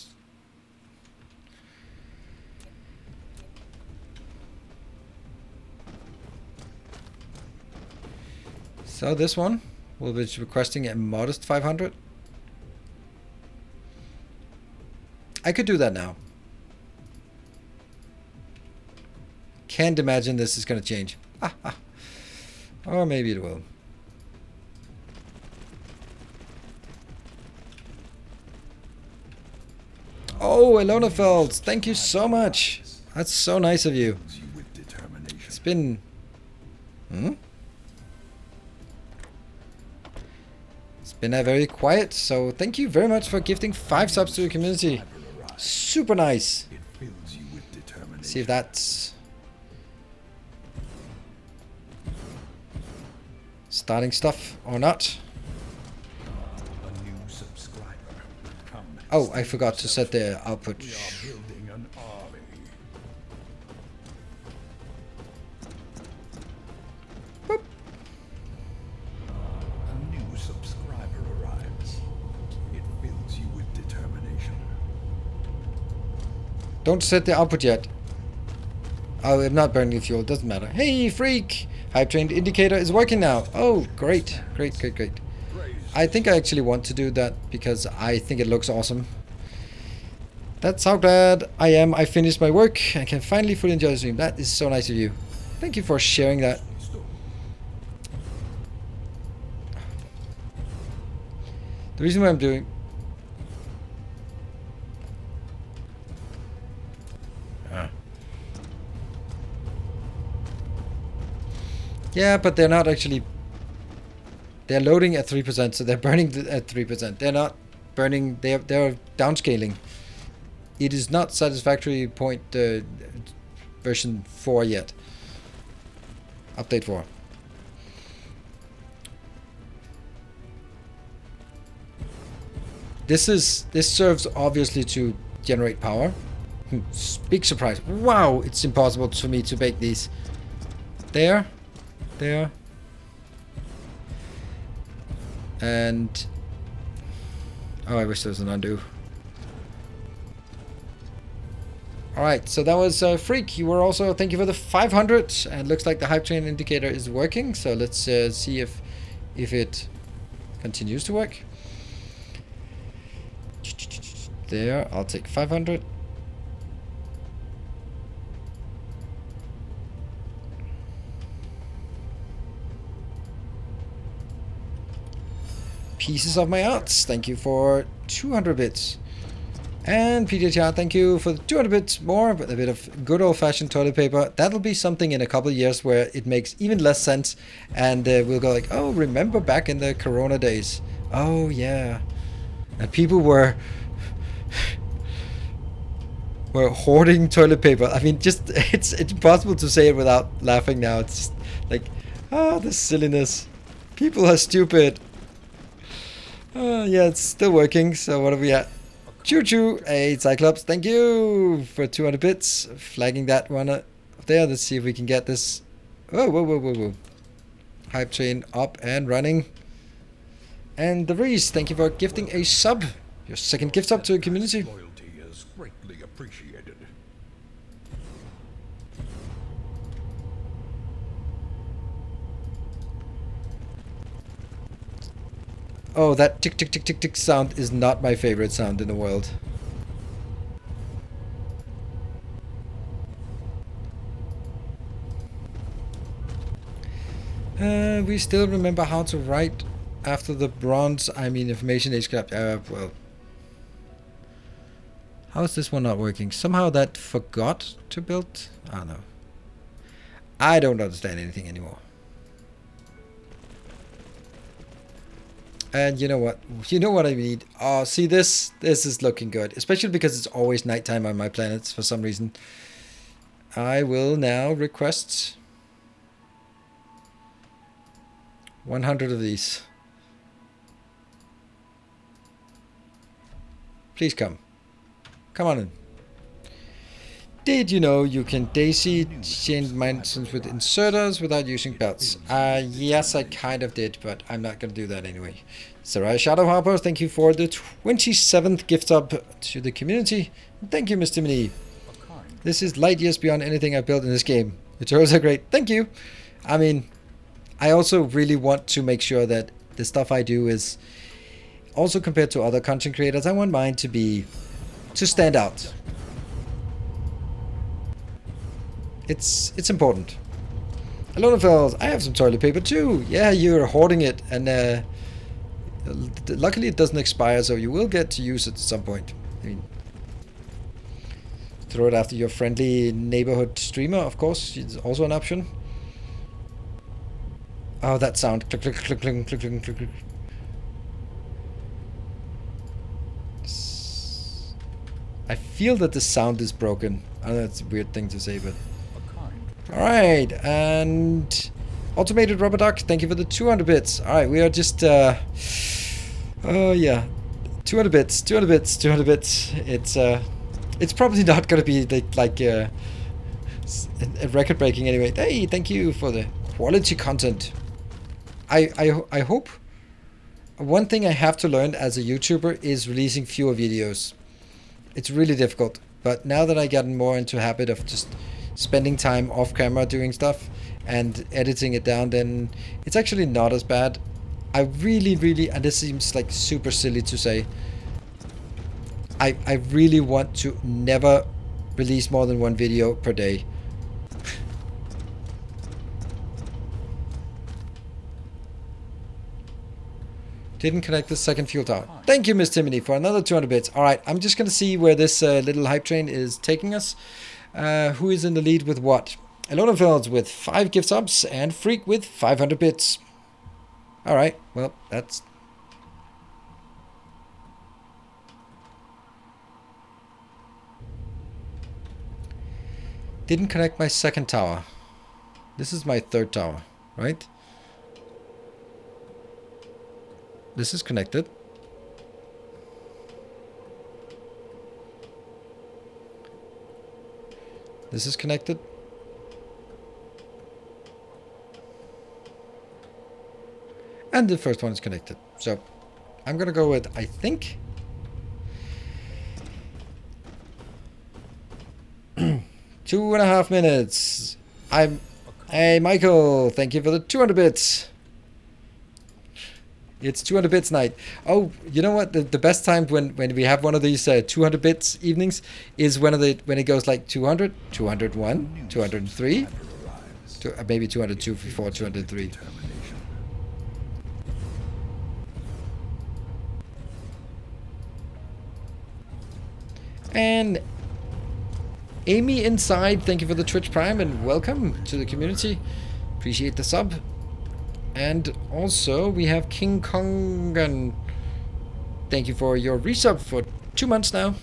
So this one will be requesting a modest 500. I could do that now. Can't imagine this is going to change. Or maybe it will. Oh, Elona Felds, thank you so much. That's so nice of you. It's been... It's been very quiet, so thank you very much for gifting 5 subs to the community. Super nice. See if that's... starting stuff or not. Oh, I forgot to set the output. Boop. A new subscriber arrives. It fills you with determination. Don't set the output yet. Oh, I'm not burning the fuel. Doesn't matter. Hey, freak! Hype train indicator is working now. Oh, great. Great, great, great. I think I actually want to do that because I think it looks awesome. That's how glad I am I finished my work and can finally fully enjoy the stream. That is so nice of you. Thank you for sharing that. The reason why I'm doing... Yeah, but they're not actually... They're loading at 3%, so they're burning at 3%. They're not burning... They're downscaling. It is not satisfactory point version 4 yet. Update 4. This serves obviously to generate power. Big surprise. Wow, it's impossible for me to bake these. There. And... oh, I wish there was an undo. Alright, so that was Freak. You were also... thank you for the 500. And looks like the hype train indicator is working. So let's see if it continues to work. There, I'll take 500. Pieces of my arts. Thank you for 200 bits. And PJTR, thank you for the 200 bits more, but a bit of good old-fashioned toilet paper. That'll be something in a couple of years where it makes even less sense, and we'll go like, oh, remember back in the Corona days? Oh, yeah. And people were hoarding toilet paper. I mean, just, it's impossible to say it without laughing now. It's just like, the silliness. People are stupid. Yeah, it's still working, so what are we at? Choo choo, hey Cyclops, thank you for 200 bits. Flagging that one up there. Let's see if we can get this. Whoa, whoa, whoa, whoa, whoa. Hype train up and running. And the Reese, thank you for gifting a sub. Your second gift sub to the community. Loyalty is greatly appreciated. Oh, that tick tick tick tick tick sound is not my favorite sound in the world. We still remember how to write after the bronze, I mean information age collapse. Well. How is this one not working? Somehow that forgot to build? I don't know. I don't understand anything anymore. And you know what? You know what I need? Oh, see this? This is looking good. Especially because it's always nighttime on my planets for some reason. I will now request 100 of these. Please come. Come on in. Did you know you can daisy chain mountains with inserters without using belts? Yes, I kind of did, but I'm not going to do that anyway. Sarai Shadow Harper, thank you for the 27th gift up to the community. Thank you, Mr. Mini. This is light years beyond anything I've built in this game. Your tutorials are great. Thank you. I mean, I also really want to make sure that the stuff I do is also compared to other content creators. I want mine to stand out. It's important. Hello, fellas. I have some toilet paper too. Yeah, you're hoarding it, and luckily it doesn't expire, so you will get to use it at some point. I mean, throw it after your friendly neighborhood streamer, of course. It's also an option. Oh, that sound. Click, click, click, click, click, click, click, click. I feel that the sound is broken. I know it's a weird thing to say, but... Alright, and... Automated Rubber Duck, thank you for the 200 bits. Alright, we are just... oh, yeah. 200 bits, 200 bits, 200 bits. It's probably not going to be like a record-breaking anyway. Hey, thank you for the quality content. I hope... One thing I have to learn as a YouTuber is releasing fewer videos. It's really difficult, but now that I gotten more into a habit of just spending time off camera doing stuff and editing it down, then it's actually not as bad. I really, and this seems like super silly to say, I really want to never release more than one video per day. Didn't connect the second fuel tower. Thank you, Miss Timony, for another 200 bits. Alright, I'm just going to see where this little hype train is taking us. Who is in the lead with what? Elonenfeld with 5 gift subs and Freak with 500 bits. Alright, well, that's... Didn't connect my second tower. This is my third tower, right? This is connected. This is connected. And the first one is connected. So I'm gonna go with, I think, 2.5 minutes. Hey Michael, thank you for the 200 bits. It's 200 bits night. Oh, you know what? The best time when we have one of these 200 bits evenings is when it goes like 200, 201, 203, maybe 202 before 203. And Amy Inside, thank you for the Twitch Prime and welcome to the community. Appreciate the sub. And also we have King Kongan. Thank you for your resub for 2 months now.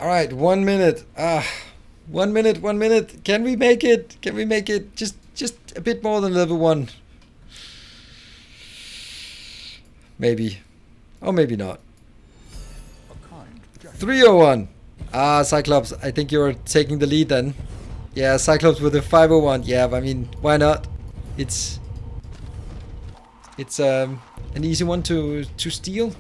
All right, 1 minute. 1 minute, 1 minute. Can we make it? Can we make it? Just a bit more than level 1. Maybe. Or maybe not. 301. Cyclops, I think you're taking the lead then. Yeah, Cyclops with a 501. Yeah, I mean, why not? It's an easy one to steal.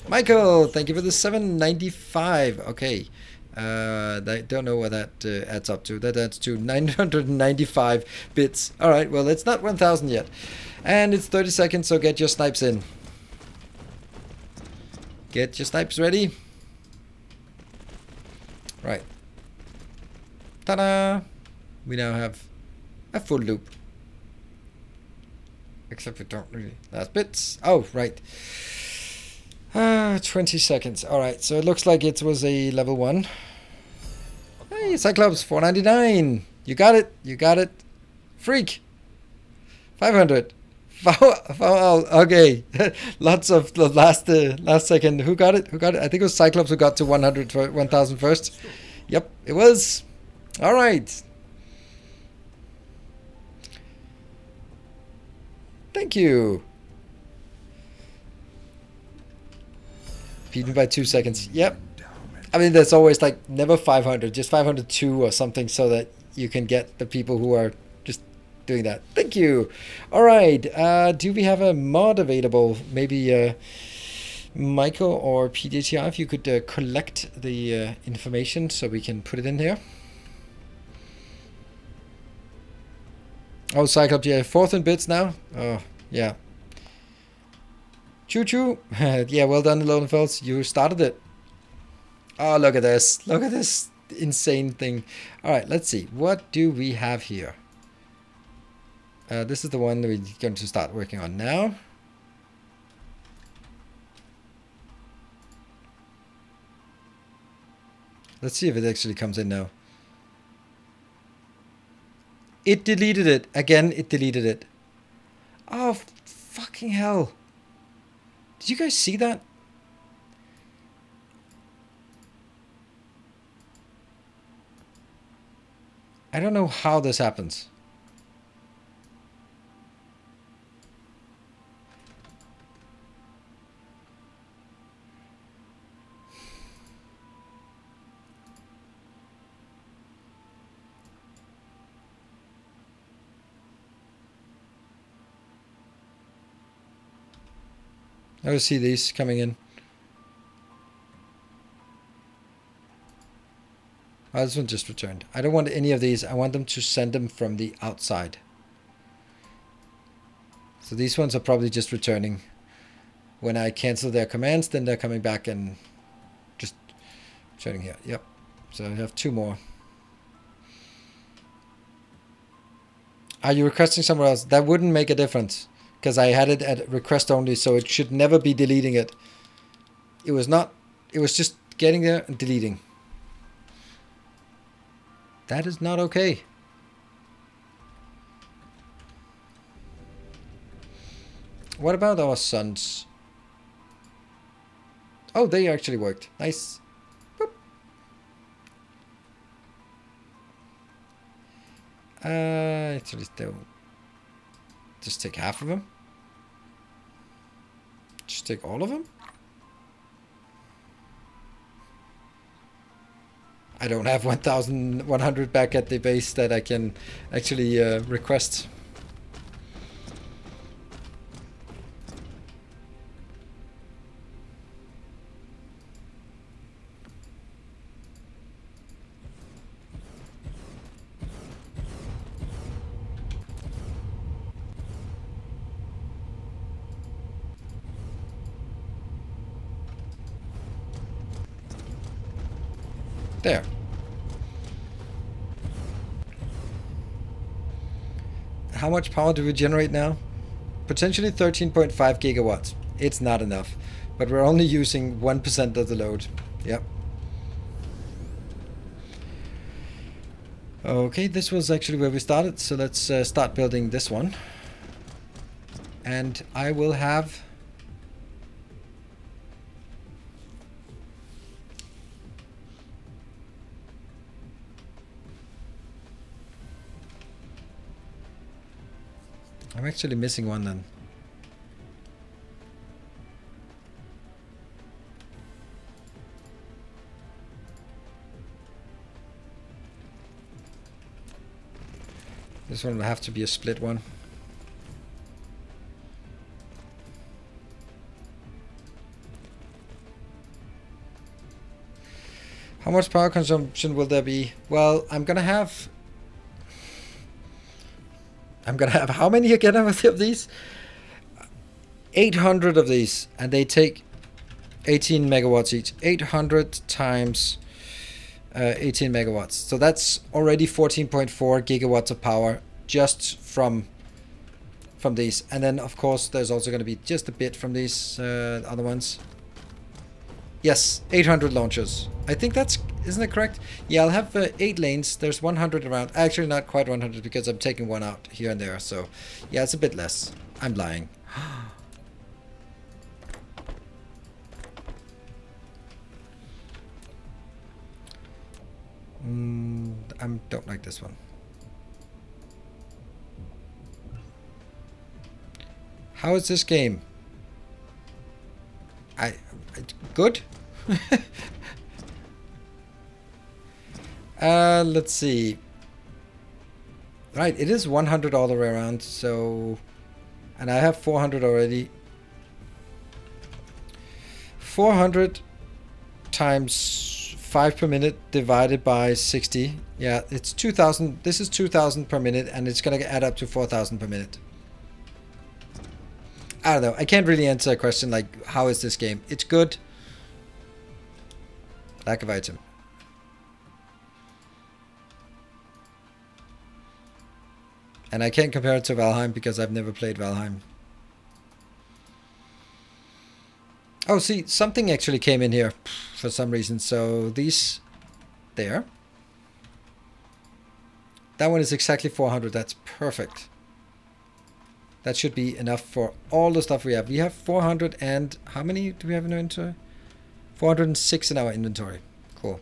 Michael, thank you for the 795. Okay. I don't know what that adds up to. That adds to 995 bits. Alright, well, it's not 1000 yet. And it's 30 seconds, so get your snipes in. Get your snipes ready. Right. Ta-da! We now have a full loop. Except we don't really... Last bits. Oh, right. 20 seconds. Alright, so it looks like it was a level 1. Hey, Cyclops, 499. You got it. You got it. Freak. 500. Okay. Lots of the last second. Who got it? Who got it? I think it was Cyclops who got to 1,000 first. Yep, it was. Alright. Thank you. Beaten by 2 seconds. Yep. I mean, there's always like never 500, just 502 or something, so that you can get the people who are just doing that. Thank you. All right. Do we have a mod available? Maybe Michael or PDTR, if you could collect the information so we can put it in here. Oh, Cyclops, yeah, 4th in bits now. Oh, yeah. Choo choo. Yeah, well done, Lodenfels. You started it. Oh, look at this. Look at this insane thing. All right, let's see. What do we have here? This is the one that we're going to start working on now. Let's see if it actually comes in now. It deleted it. Again, it deleted it. Oh, fucking hell. Did you guys see that? I don't know how this happens. I see these coming in. Oh, this one just returned. I don't want any of these. I want them to send them from the outside. So these ones are probably just returning. When I cancel their commands, then they're coming back and just returning here. Yep. So I have 2 more. Are you requesting somewhere else? That wouldn't make a difference, because I had it at request only, so it should never be deleting it. It was not. It was just getting there and deleting. That is not okay. What about our sons? Oh, they actually worked. Nice. Boop. Actually, don't. Just take half of them. Just take all of them. I don't have 1,100 back at the base that I can actually request. There. How much power do we generate now? Potentially 13.5 gigawatts. It's not enough. But we're only using 1% of the load. Yep. Okay, this was actually where we started. So let's start building this one. And I will have... I'm actually missing one then. This one will have to be a split one. How much power consumption will there be? Well, I'm gonna have how many again of these? 800 of these, and they take 18 megawatts each. 800 times 18 megawatts. So that's already 14.4 gigawatts of power just from these. And then of course there's also going to be just a bit from these other ones. Yes, 800 launchers. I think that's, isn't it correct? Yeah, I'll have 8 lanes. There's 100 around. Actually, not quite 100 because I'm taking one out here and there. So, yeah, it's a bit less. I'm lying. I don't like this one. How is this game? Good? Let's see. Right, it is 100 all the way around, so... And I have 400 already. 400 times 5 per minute divided by 60. Yeah, it's 2,000. This is 2,000 per minute, and it's going to add up to 4,000 per minute. I don't know. I can't really answer a question like, how is this game? It's good. Lack of item. And I can't compare it to Valheim because I've never played Valheim. Oh, see, something actually came in here for some reason. So these there. That one is exactly 400. That's perfect. That should be enough for all the stuff we have. We have 400 and how many do we have in our inventory? 406 in our inventory. Cool.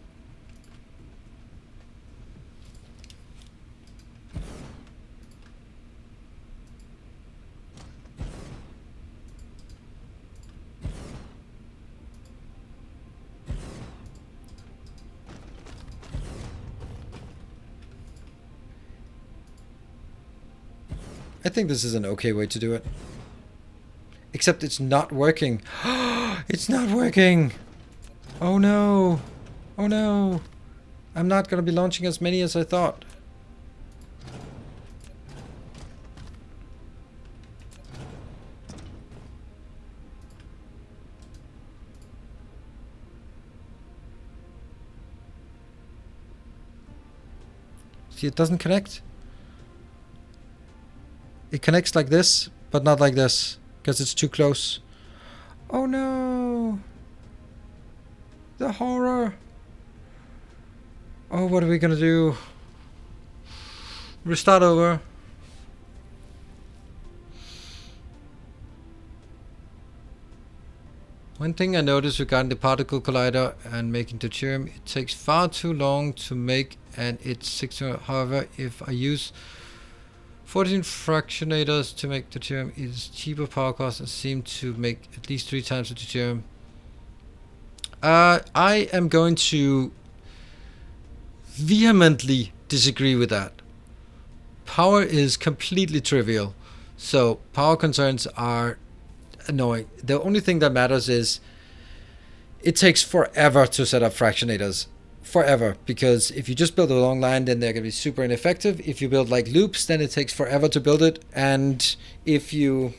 I think this is an okay way to do it. Except it's not working. It's not working! Oh no! Oh no! I'm not gonna be launching as many as I thought. See, it doesn't connect. It connects like this, but not like this, because it's too close. Oh no! The horror! Oh, what are we gonna do? Restart over. One thing I noticed regarding the particle collider and making deuterium, it takes far too long to make, and it's 600. However, if I use 14 fractionators to make deuterium, it is cheaper power cost and seem to make at least 3 times the deuterium. I am going to vehemently disagree with that. Power is completely trivial, so power concerns are annoying. The only thing that matters is it takes forever to set up fractionators. Forever, because if you just build a long line, then they're going to be super ineffective. If you build like loops, then it takes forever to build it. And if you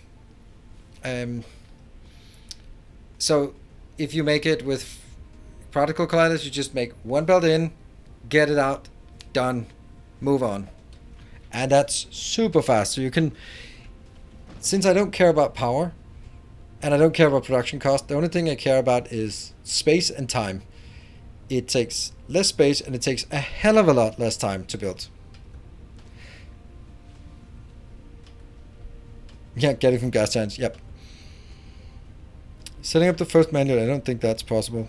so if you make it with particle colliders, you just make one belt in, get it out, done, move on. And that's super fast. So you can, since I don't care about power, and I don't care about production cost, the only thing I care about is space and time. It takes less space and it takes a hell of a lot less time to build. Yeah, get it from gas giants, yep. Setting up the first manual, I don't think that's possible.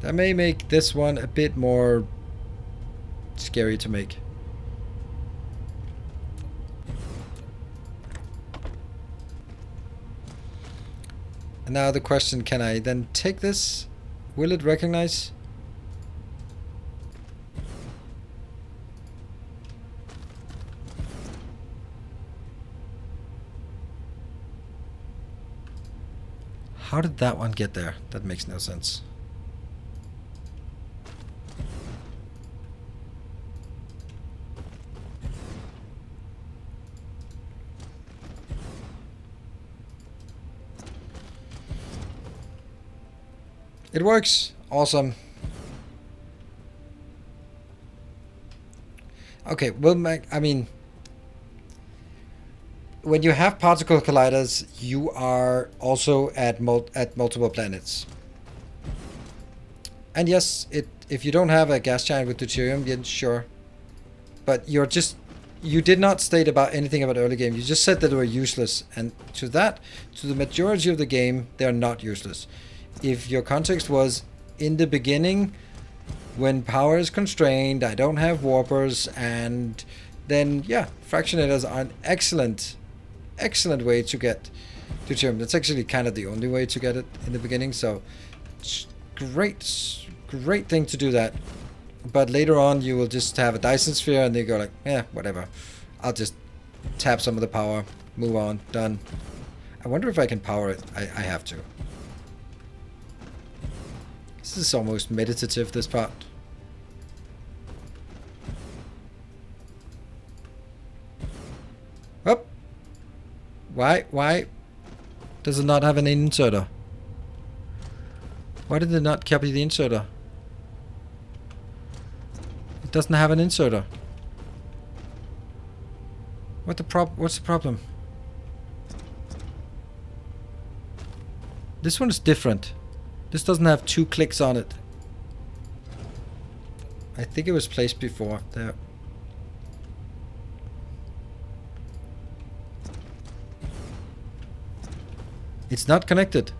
That may make this one a bit more scary to make. And now the question, can I then take this? Will it recognize? How did that one get there? That makes no sense. It works. Awesome. Okay, well, I mean, when you have particle colliders, you are also at multiple planets. And yes, if you don't have a gas giant with deuterium, then sure. But you did not state about anything about early game. You just said that they were useless. And to the majority of the game, they're not useless. If your context was in the beginning, when power is constrained, I don't have warpers, and then yeah, fractionators are an excellent way to get deuterium. That's actually kind of the only way to get it in the beginning, so great thing to do that. But later on you will just have a Dyson Sphere and they go like, yeah, whatever, I'll just tap some of the power, move on, done. I wonder if I can power it. I have to. This is almost meditative, this part. Up. Why does it not have an inserter? Why did it not copy the inserter? It doesn't have an inserter. What's the problem? This one is different. This doesn't have 2 clicks on it. I think it was placed before. There. It's not connected.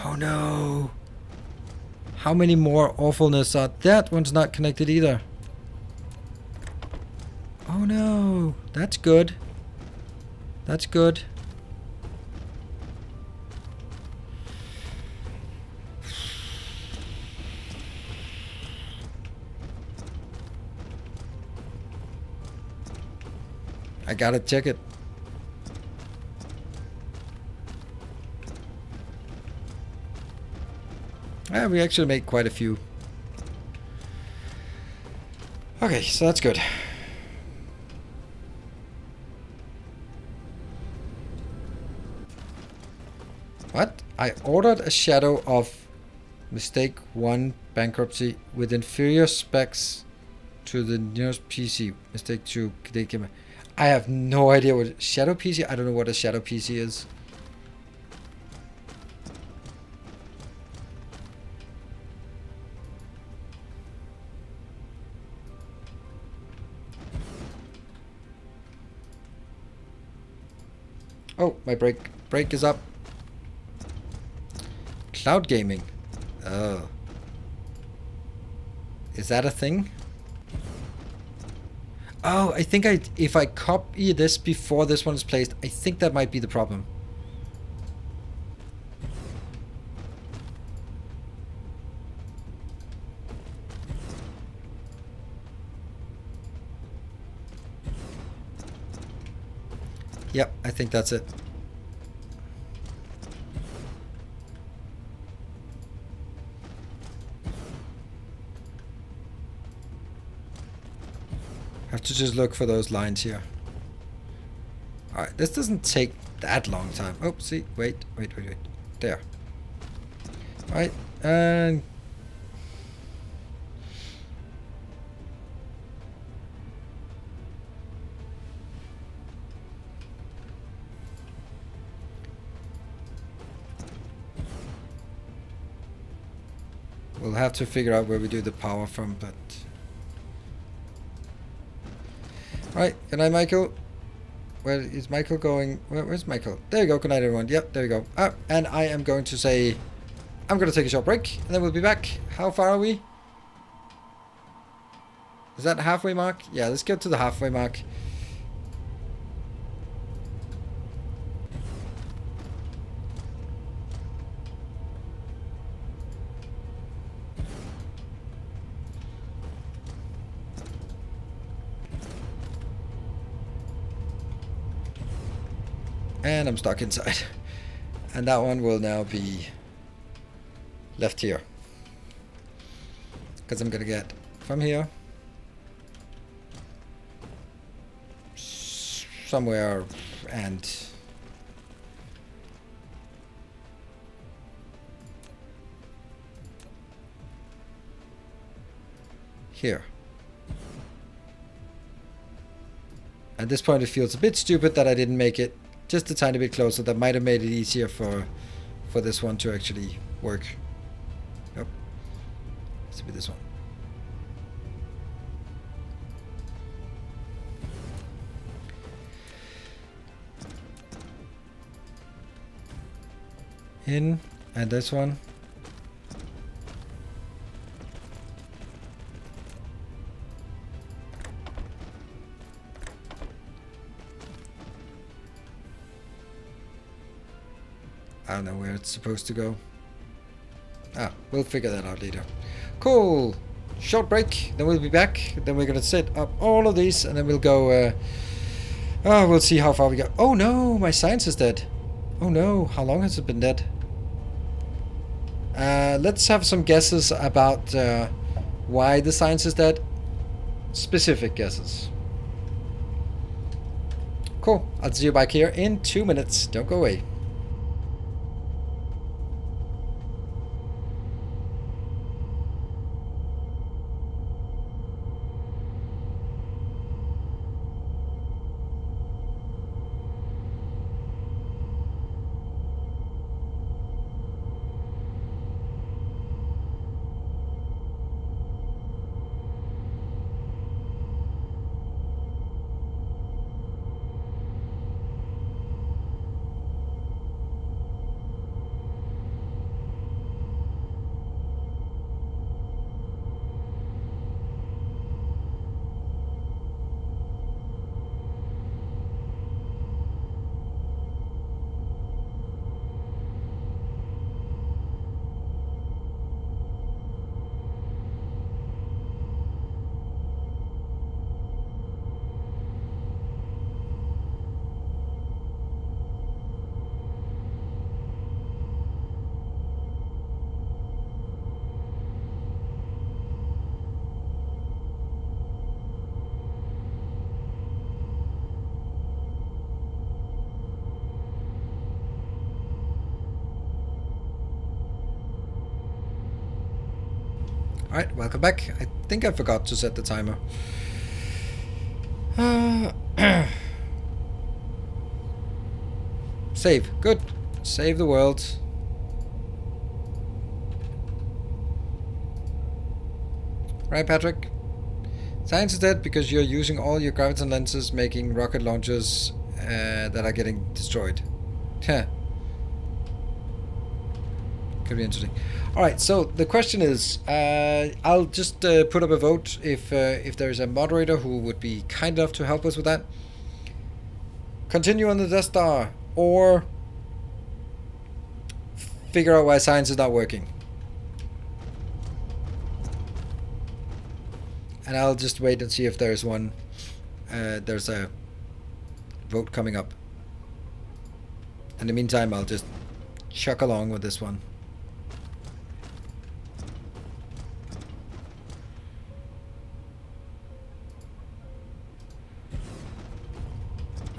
Oh no. How many more awfulness are... That one's not connected either. Oh no. That's good. That's good. I gotta check it. We actually made quite a few. Okay, so that's good. What? I ordered a shadow of mistake 1 bankruptcy with inferior specs to the nearest PC. Mistake 2. I have no idea what shadow PC. I don't know what a shadow PC is. Oh, my break is up. Cloud gaming. Oh. Is that a thing? Oh, I think if I copy this before this one is placed, I think that might be the problem. Yep, I think that's it. Have to just look for those lines here. Alright, this doesn't take that long time. Oh, see, wait. There. Alright, and... we'll have to figure out where we do the power from, but... Alright, good night, Michael. Where is Michael going? Where's Michael? There you go, good night, everyone. Yep, there you go. Ah, and I am going to say... I'm going to take a short break, and then we'll be back. How far are we? Is that halfway mark? Yeah, let's get to the halfway mark. And I'm stuck inside. And that one will now be left here. Because I'm going to get from here somewhere and here. At this point it feels a bit stupid that I didn't make it just a tiny bit closer. That might have made it easier for this one to actually work. Nope. This will be this one. In, and this one. I don't know where it's supposed to go. Ah, we'll figure that out later. Cool. Short break, then we'll be back. Then we're gonna set up all of these, and then we'll go. We'll see how far we go. Oh no, my science is dead. Oh no, how long has it been dead? Let's have some guesses about why the science is dead. Specific guesses. Cool. I'll see you back here in 2 minutes. Don't go away. Alright, welcome back. I think I forgot to set the timer. Save. Good. Save the world. Right, Patrick? Science is dead because you're using all your graviton lenses, making rocket launchers that are getting destroyed. Could be interesting. Alright, so the question is, I'll just put up a vote if there's a moderator who would be kind enough to help us with that. Continue on the Death Star, or figure out why science is not working. And I'll just wait and see if there's one. There's a vote coming up. In the meantime, I'll just chuck along with this one.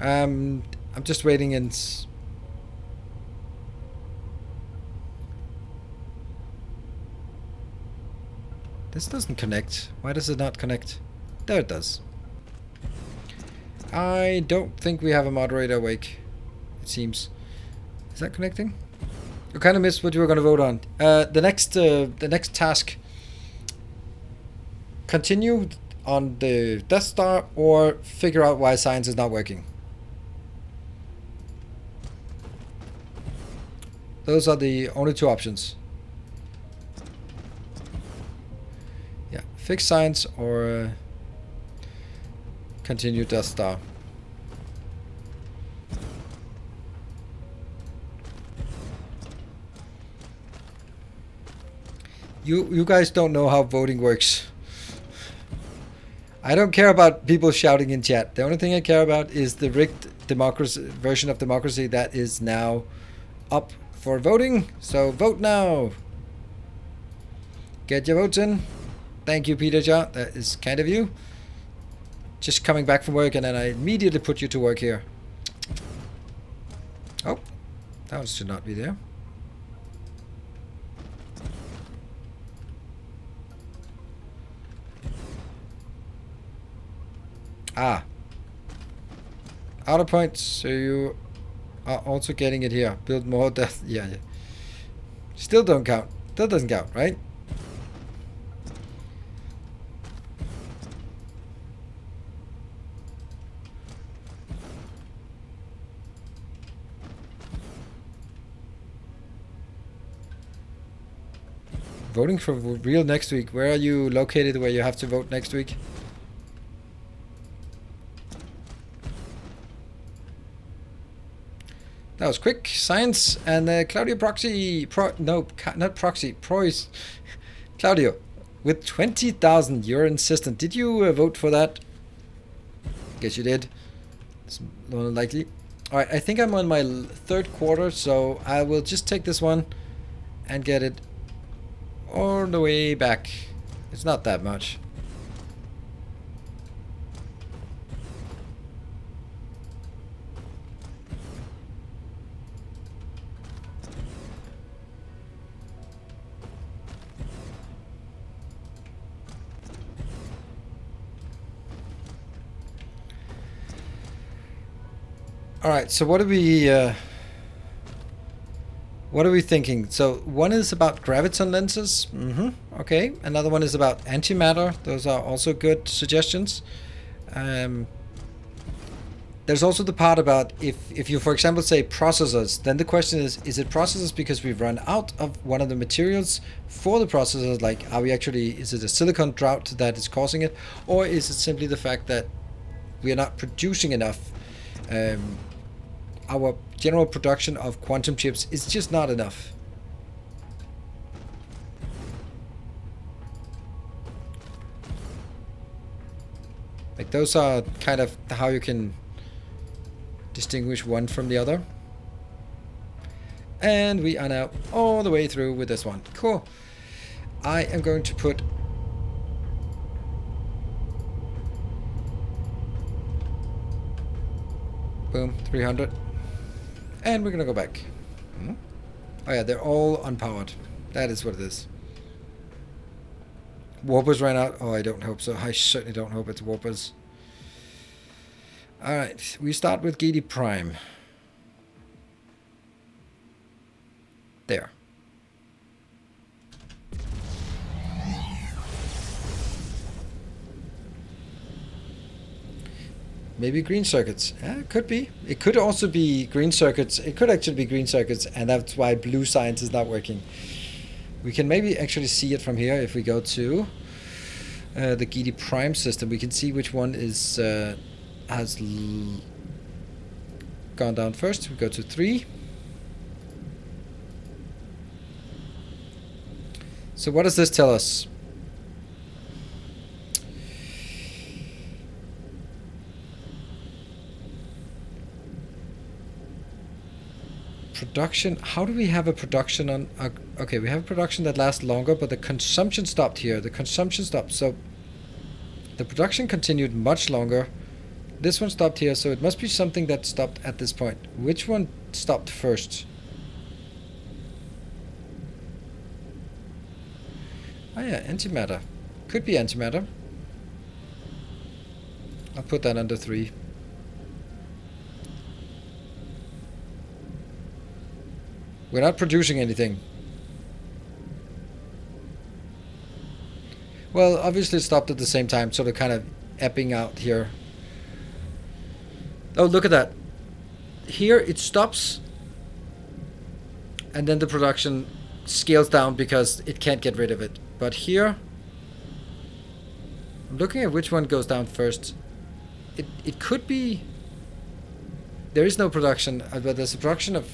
I'm just waiting and... This doesn't connect. Why does it not connect? There it does. I don't think we have a moderator awake. It seems. Is that connecting? You kind of missed what you were going to vote on. The next task. Continue on the Death Star or figure out why science is not working. Those are the only two options. Yeah, fix science or continue Death Star. You guys don't know how voting works. I don't care about people shouting in chat. The only thing I care about is the rigged democracy version of democracy that is now up for voting. So vote now. Get your votes in. Thank you, Peter Ja. That is kind of you. Just coming back from work and then I immediately put you to work here. Oh, that should not be there. Ah. Outer points, so you are also getting it here. Build more death. Yeah. Still don't count. That doesn't count, right? Voting for real next week. Where are you located where you have to vote next week? That was quick. Science and Claudio Proxy. Not Proxy. Prois. Claudio, with 20,000, you're insistent. Did you vote for that? Guess you did. It's more than likely. Alright, I think I'm on my third quarter, so I will just take this one and get it all the way back. It's not that much. All right, so what are we thinking? So one is about graviton lenses. Okay. Another one is about antimatter. Those are also good suggestions. There's also the part about if you, for example, say processors, then the question is it processors because we've run out of one of the materials for the processors? Like, is it a silicon drought that is causing it? Or is it simply the fact that we are not producing enough? Our general production of quantum chips is just not enough. Like, those are kind of how you can distinguish one from the other. And we are now all the way through with this one. Cool. I am going to put boom, 300. And we're gonna go back. Oh yeah, they're all unpowered. That is what it is. Warpers ran out. Oh, I don't hope so. I certainly don't hope it's warpers. Alright, we start with GD Prime. There. Maybe green circuits. Yeah, it could be. It could also be green circuits. It could actually be green circuits, and that's why blue science is not working. We can maybe actually see it from here if we go to the GD Prime system. We can see which one is has gone down first. We go to 3. So what does this tell us? production. How do we have a production on? Okay, we have a production that lasts longer, but the consumption stopped here. The consumption stopped, so the production continued much longer. This one stopped here, so it must be something that stopped at this point. Which one stopped first? Oh yeah, antimatter. Could be antimatter. I'll put that under 3. We're not producing anything. Well, obviously it stopped at the same time, sort of kind of ebbing out here. Oh, look at that. Here it stops, and then the production scales down because it can't get rid of it. But here, I'm looking at which one goes down first. It could be... There is no production, but there's a production of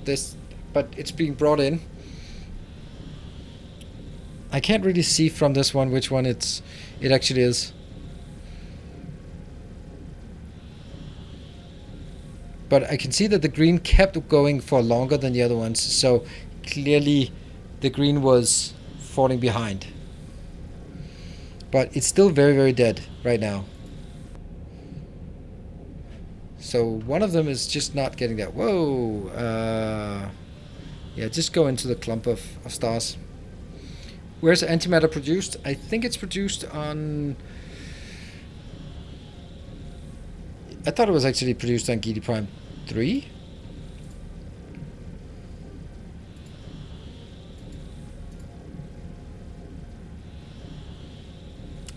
this, but it's being brought in. I can't really see from this one which one it actually is. But I can see that the green kept going for longer than the other ones, so clearly the green was falling behind. But it's still very, very dead right now. So one of them is just not getting that. Whoa! Yeah, just go into the clump of stars. Where's antimatter produced? I think it's produced on... I thought it was actually produced on GD Prime 3.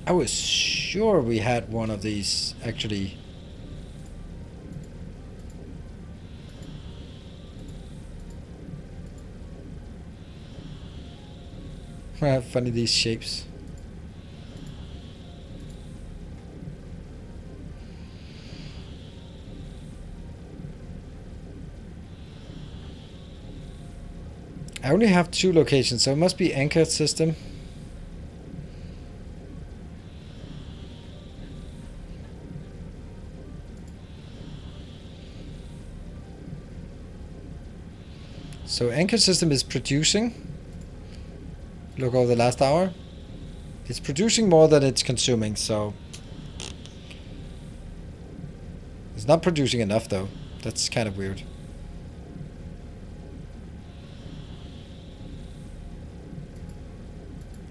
I was sure we had one of these actually. Funny these shapes. I only have 2 locations, so it must be anchor system. So anchor system is producing. Look over the last hour. It's producing more than it's consuming, so it's not producing enough though. That's kind of weird.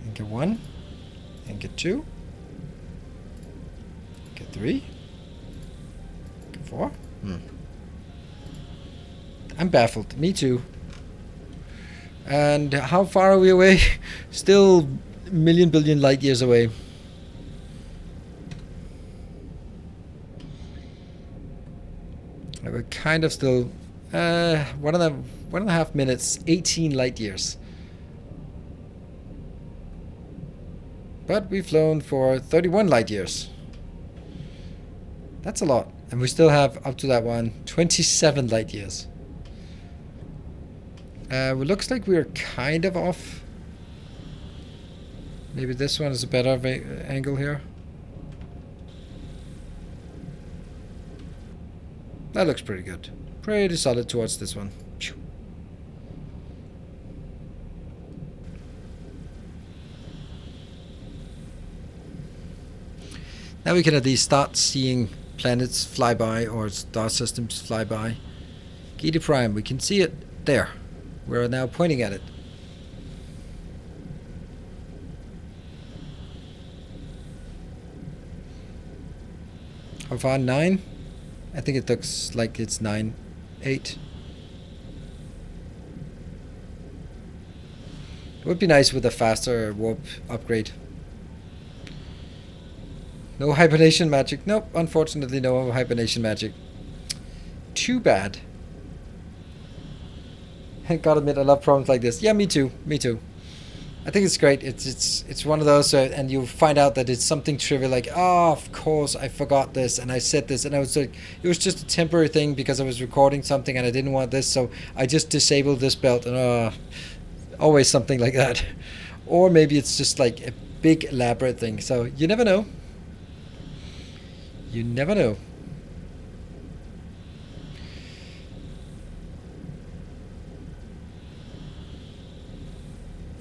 Anchor 1, anchor 2, anchor 3, anchor 4. I'm baffled. Me too. And how far are we away? Still a million billion light years away. We're kind of still 1.5 minutes, 18 light years. But we've flown for 31 light years. That's a lot. And we still have, up to that one, 27 light years. It looks like we're kind of off. Maybe this one is a better angle here. That looks pretty good. Pretty solid towards this one. Now we can at least start seeing planets fly by or star systems fly by. Gedi Prime, we can see it there. We're now pointing at it. How far? 9? I think it looks like it's 9, 8. It would be nice with a faster warp upgrade. No hibernation magic. Nope, unfortunately no hibernation magic. Too bad. I gotta admit, I love problems like this. Yeah, me too. Me too. I think it's great. It's one of those, and you find out that it's something trivial, like, oh, of course, I forgot this, and I said this, and I was like, it was just a temporary thing because I was recording something and I didn't want this, so I just disabled this belt, and always something like that. Or maybe it's just like a big elaborate thing. So you never know. You never know.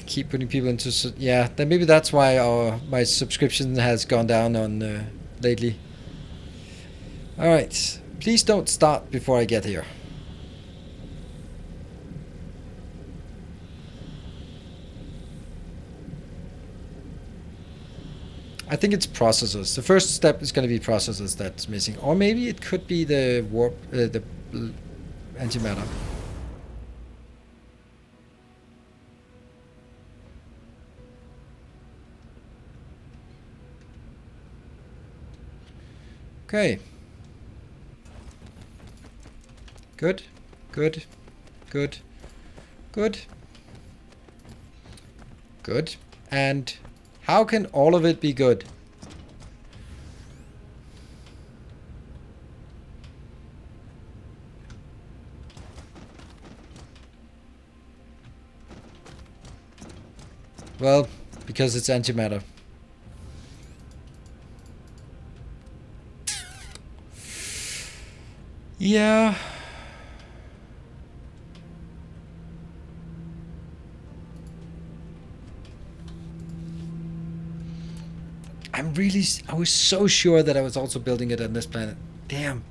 keep putting people into... Yeah, then maybe that's why my subscription has gone down on lately. Alright, please don't start before I get here. I think it's processors. The first step is going to be processors that's missing. Or maybe it could be the warp, the antimatter. Okay. Good, good, good, good, good. And how can all of it be good? Well, because it's antimatter. Yeah. I was so sure that I was also building it on this planet. Damn.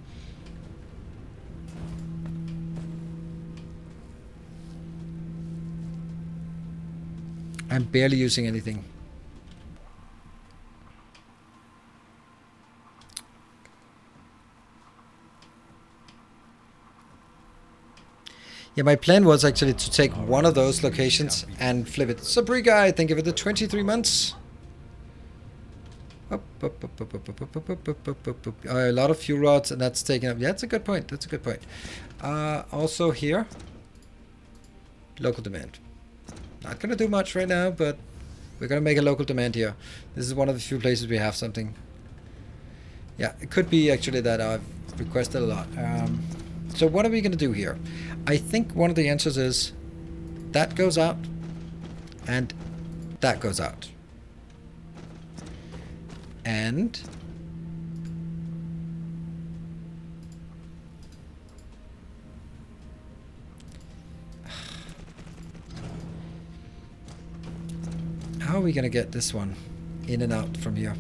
I'm barely using anything. Yeah, my plan was actually to take one of those locations and flip it. Sabriga, thank you for the 23 months. A lot of fuel rods, and that's taken up. Yeah, that's a good point. That's a good point. Also here, local demand. Not gonna do much right now, but we're gonna make a local demand here. This is one of the few places we have something. Yeah, it could be actually that I've requested a lot. So what are we gonna do here? I think one of the answers is that goes out and that goes out. And how are we gonna get this one in and out from here?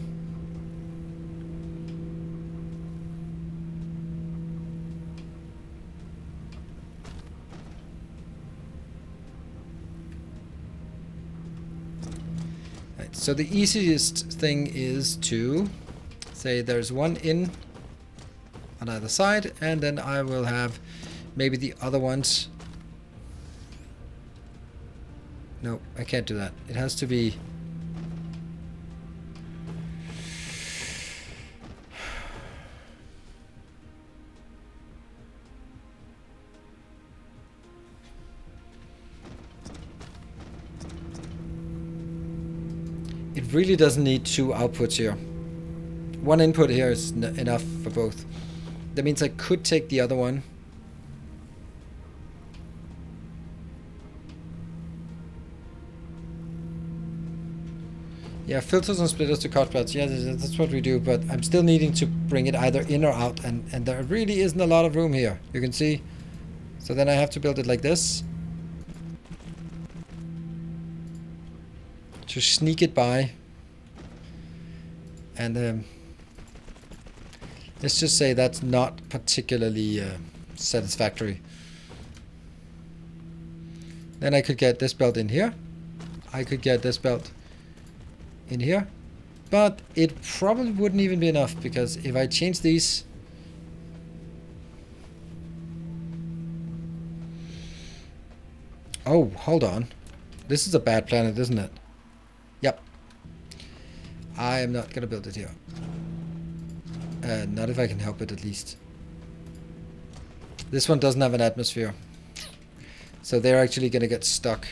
Right, so the easiest thing is to say there's one in on either side, and then I will have maybe the other ones. No, I can't do that. It has to be... It really doesn't need two outputs here. One input here is enough for both. That means I could take the other one. Yeah, filters and splitters to cut plots. Yeah, that's what we do, but I'm still needing to bring it either in or out, and there really isn't a lot of room here. You can see. So then I have to build it like this. To sneak it by. And let's just say that's not particularly satisfactory. Then I could get this belt in here. I could get this belt in here, but it probably wouldn't even be enough, because if I change these, oh, hold on, this is a bad planet, isn't it? Yep. I am not gonna build it here, not if I can help it, at least. This one doesn't have an atmosphere, so they're actually gonna get stuck.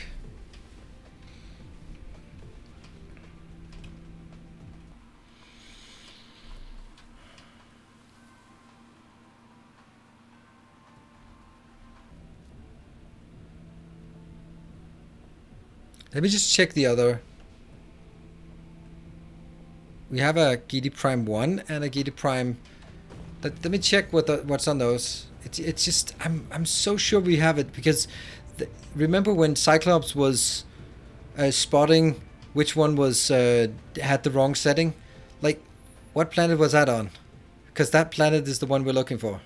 Let me just check the other. We have a GD Prime 1 and a GD Prime. Let me check what's on those. It's just I'm so sure we have it, because remember when Cyclops was spotting which one was had the wrong setting. Like, what planet was that on? Because that planet is the one we're looking for.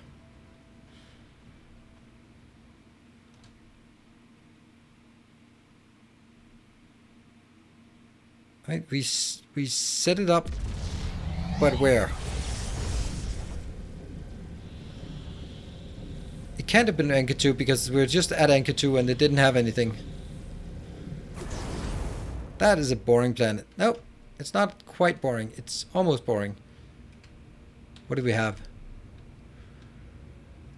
Right, we set it up, but where? It can't have been Anchor 2 because we're just at Anchor 2 and it didn't have anything. That is a boring planet. Nope, it's not quite boring. It's almost boring. What do we have?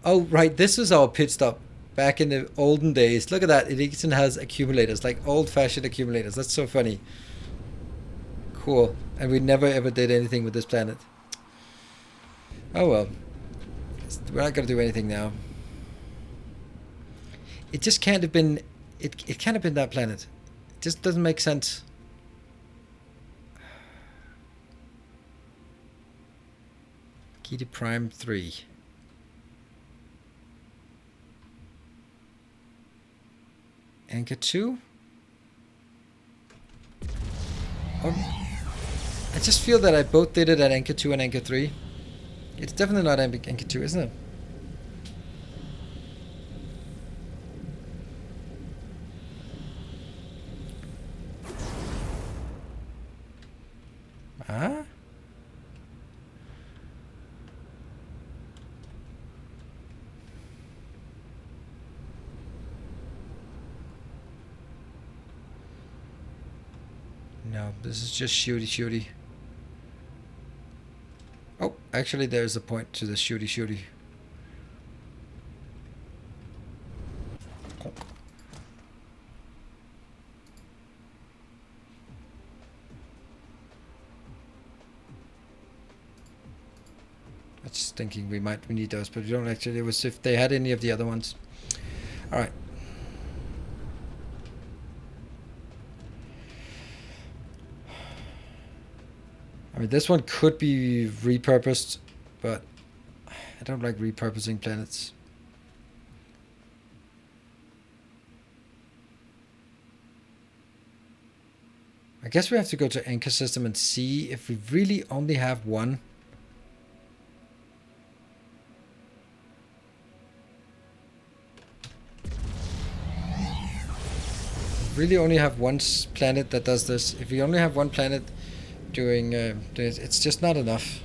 Oh, right, this is our pit stop back in the olden days. Look at that. It even has accumulators, like old-fashioned accumulators. That's so funny. Cool. And we never ever did anything with this planet. Oh well. We're not going to do anything now. It just can't have been... It can't have been that planet. It just doesn't make sense. Key to Prime 3. Anchor 2? I just feel that I both did it at Anchor 2 and Anchor 3. It's definitely not Anchor 2, isn't it? Huh? No, this is just shooty. Oh, actually there's a point to the shooty. I was just thinking we need those, but we don't actually. It was if they had any of the other ones. Alright. I mean, this one could be repurposed, but I don't like repurposing planets. I guess we have to go to Anchor System and see if we really only have one. Really only have one planet that does this. If we only have one planet doing it's just not enough.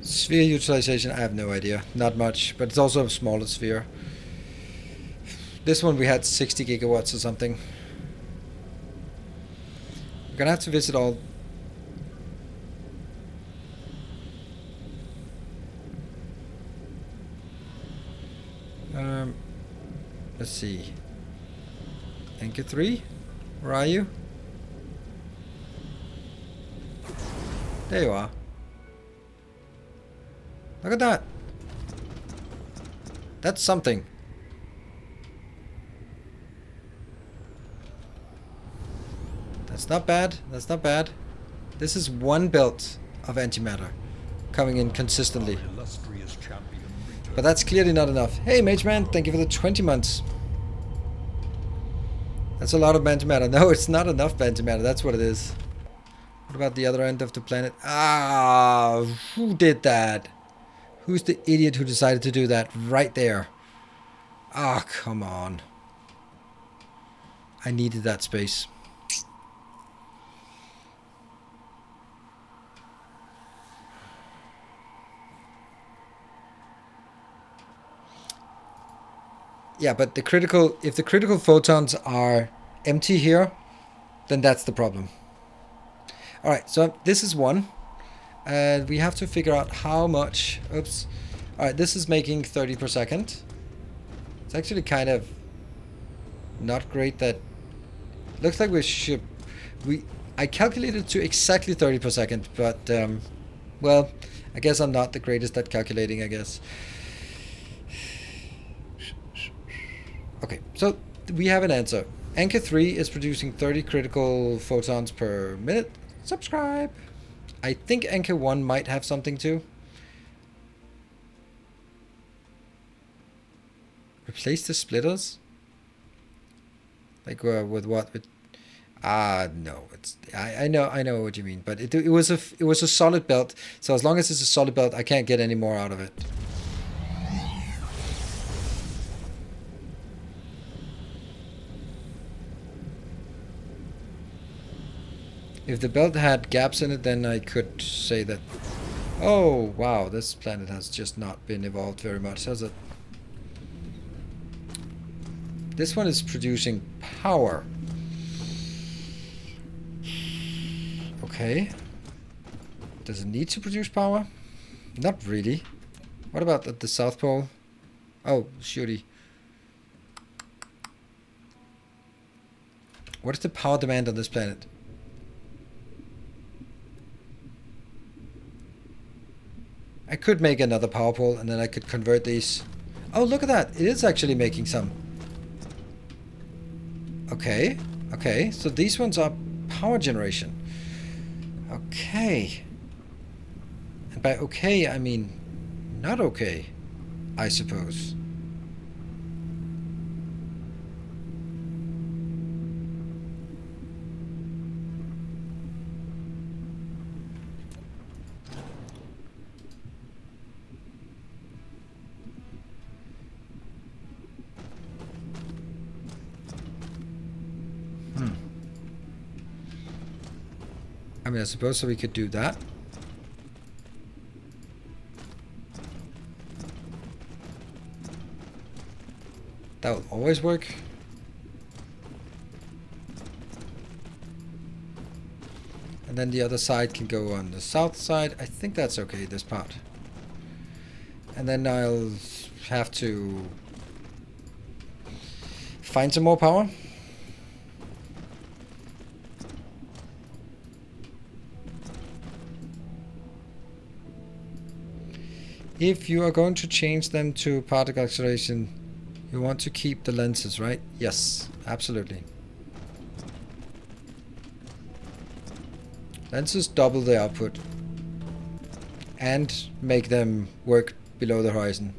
Sphere utilization, I have no idea. Not much, but it's also a smaller sphere. This one we had 60 gigawatts or something. We're gonna have to visit all. Let's see. Anchor 3? Where are you? There you are. Look at that. That's something. That's not bad. That's not bad. This is one belt of antimatter coming in consistently. But that's clearly not enough. Hey, Mage Man, thank you for the 20 months. That's a lot of antimatter. No, it's not enough antimatter. That's what it is. What about the other end of the planet? Ah, who did that? Who's the idiot who decided to do that right there? Ah, come on. I needed that space. Yeah, but if the critical photons are empty here, then that's the problem. All right, so this is one. And we have to figure out how much. Oops. All right, this is making 30 per second. It's actually kind of not great. That looks like we should. I calculated to exactly 30 per second, but well, I guess I'm not the greatest at calculating, I guess. Okay, so we have an answer. Anchor 3 is producing 30 critical photons per minute. Subscribe! I think Anchor 1 might have something too. Replace the splitters? Like with what? With no. It's I know what you mean, but it was a solid belt. So as long as it's a solid belt, I can't get any more out of it. If the belt had gaps in it, then I could say that. Oh wow, this planet has just not been evolved very much, has it? This one is producing power. Okay. Does it need to produce power? Not really. What about at the South Pole? Oh, shooty. What is the power demand on this planet? I could make another power pole and then I could convert these. Oh, look at that. It is actually making some. Okay. Okay. So these ones are power generation. Okay. And by okay, I mean not okay, I suppose. I mean, I suppose so we could do that. That will always work. And then the other side can go on the south side. I think that's okay, this part. And then I'll have to find some more power. If you are going to change them to particle acceleration, you want to keep the lenses, right? Yes, absolutely. Lenses double the output and make them work below the horizon.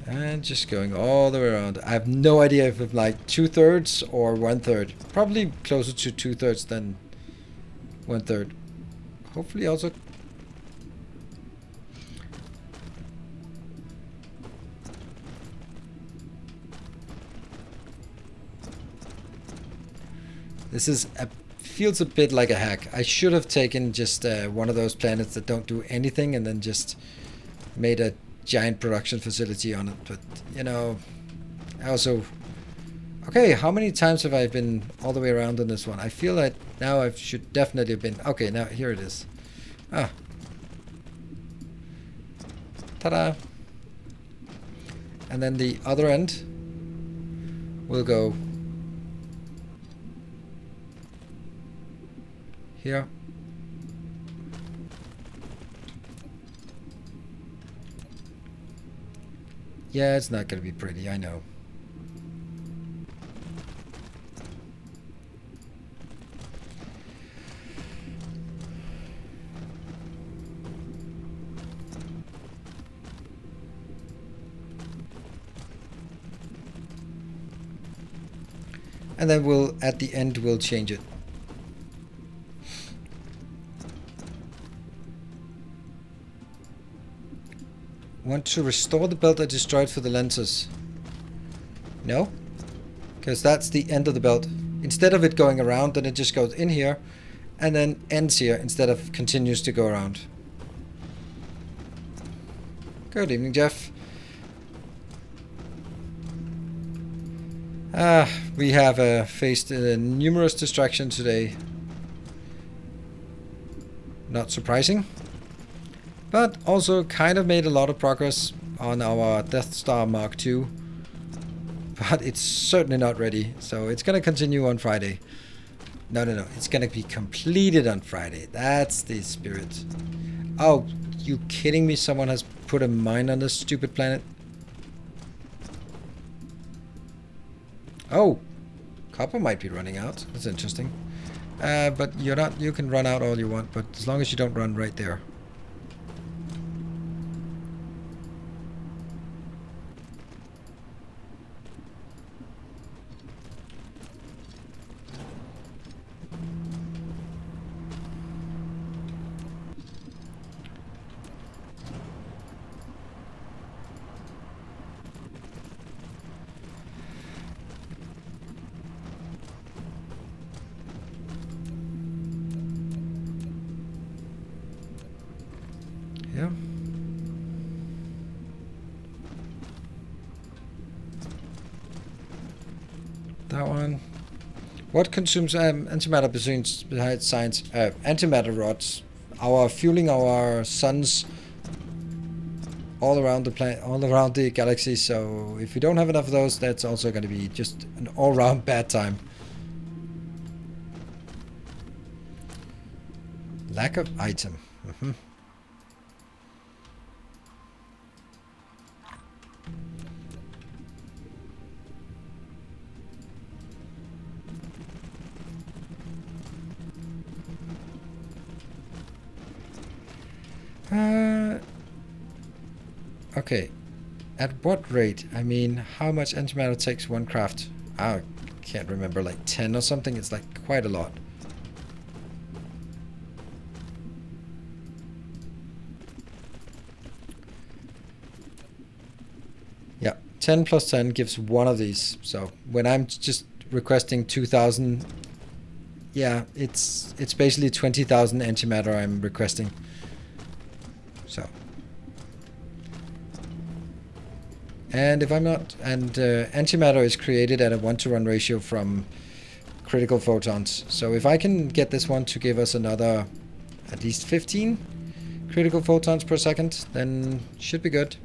And just going all the way around. I have no idea if it's like 2/3 or 1/3. Probably closer to 2/3 than 1/3. Hopefully also. This feels a bit like a hack. I should have taken just one of those planets that don't do anything and then just made a giant production facility on it, but you know, I also. Okay, how many times have I been all the way around on this one? I feel like now I should definitely have been. Okay, now here it is. Ah. Ta-da. And then the other end will go here. Yeah, it's not going to be pretty, I know. And then we'll, at the end, we'll change it. Want to restore the belt I destroyed for the lenses? No? Because that's the end of the belt. Instead of it going around, then it just goes in here and then ends here instead of continues to go around. Good evening, Jeff. We have faced numerous distractions today. Not surprising. But also kind of made a lot of progress on our Death Star Mark II. But it's certainly not ready. So it's going to continue on Friday. No. It's going to be completed on Friday. That's the spirit. Oh, you kidding me? Someone has put a mine on this stupid planet? Oh, copper might be running out. That's interesting. But you're not. You can run out all you want, but as long as you don't run right there. Yeah. That one. What consumes antimatter besides science? Antimatter rods. Fueling our suns all around the planet, all around the galaxy. So if we don't have enough of those, that's also going to be just an all-round bad time. Lack of item. Okay. At what rate? I mean, how much antimatter takes one craft? I can't remember, like 10 or something. It's like quite a lot. Yeah, 10 plus 10 gives one of these. So when I'm just requesting 2,000, yeah, it's basically 20,000 antimatter I'm requesting. So. And if I'm not, and antimatter is created at a 1-to-1 ratio from critical photons. So if I can get this one to give us another at least 15 critical photons per second, then should be good.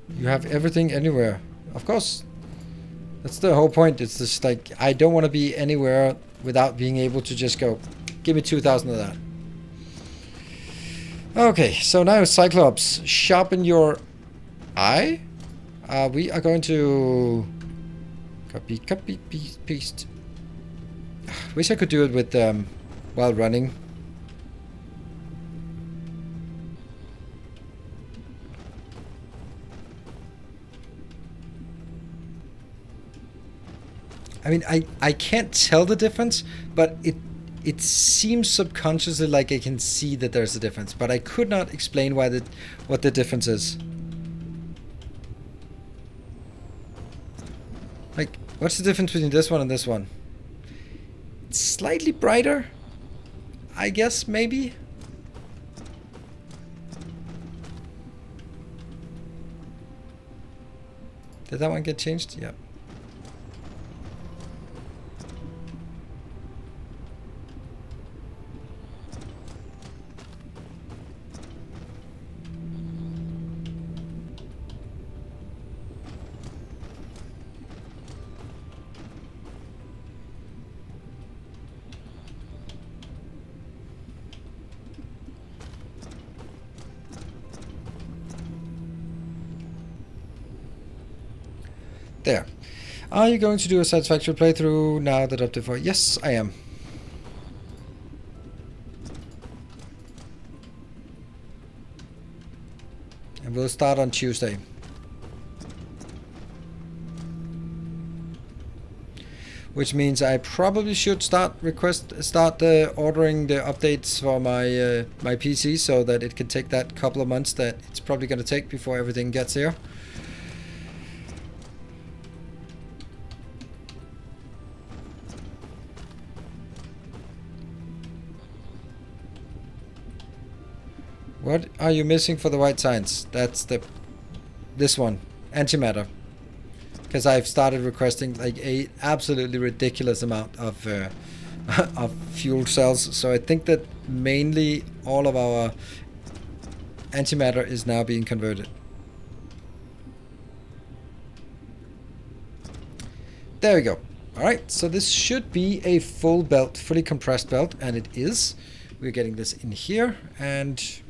You have everything anywhere. Of course. That's the whole point. It's just like, I don't want to be anywhere without being able to just go, give me 2,000 of that. Okay, so now Cyclops, sharpen your eye. We are going to copy, paste. Wish I could do it with while running. I mean, I can't tell the difference, but it seems subconsciously like I can see that there's a difference, but I could not explain what the difference is. Like, what's the difference between this one and this one? It's slightly brighter, I guess, maybe. Did that one get changed? Yeah. There. Are you going to do a satisfactory playthrough now that up to 4? Yes, I am. And we'll start on Tuesday. Which means I probably should start ordering the updates for my my PC, so that it can take that couple of months that it's probably going to take before everything gets here. What are you missing for the white science? That's this one, antimatter. Because I've started requesting like a absolutely ridiculous amount of of fuel cells. So I think that mainly all of our antimatter is now being converted. There we go. Alright, so this should be a full belt, fully compressed belt, and it is. We're getting this in here, and...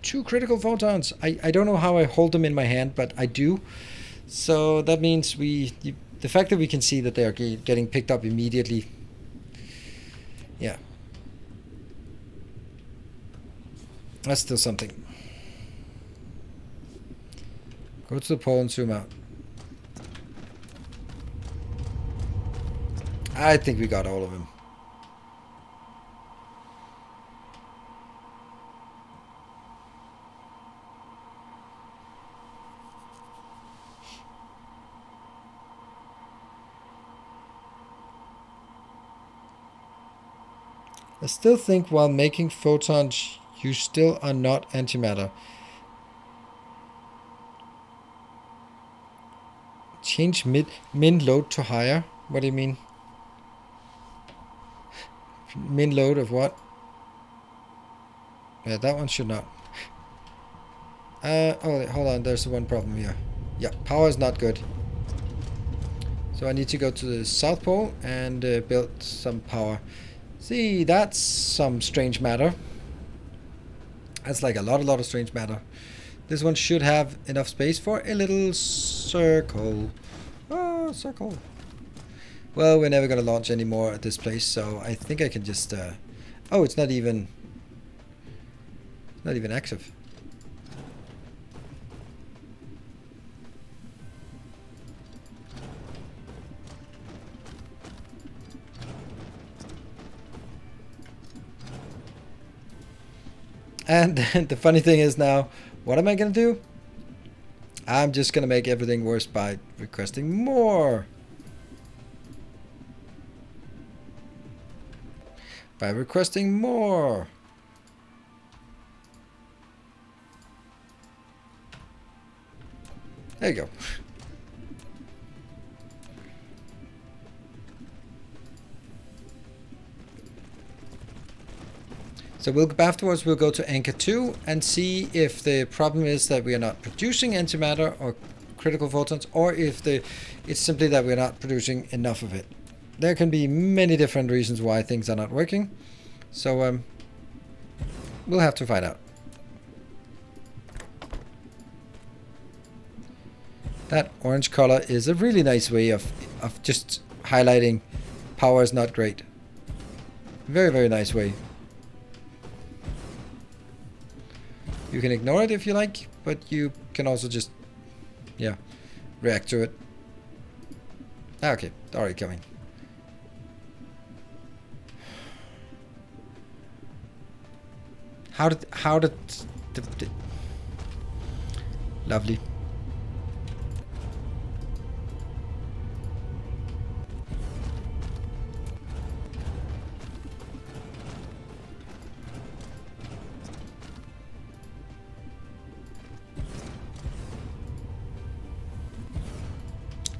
Two critical photons. I don't know how I hold them in my hand, but I do. So that means the fact that we can see that they are getting picked up immediately. Yeah. That's still something. Go to the pole and zoom out. I think we got all of them. I still think while making photons, you still are not antimatter. Change min load to higher? What do you mean? Min load of what? Yeah, that one should not. Oh, hold on. There's one problem here. Yeah, power is not good. So I need to go to the South Pole and build some power. See, that's some strange matter. That's like a lot of strange matter. This one should have enough space for a little circle. Oh, circle. Well, we're never going to launch anymore at this place, so I think I can just... oh, it's not even active. And the funny thing is now, what am I going to do? I'm just going to make everything worse by requesting more. By requesting more. There you go. So afterwards we'll go to Anchor 2 and see if the problem is that we are not producing antimatter or critical photons, or if it's simply that we're not producing enough of it. There can be many different reasons why things are not working. So we'll have to find out. That orange color is a really nice way of just highlighting power is not great. Very, very nice way. You can ignore it if you like, but you can also just, yeah, react to it. Okay, already coming. How did lovely.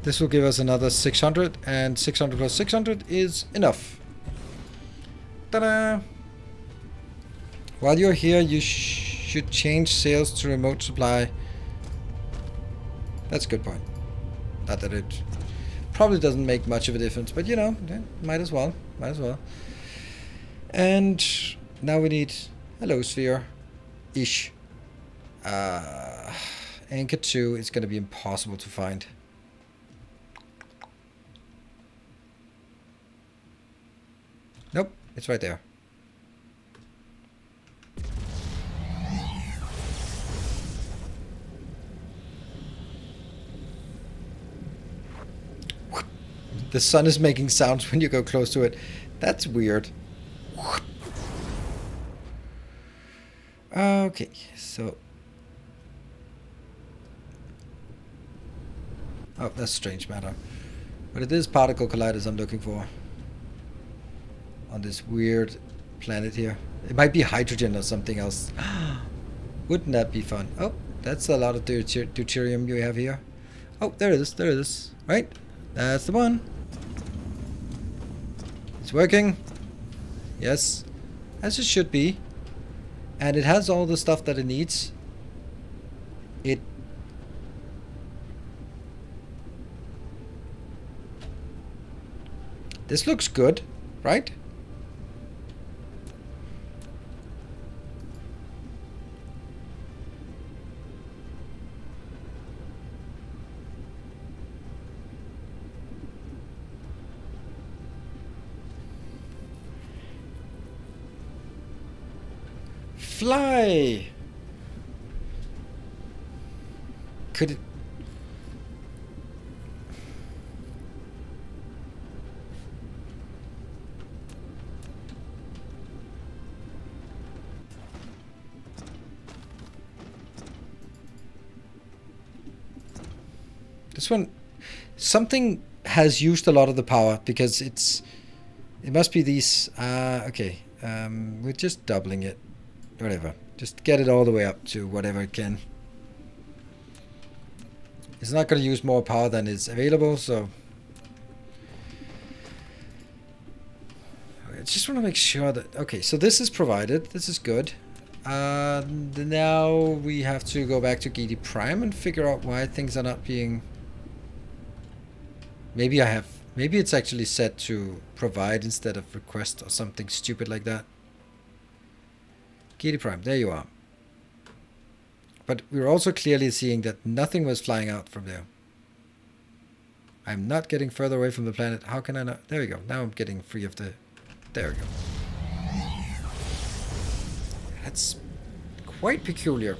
This will give us another 600, and 600 plus 600 is enough. Ta-da! While you're here, you should change sales to remote supply. That's a good point. Not that it probably doesn't make much of a difference, but you know, might as well. Might as well. And now we need hello sphere-ish. Anchor 2 is going to be impossible to find. Nope, it's right there. The sun is making sounds when you go close to it. That's weird. Okay, so Oh, that's strange matter. But it is particle colliders I'm looking for. On this weird planet here. It might be hydrogen or something else. Wouldn't that be fun? Oh, that's a lot of deuterium you have here. Oh, there it is. There it is. Right? That's the one. It's working. Yes. As it should be. And it has all the stuff that it needs. This looks good, right? Fly! Could it... This one... Something has used a lot of the power because it's... It must be these... okay. We're just doubling it. Whatever. Just get it all the way up to whatever it can. It's not going to use more power than is available, so... I just want to make sure that... Okay, so this is provided. This is good. Now we have to go back to GD Prime and figure out why things are not being... Maybe I have... Maybe it's actually set to provide instead of request or something stupid like that. GD Prime, there you are. But we're also clearly seeing that nothing was flying out from there. I'm not getting further away from the planet. How can I not? There we go. Now I'm getting free of the... There we go. That's quite peculiar.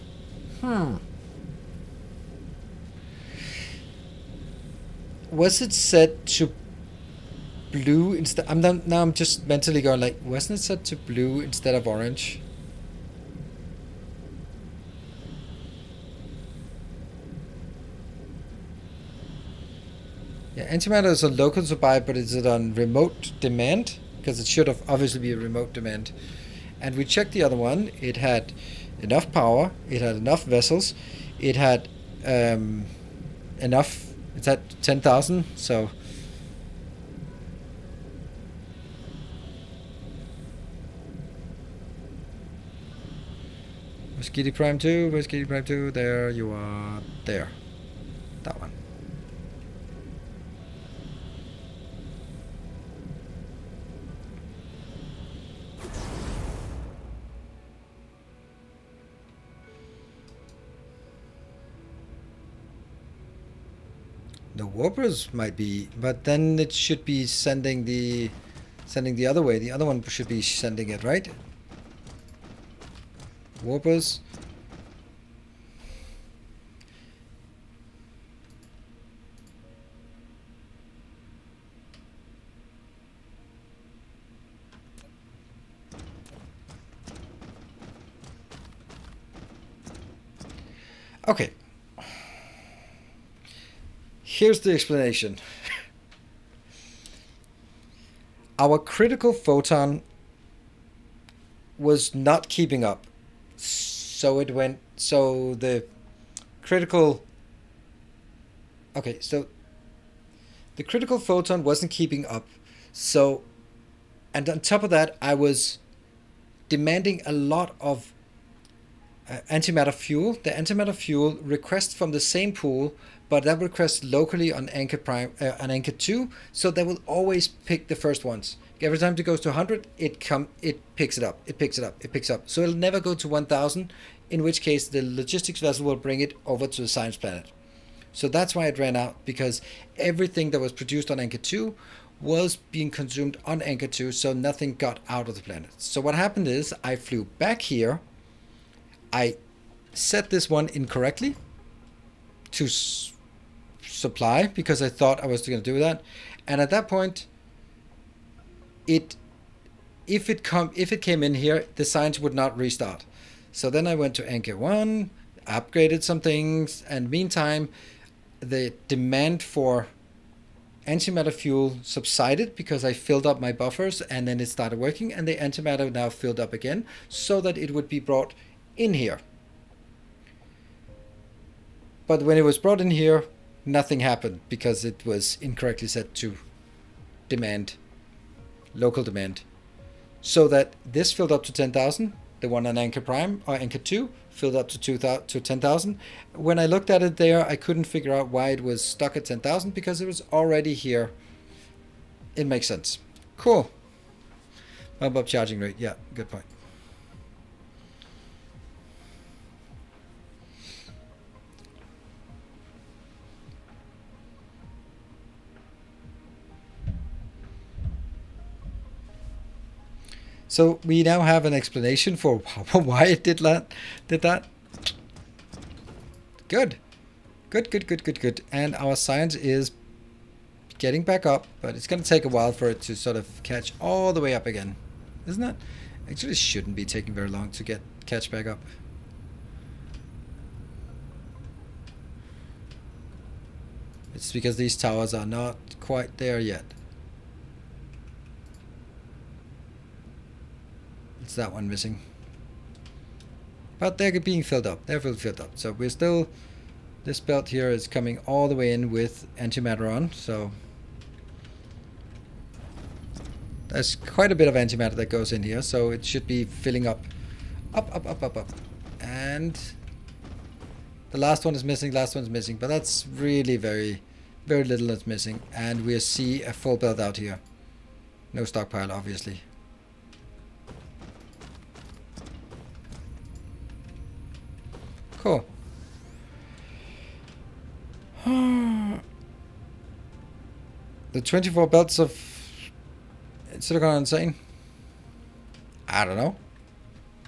Was it set to blue instead? Now I'm just mentally going like, wasn't it set to blue instead of orange? Yeah, antimatter is on local supply, but is it on remote demand? Because it should have obviously be a remote demand. And we checked the other one. It had enough power. It had enough vessels. It had enough. It's at 10,000. So where's GD Prime 2? Where's GD Prime 2? There you are. There. That one. The warpers might be, but then it should be sending the other way. The other one should be sending it, right? Warpers. Okay. Here's the explanation. Our critical photon was not keeping up. So it went, so the critical, okay, so the critical photon wasn't keeping up. So, and on top of that, I was demanding a lot of antimatter fuel. The antimatter fuel requests from the same pool, but that requests locally on Anchor Prime, on Anchor 2, so they will always pick the first ones. Every time it goes to 100, it picks it up, it picks it up, it picks up. So it'll never go to 1,000, in which case the logistics vessel will bring it over to the science planet. So that's why it ran out, because everything that was produced on Anchor 2 was being consumed on Anchor 2, so nothing got out of the planet. So what happened is I flew back here, I set this one incorrectly to supply because I thought I was going to do that, and at that point, if it came in here, the science would not restart. So then I went to Anchor 1, upgraded some things, and meantime, the demand for antimatter fuel subsided because I filled up my buffers, and then it started working, and the antimatter now filled up again so that it would be brought in here. But when it was brought in here, nothing happened because it was incorrectly set to demand, local demand. So that this filled up to 10,000, the one on Anchor Prime, or Anchor 2, filled up to 10,000. When I looked at it there, I couldn't figure out why it was stuck at 10,000 because it was already here. It makes sense. Cool. Bump up charging rate. Yeah, good point. So we now have an explanation for why it did that. Good. Good. And our science is getting back up, but it's going to take a while for it to sort of catch all the way up again. Isn't it? Actually, it shouldn't be taking very long to catch back up. It's because these towers are not quite there yet. It's that one missing. But they're being filled up. They're filled up. So we're still... This belt here is coming all the way in with antimatter on. So there's quite a bit of antimatter that goes in here. So it should be filling up. Up. And the last one is missing. But that's really very little that's missing. And we'll see a full belt out here. No stockpile, obviously. Cool. The 24 belts of silicon insane. I don't know.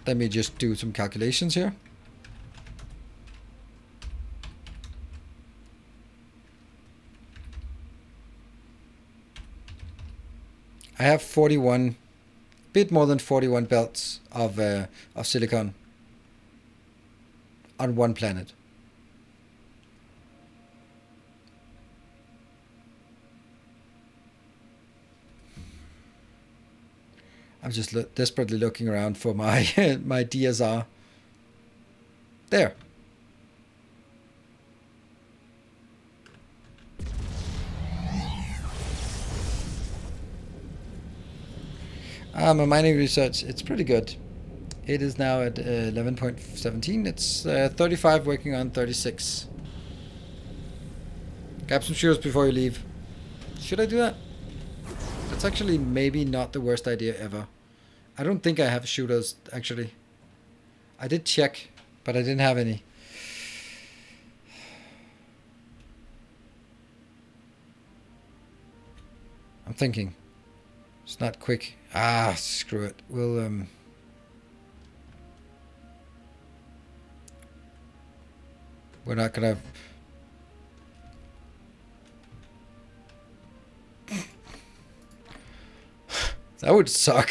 Let me just do some calculations here. I have 41, bit more than 41 belts of silicon on one planet. I'm just desperately looking around for my my DSR. There. My mining research, it's pretty good. It is now at 11.17. It's 35 working on 36. Grab some shooters before you leave. Should I do that? That's actually maybe not the worst idea ever. I don't think I have shooters, actually. I did check, but I didn't have any. I'm thinking. It's not quick. Ah, screw it. We'll we're not gonna. That would suck.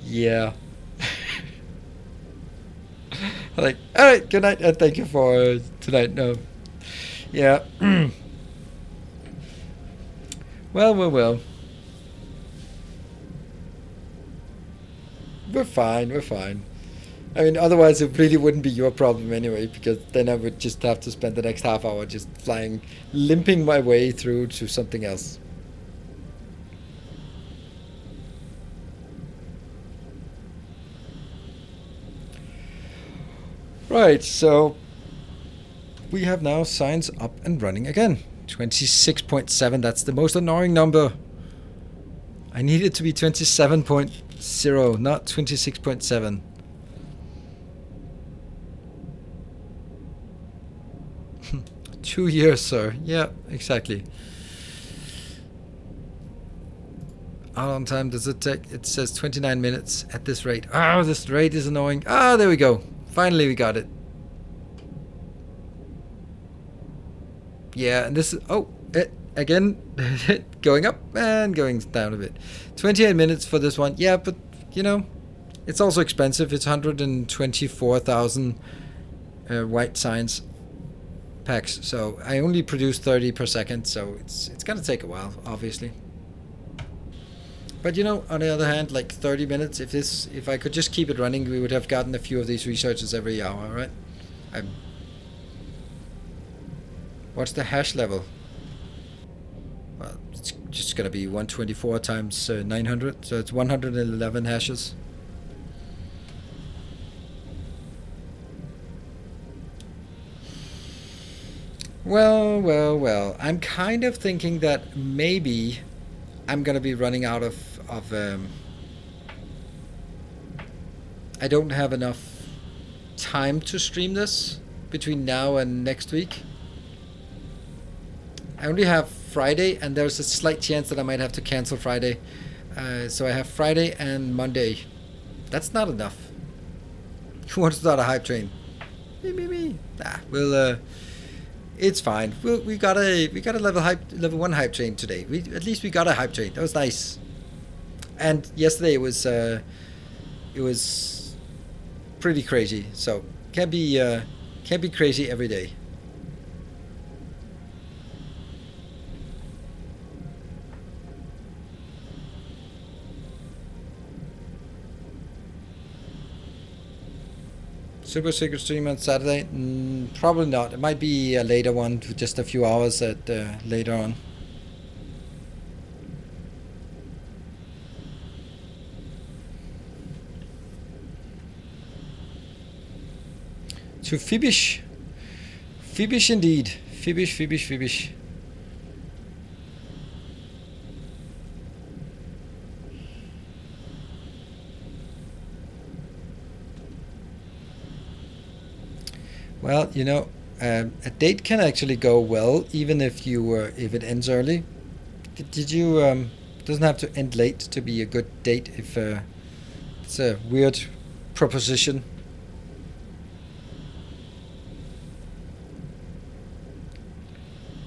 Yeah. Like, all right, good night, and thank you for tonight. No. Yeah. Well. We're fine. I mean, otherwise it really wouldn't be your problem anyway, because then I would just have to spend the next half hour just flying, limping my way through to something else. Right, so we have now science up and running again. 26.7, that's the most annoying number. I need it to be 27.0, not 26.7. Two years, sir. Yeah, exactly. How long time does it take? It says 29 minutes at this rate. Oh, this rate is annoying. Ah, there we go. Finally, we got it. Yeah, and this is... Oh, again, going up and going down a bit. 28 minutes for this one. Yeah, but you know, it's also expensive. It's 124,000 white signs packs. So I only produce 30 per second. So it's gonna take a while, obviously. But you know, on the other hand, like 30 minutes. If I could just keep it running, we would have gotten a few of these researches every hour, right? What's the hash level? Well, it's just gonna be 124 times 900, so it's 111 hashes. Well. I'm kind of thinking that maybe I'm gonna be running out of I don't have enough time to stream this between now and next week. I only have Friday, and there's a slight chance that I might have to cancel Friday. So I have Friday and Monday. That's not enough. Who wants to start a hype train? Me. Nah, we'll. It's fine. We got a level 1 hype train today. At least we got a hype train. That was nice. And yesterday it was pretty crazy. So can't be crazy every day. Super secret stream on Saturday? Probably not. It might be a later one, just a few hours later on. To Fibish. Fibish indeed. Fibish. Well, you know, a date can actually go well, even if it ends early. Did you? Doesn't have to end late to be a good date. If it's a weird proposition.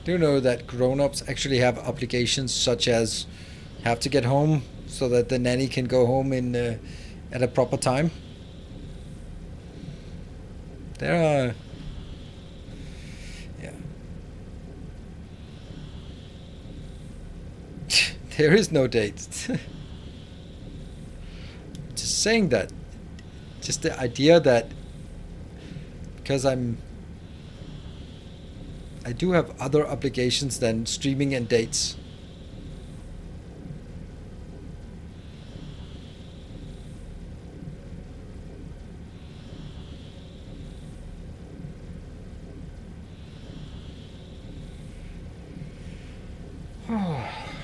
Do you know that grown-ups actually have obligations, such as have to get home so that the nanny can go home at a proper time? There are. Yeah. There is no date. Just saying that. Just the idea that because I do have other obligations than streaming and dates.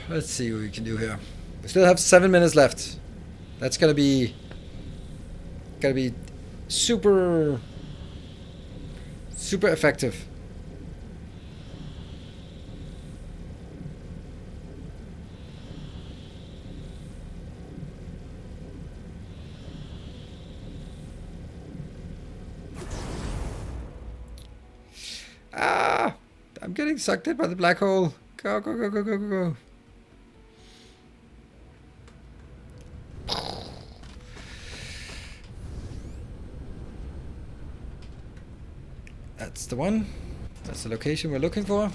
Let's see what we can do here. We still have 7 minutes left. That's gonna be super effective. Ah! I'm getting sucked in by the black hole. Go. That's the one. That's the location we're looking for.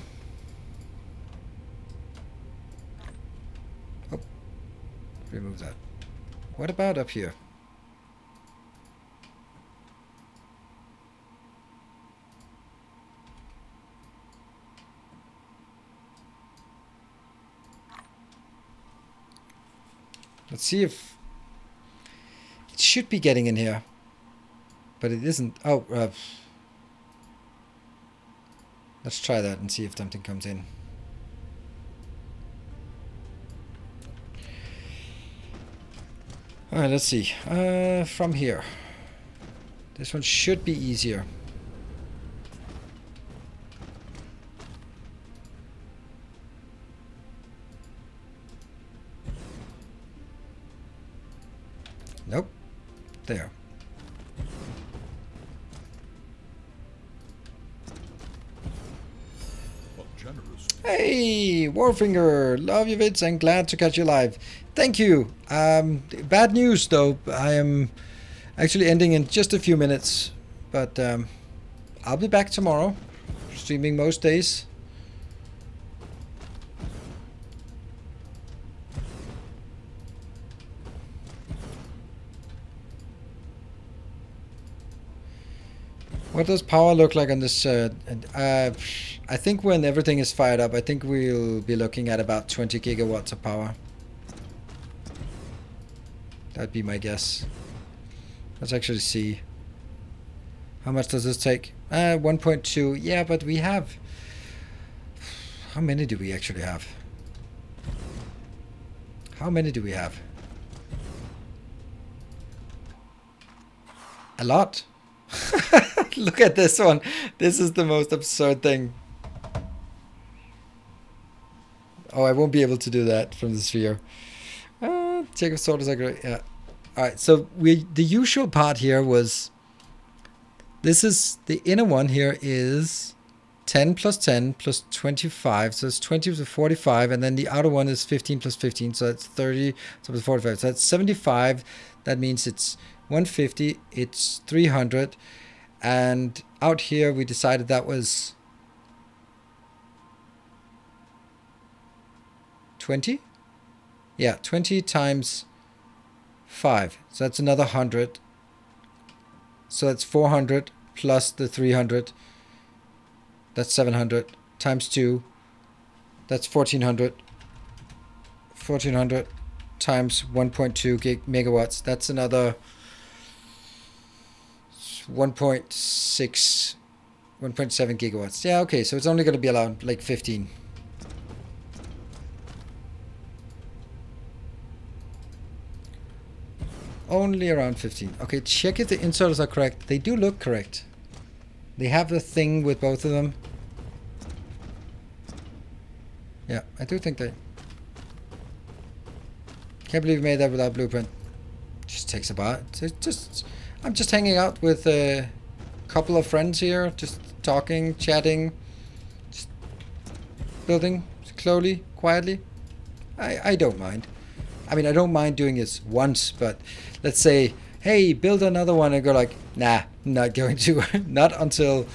Oh. Remove that. What about up here? Let's see if it should be getting in here, but it isn't. Oh, let's try that and see if something comes in. All right, let's see. From here, this one should be easier. Nope. There. generous. Hey, Warfinger, love your vids and glad to catch you live. Thank you. Bad news though. I am actually ending in just a few minutes, but I'll be back tomorrow, streaming most days. What does power look like on this? I think when everything is fired up, I think we'll be looking at about 20 gigawatts of power. That'd be my guess. Let's actually see. How much does this take? 1.2. Yeah, but we have... How many do we actually have? How many do we have? A lot. Look at this one. This is the most absurd thing. Oh, I won't be able to do that from the sphere. Check if sort is great. Yeah. All right. So the usual part here was. This is the inner one here is 10 plus 10 plus 25. So it's 20 to 45, and then the outer one is 15 plus 15. So that's 30. So it's 45. So that's 75. That means it's 150. It's 300. And out here, we decided that was 20? Yeah, 20 times 5. So that's another 100. So that's 400 plus the 300. That's 700 times 2. That's 1400. 1400 times 1.2 megawatts. That's another 1.6, 1.7 gigawatts. Yeah, okay, so it's only going to be around like 15. Only around 15. Okay, check if the inserters are correct. They do look correct. They have the thing with both of them. Yeah, I do think they... Can't believe we made that without blueprint. Just takes a while. I'm just hanging out with a couple of friends here, just talking, chatting, just building slowly, quietly. I don't mind. I mean, I don't mind doing this once, but let's say, hey, build another one, and go like, nah, not going to, not until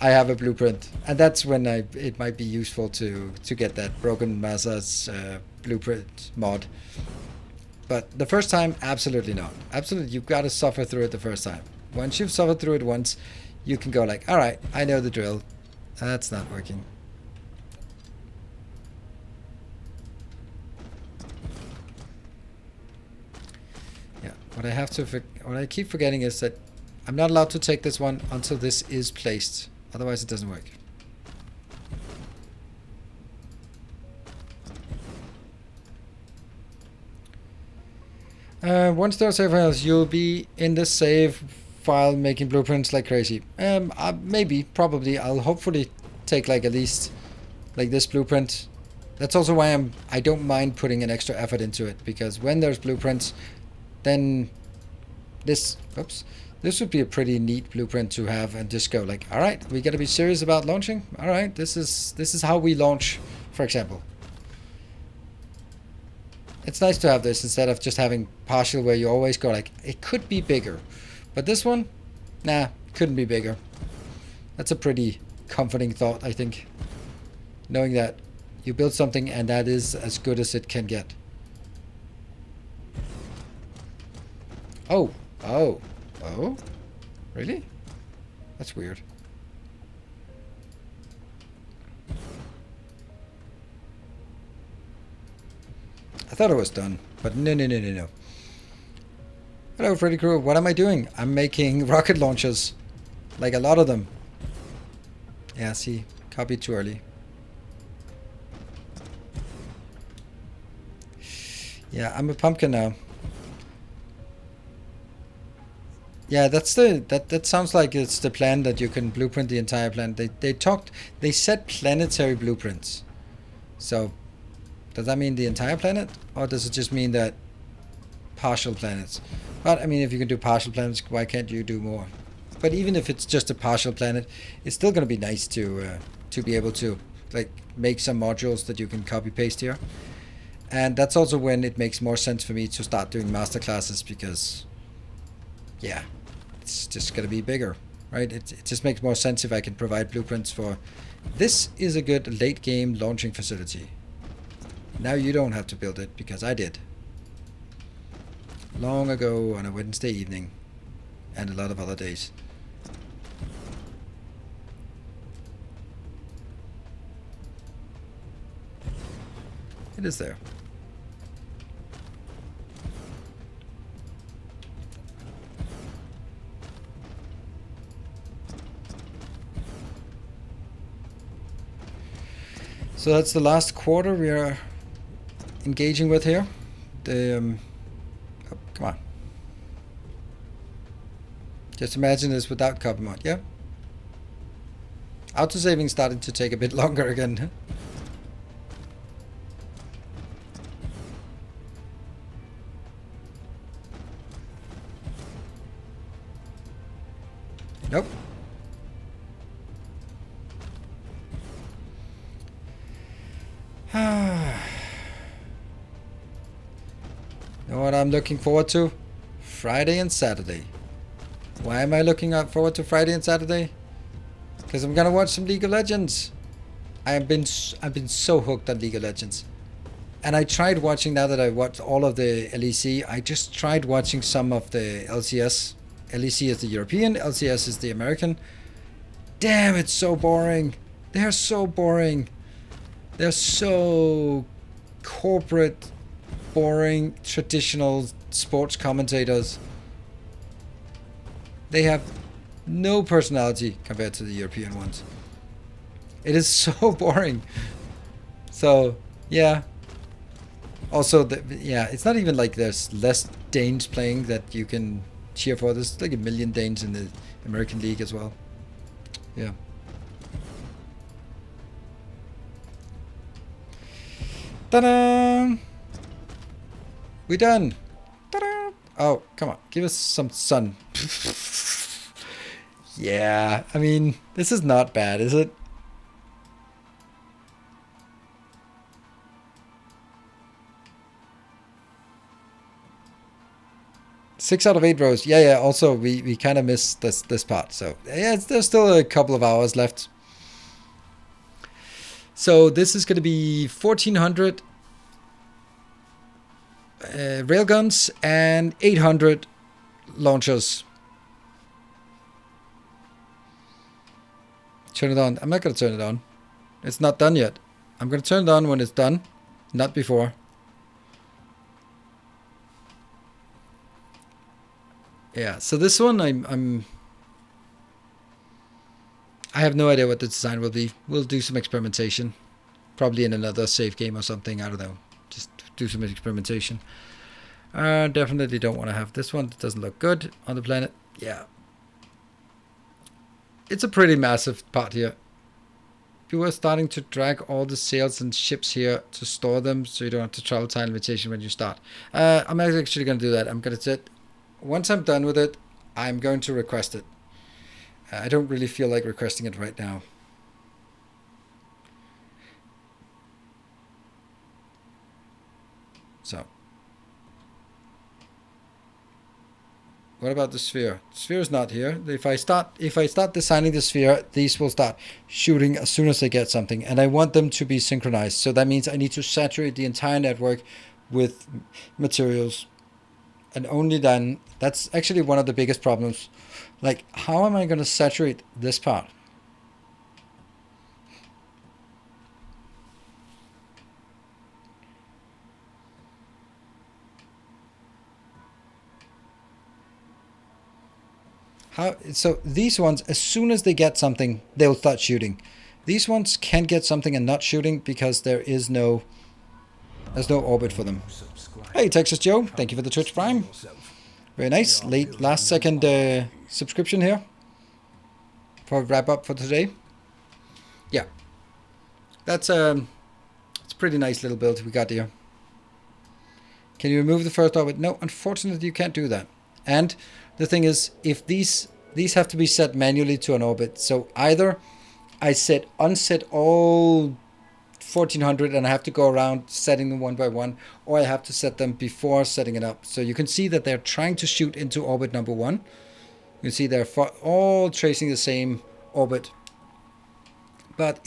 I have a blueprint. And that's when it might be useful to get that Broken Masa's blueprint mod. But the first time, absolutely not. Absolutely, you've got to suffer through it the first time. Once you've suffered through it once, you can go like, all right, I know the drill. That's not working. Yeah, what I keep forgetting is that I'm not allowed to take this one until this is placed. Otherwise, it doesn't work. Once those save files, you'll be in the save file making blueprints like crazy. Maybe, probably. I'll hopefully take like at least like this blueprint. That's also why I don't mind putting an extra effort into it, because when there's blueprints, then this would be a pretty neat blueprint to have and just go like, all right, we got to be serious about launching. All right, this is how we launch, for example. It's nice to have this instead of just having partial where you always go like, it could be bigger. But this one, nah, couldn't be bigger. That's a pretty comforting thought, I think. Knowing that you build something and that is as good as it can get. Oh, really? That's weird. I thought it was done, but no. Hello, Freddy Crew. What am I doing? I'm making rocket launchers. Like a lot of them. Yeah, see, copied too early. Yeah, I'm a pumpkin now. Yeah, that sounds like it's the plan that you can blueprint the entire planet. They said planetary blueprints. So does that mean the entire planet, or does it just mean that partial planets? But I mean, if you can do partial planets, why can't you do more? But even if it's just a partial planet, it's still going to be nice to be able to like make some modules that you can copy paste here. And that's also when it makes more sense for me to start doing masterclasses, because yeah, it's just gonna be bigger, right? It just makes more sense if I can provide blueprints for this is a good late game launching facility. Now you don't have to build it, because I did long ago on a Wednesday evening and a lot of other days. It is there. So that's the last quarter we are engaging with here. The oh, come on. Just imagine this without copy mod. Yeah. Autosaving started to take a bit longer again. Nope. Know what I'm looking forward to? Friday and Saturday. Why am I looking forward to Friday and Saturday? Because I'm gonna watch some League of Legends. I've been so hooked on League of Legends. And I tried watching, now that I watched all of the LEC, I just tried watching some of the LCS. LEC is the European, LCS is the American. Damn, it's so boring. They're so boring. They're so corporate, boring, traditional sports commentators. They have no personality compared to the European ones. It is so boring. So, yeah. Also, yeah, it's not even like there's less Danes playing that you can cheer for. There's like 1 million Danes in the American League as well. Yeah. Ta-da! We done. Ta-da! Oh, come on. Give us some sun. Yeah, I mean, this is not bad, is it? Six out of 8 rows. Yeah, yeah. Also, we kind of missed this part. So, yeah, there's still a couple of hours left. So, this is going to be 1,400 railguns and 800 launchers. Turn it on. I'm not going to turn it on. It's not done yet. I'm going to turn it on when it's done, not before. Yeah, so this one I have no idea what the design will be. We'll do some experimentation. Probably in another save game or something. I don't know. Just do some experimentation. Definitely don't want to have this one. It doesn't look good on the planet. Yeah. It's a pretty massive part here. You are starting to drag all the sails and ships here to store them, so you don't have to travel time limitation when you start. I'm actually going to do that. I'm going to set... Once I'm done with it, I'm going to request it. I don't really feel like requesting it right now. So. What about the sphere? The sphere is not here. If I start designing the sphere, these will start shooting as soon as they get something. And I want them to be synchronized. So that means I need to saturate the entire network with materials. And only then, that's actually one of the biggest problems. Like, how am I going to saturate this part? So these ones, as soon as they get something, they'll start shooting. These ones can't get something and not shooting because there's no orbit for them. Hey, Texas Joe, thank you for the Twitch Prime. Very nice. Last second subscription here for wrap up for today. Yeah, it's a pretty nice little build we got here. Can you remove the first orbit? No, unfortunately you can't do that. And the thing is, if these have to be set manually to an orbit, so either I unset all 1400 and I have to go around setting them one by one, or I have to set them before setting it up. So you can see that they're trying to shoot into orbit number 1. You can see they're all tracing the same orbit, but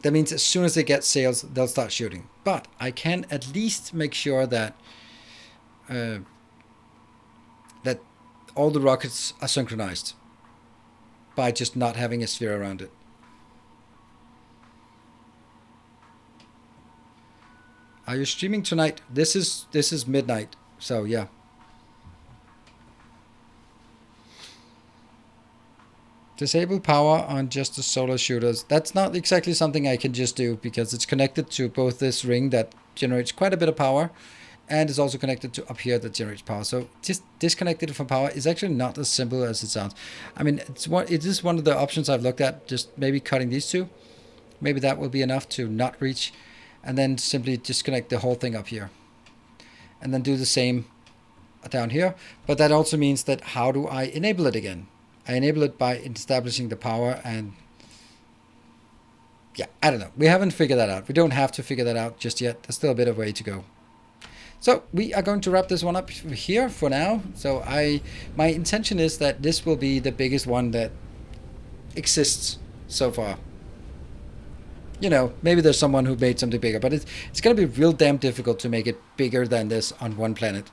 that means as soon as they get sails, they'll start shooting. But I can at least make sure that that all the rockets are synchronized by just not having a sphere around it. Are you streaming tonight? This is midnight, so yeah. Disable power on just the solar shooters. That's not exactly something I can just do, because it's connected to both this ring that generates quite a bit of power, and it's also connected to up here that generates power. So just disconnected from power is actually not as simple as it sounds. I mean, it is one of the options I've looked at, just maybe cutting these two. Maybe that will be enough to not reach, and then simply disconnect the whole thing up here. And then do the same down here. But that also means that how do I enable it again? I enable it by establishing the power, and yeah, I don't know. We haven't figured that out. We don't have to figure that out just yet. There's still a bit of way to go. So we are going to wrap this one up here for now. So my intention is that this will be the biggest one that exists so far. You know, maybe there's someone who made something bigger, but it's going to be real damn difficult to make it bigger than this on one planet.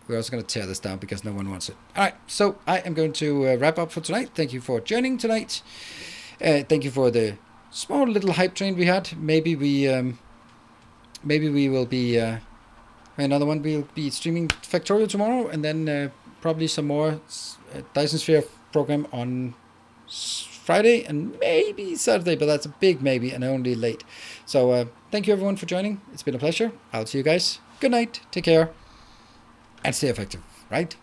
We're also going to tear this down because no one wants it. All right, so I am going to wrap up for tonight. Thank you for joining tonight. Thank you for the small little hype train we had. Maybe we will be another one. We'll be streaming Factorial tomorrow, and then probably some more Dyson Sphere Program on Friday and maybe Saturday, but that's a big maybe and only late. So thank you everyone for joining. It's been a pleasure. I'll see you guys. Good night. Take care. And stay effective, right?